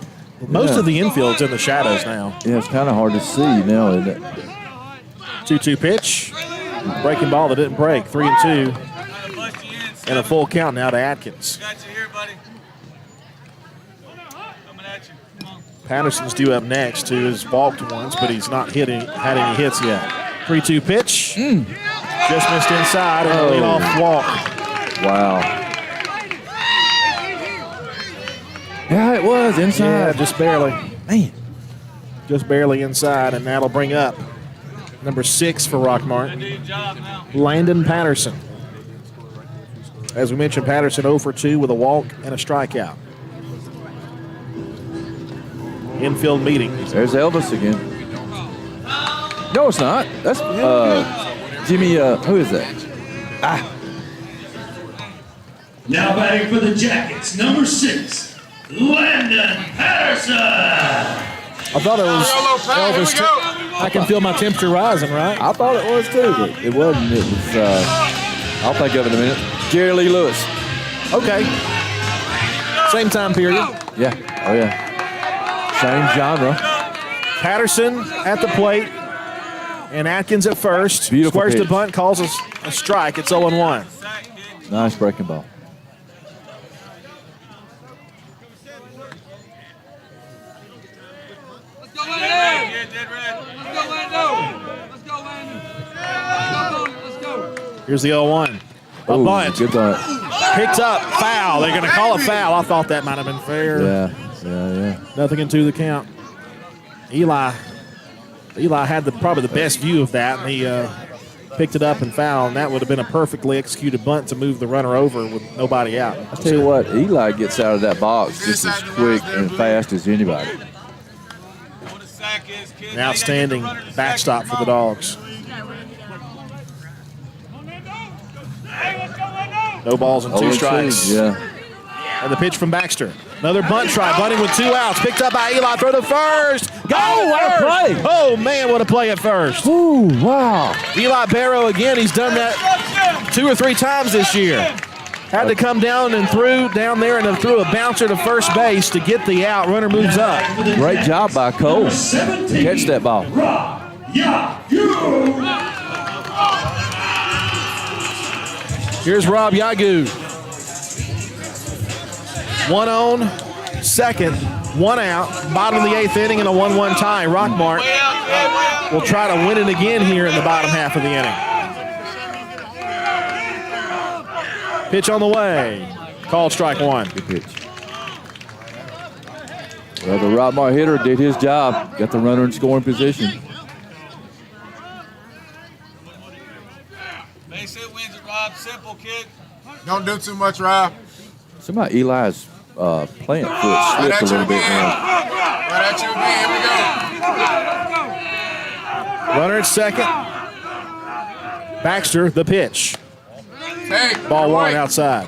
Most of the infield's in the shadows now. Yeah, it's kind of hard to see now, isn't it? 2-2 pitch. Breaking ball that didn't break. 3-2. And a full count now to Atkins. Got you here, buddy. Coming at you. Come on. Patterson's due up next, who has walked once, but he's not had any hits yet. 3-2 pitch. Just missed inside and a leadoff walk. Wow. Yeah, it was inside. Yeah, just barely. Man. Just barely inside, and that'll bring up number 6 for Rockmart, Landon Patterson. As we mentioned, Patterson 0 for 2 with a walk and a strikeout. Infield meeting. There's Elvis again. No, it's not. That's Jimmy, who is that? Now batting for the Jackets, number 6, Landon Patterson. I thought it was Elvis. I can feel my temperature rising, right? I thought it was too, but it wasn't. It was, I'll think of it in a minute. Jerry Lee Lewis. Okay. Same time period. Yeah. Oh, yeah. Same genre. Patterson at the plate and Atkins at first. Beautiful Squares pitch. the bunt, calls us a strike. It's 0-1. Nice breaking ball. Here's the 0-1. A Ooh, bunt. good bunt. Picked up. Foul. They're going to call a foul. I thought that might have been fair. Yeah. Nothing into the count. Eli had probably the best view of that, and he picked it up and fouled, and that would have been a perfectly executed bunt to move the runner over with nobody out. I tell you what, Eli gets out of that box just as quick and fast as anybody. An outstanding backstop for the Dogs. No balls and 2 strikes. Yeah. And the pitch from Baxter. Another bunt try, bunting with 2 outs. Picked up by Eli, throw to first. Go! What a play! Oh, man, what a play at first. Ooh, wow. Eli Barrow again, he's done that 2 or 3 times this year. Had to come down and threw down there and threw a bouncer to first base to get the out. Runner moves up. Great job by Cole to catch that ball. Here's Rob Yagu. 1 on, second, 1 out, bottom of the 8th inning, and a 1-1 tie. Rockmart will try to win it again here in the bottom half of the inning. Pitch on the way. Called strike 1. Good pitch. Well, the Rockmart hitter did his job. Got the runner in scoring position. Base hit wins it, Rob. Simple, kid. Don't do too much, Rob. Somehow Eli's plant foot slipped a little bit now. Right at you again. Here we go. Runner at second. Baxter, the pitch. Hey, Ball 1 outside.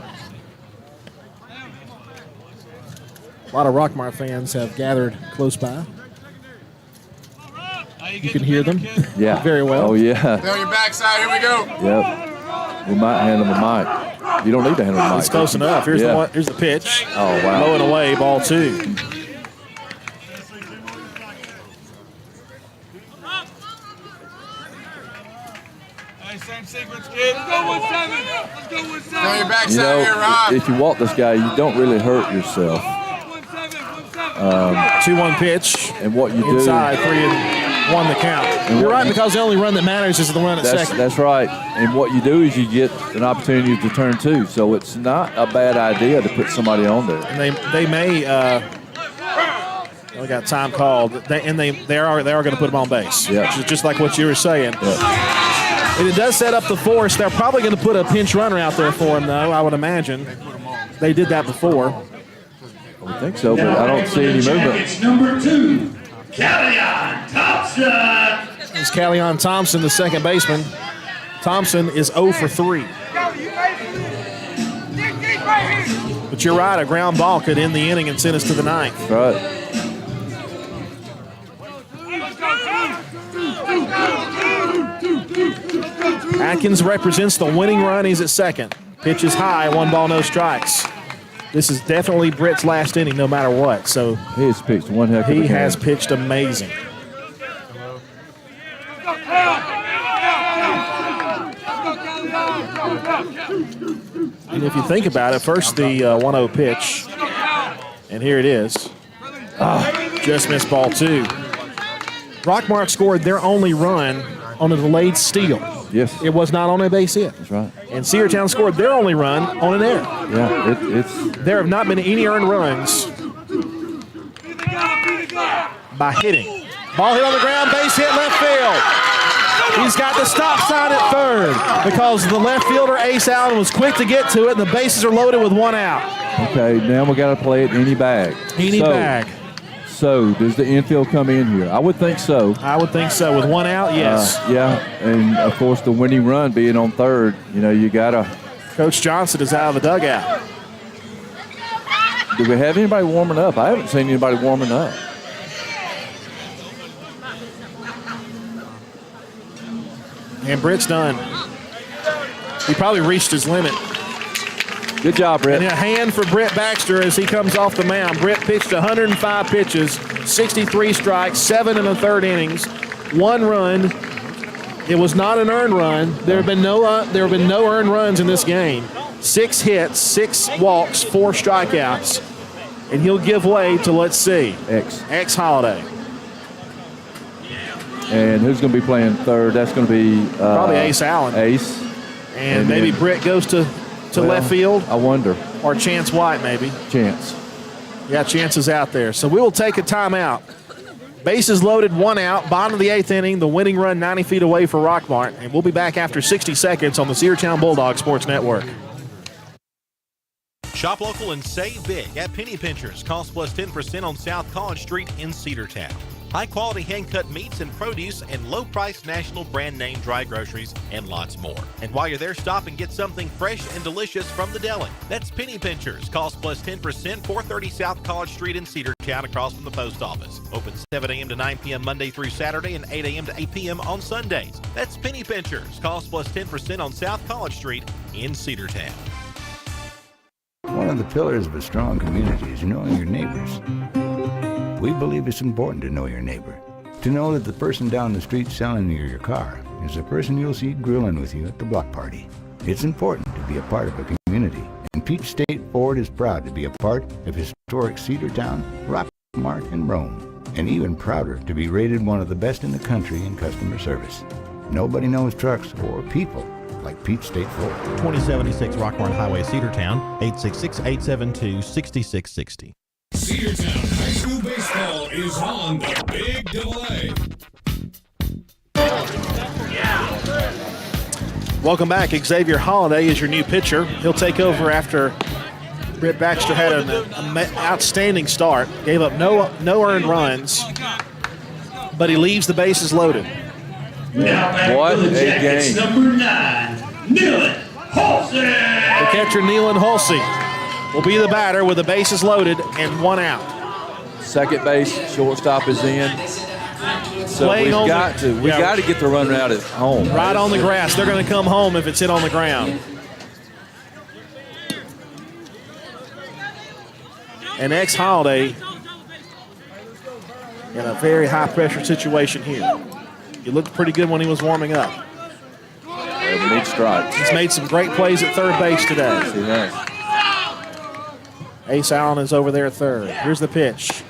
A lot of Rockmart fans have gathered close by. You can hear them. Yeah. Very well. Oh, yeah. Stay on your backside. Here we go. Yep. We might hand him a mic. You don't need to hand him a mic. It's close enough. Here's the one. Here's the pitch. Oh, wow. Low and away, ball 2. Hey, same sequence, kid. Let's go 1-7. Let's go 1-7. Stay on your backside You know, here, Rob. if you walk this guy, you don't really hurt yourself. 2-1 pitch. And what you Inside, do, 3-1 won the count. You're right, because the only run that matters is the run at second. That's right. And what you do is you get an opportunity to turn two. So it's not a bad idea to put somebody on there. And they may we got time called. They are going to put him on base. Yeah. Just like what you were saying. Yeah. And it does set up the force. They're probably going to put a pinch runner out there for him, though, I would imagine. They did that before. I think so, but I don't see any movement. It's number 2, Callion Thompson. It's Callion Thompson, the second baseman. Thompson is 0 for 3. But you're right, a ground ball could end the inning and send us to the ninth. Right. Atkins represents the winning run. He's at second. Pitch is high, 1 ball, no strikes. This is definitely Britt's last inning, no matter what. So he has pitched one heck of a game. He has pitched amazing. And if you think about it, first the 1-0 pitch, and here it is. Just missed ball 2. Rockmart scored their only run on a delayed steal. Yes. It was not on a base hit. That's right. And Cedartown scored their only run on an error. Yeah, there have not been any earned runs by hitting. Ball hit on the ground, base hit, left field. He's got the stop sign at third because the left fielder, Ace Allen, was quick to get to it, and the bases are loaded with 1 out. Okay, now we got to play it any bag. Bag. So, does the infield come in here? I would think so. I would think so. With 1 out, yes. Yeah, and of course the winning run being on third, you got to. Coach Johnson is out of the dugout. Do we have anybody warming up? I haven't seen anybody warming up. And Britt's done. He probably reached his limit. Good job, Britt. And a hand for Britt Baxter as he comes off the mound. Britt pitched 105 pitches, 63 strikes, 7 in the third innings, 1 run. It was not an earned run. There have been no earned runs in this game. 6 hits, 6 walks, 4 strikeouts, and he'll give way to, let's see, X Holiday. And who's going to be playing third? That's going to be probably Ace Allen. Ace. And maybe Britt goes to left field. I wonder. Or Chance White, maybe. Chance. Yeah, Chance is out there. So we will take a timeout. Bases loaded, 1 out. Bottom of the 8th inning. The winning run 90 feet away for Rockmart. And we'll be back after 60 seconds on the Cedartown Bulldogs Sports Network. Shop local and save big at Penny Pinchers. Cost plus 10% on South College Street in Cedartown. High-quality hand-cut meats and produce and low-priced national brand-name dry groceries and lots more. And while you're there, stop and get something fresh and delicious from the deli. That's Penny Pinchers. Cost plus 10%, 430 South College Street in Cedartown across from the post office. Open 7 a.m. to 9 p.m. Monday through Saturday and 8 a.m. to 8 p.m. on Sundays. That's Penny Pinchers. Cost plus 10% on South College Street in Cedartown. One of the pillars of a strong community is knowing your neighbors. We believe it's important to know your neighbor. To know that the person down the street selling you your car is the person you'll see grilling with you at the block party. It's important to be a part of a community, and Peach State Ford is proud to be a part of historic Cedartown, Rockmart, and Rome, and even prouder to be rated one of the best in the country in customer service. Nobody knows trucks or people like Peach State Ford. 2076 Rockmart Highway, Cedartown, 866-872-6660. Cedartown High School Baseball is on the Big AA. Welcome back. Xavier Holiday is your new pitcher. He'll take over after Britt Baxter had an outstanding start. Gave up no earned runs, but he leaves the bases loaded. What a game. Number 9, Nealon Halsey. The catcher, Nealon Halsey, will be the batter with the bases loaded and 1 out. Second base, shortstop is in. So Playing we got to get the runner out at home. Right on the grass. They're going to come home if it's hit on the ground. And X Holiday in a very high pressure situation here. He looked pretty good when he was warming up. We need strikes. He's made some great plays at third base today. He has. Ace Allen is over there at third. Here's the pitch.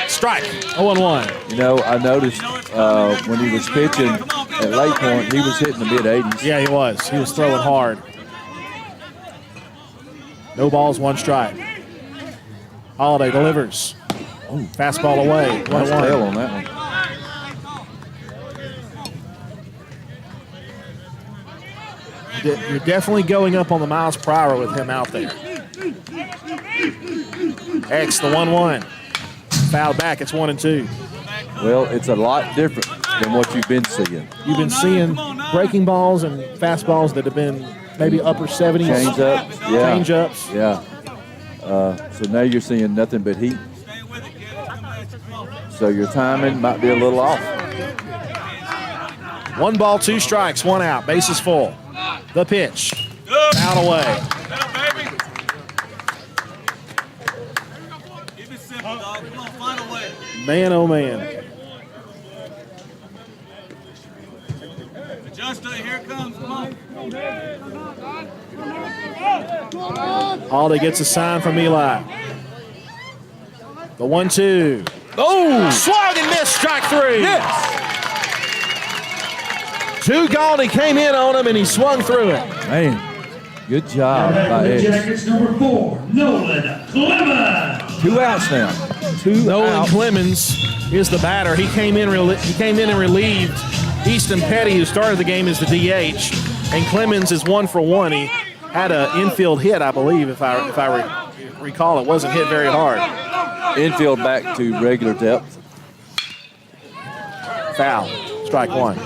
Strike. 0-1. I noticed when he was pitching at Lake Point, he was hitting the mid-80s. Yeah, he was. He was throwing hard. No balls, 1 strike. Holiday delivers. Ooh, fastball away. Nice tail on that one. You're definitely going up on the miles per hour with him out there. X, the 1-1. Fouled back, it's 1-2. Well, it's a lot different than what you've been seeing. You've been seeing breaking balls and fastballs that have been maybe upper 70s. Change-ups, yeah. Change-ups. Yeah. So now you're seeing nothing but heat. So your timing might be a little off. 1 ball, 2 strikes, 1 out. Bases full. The pitch. Out away. Keep it simple, dog. Come on, find a way. Man, oh man. Adjuster, here it comes. Come on. Holiday gets a sign from Eli. The 1-2. Oh! Swung and missed, strike 3. Yes. 2 gone, he came in on him and he swung through it. Man, good job by Edge. Jackets number 4, Nolan Clemens. 2 outs now. 2 Nolan outs. Clemens is the batter. He came in and relieved Easton Petty, who started the game as the DH, and Clemens is 1 for 1. He had an infield hit, I believe, if I recall. It wasn't hit very hard. Infield back to regular depth. Foul. Strike 1.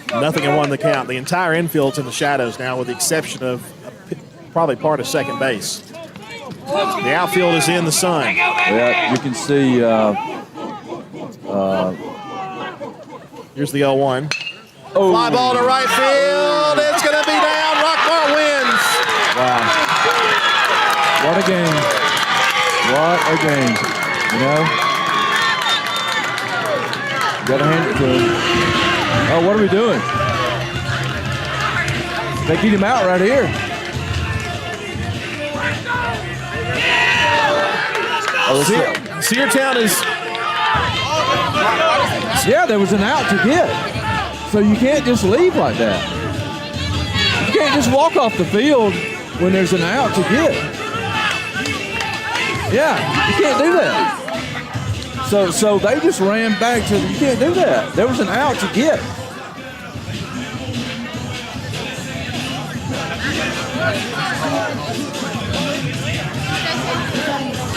0-1 the count. The entire infield's in the shadows now, with the exception of probably part of second base. The outfield is in the sun. Yeah, you can see. Here's the 0-1. Oh. Fly ball to right field. It's going to be down. Rockmart wins. Wow. What a game. What a game. You know? Got to hand it to him. Oh, what are we doing? They get him out right here. Oh, Cedartown is... Yeah, there was an out to get. So you can't just leave like that. You can't just walk off the field when there's an out to get. Yeah, you can't do that. So they just ran back to, you can't do that. There was an out to get.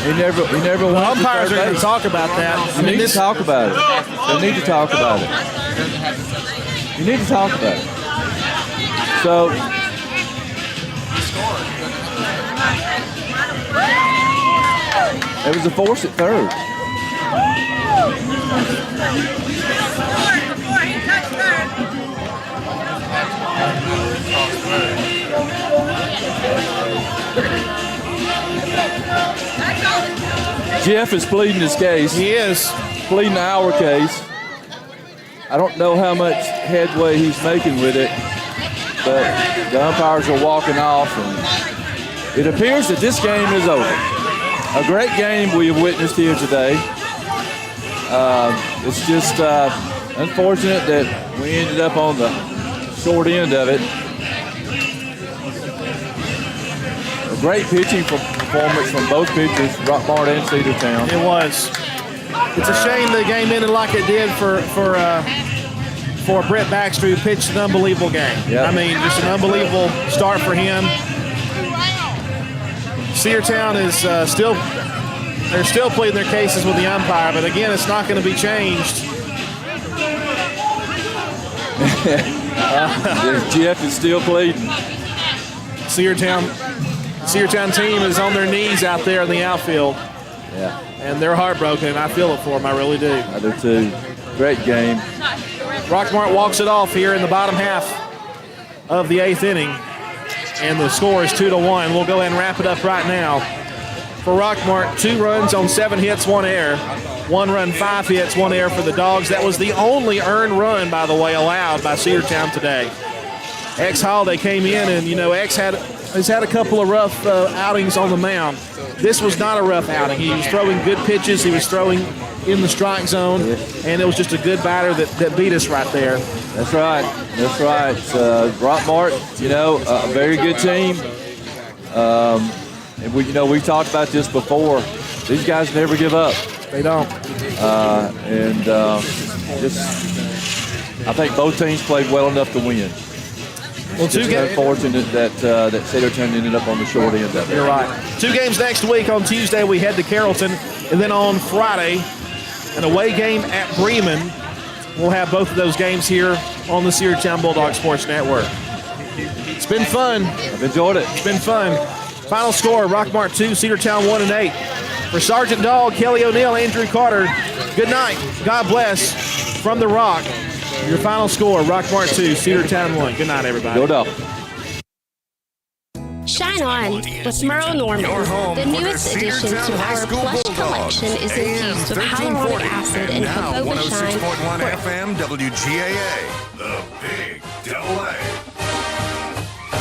He never The went to umpires third are going to base. talk about that. You need to talk about it. They need to talk about it. You need to talk about it. So, it was a force at third. Jeff is pleading his case. He is. Pleading our case. I don't know how much headway he's making with it, but the umpires are walking off, and it appears that this game is over. A great game we have witnessed here today. It's just unfortunate that we ended up on the short end of it. A great pitching performance from both pitchers, Rockmart and Cedartown. It was. It's a shame the game ended like it did for Brett Baxter, who pitched an unbelievable game. Yep. I mean, just an unbelievable start for him. Cedartown is they're still pleading their cases with the umpire, but again, it's not going to be changed. Jeff is still pleading. Cedartown team is on their knees out there in the outfield. Yeah. And they're heartbroken, and I feel it for them. I really do. I do too. Great game. Rockmart walks it off here in the bottom half of the 8th inning, and the score is 2-1. We'll go ahead and wrap it up right now. For Rockmart, 2 runs on 7 hits, 1 error. 1 run, 5 hits, 1 error for the Dogs. That was the only earned run, by the way, allowed by Cedartown today. X Holiday came in, and, you know, X has had a couple of rough outings on the mound. This was not a rough outing. He was throwing good pitches. He was throwing in the strike zone, and it was just a good batter that beat us right there. That's right. That's right. Rockmart, a very good team. And we talked about this before. These guys never give up. They don't. I think both teams played well enough to win. Well, it's unfortunate that Cedartown ended up on the short end of it. You're right. 2 games next week. On Tuesday, we head to Carrollton, and then on Friday, an away game at Bremen. We'll have both of those games here on the Cedartown Bulldog Sports Network. It's been fun. I've enjoyed it. It's been fun. Final score, Rockmart 2, Cedartown 1-8. For Sergeant Dog, Kelly O'Neill, Andrew Carter, good night. God bless. From the Rock, your final score, Rockmart 2, Cedartown 1. Good night, everybody. Go Dog. Shine on with Merle Norman. The newest addition to our plush collection is infused with hyaluronic acid and jojoba shine. 106.1 FM WGAA. The Big Double A.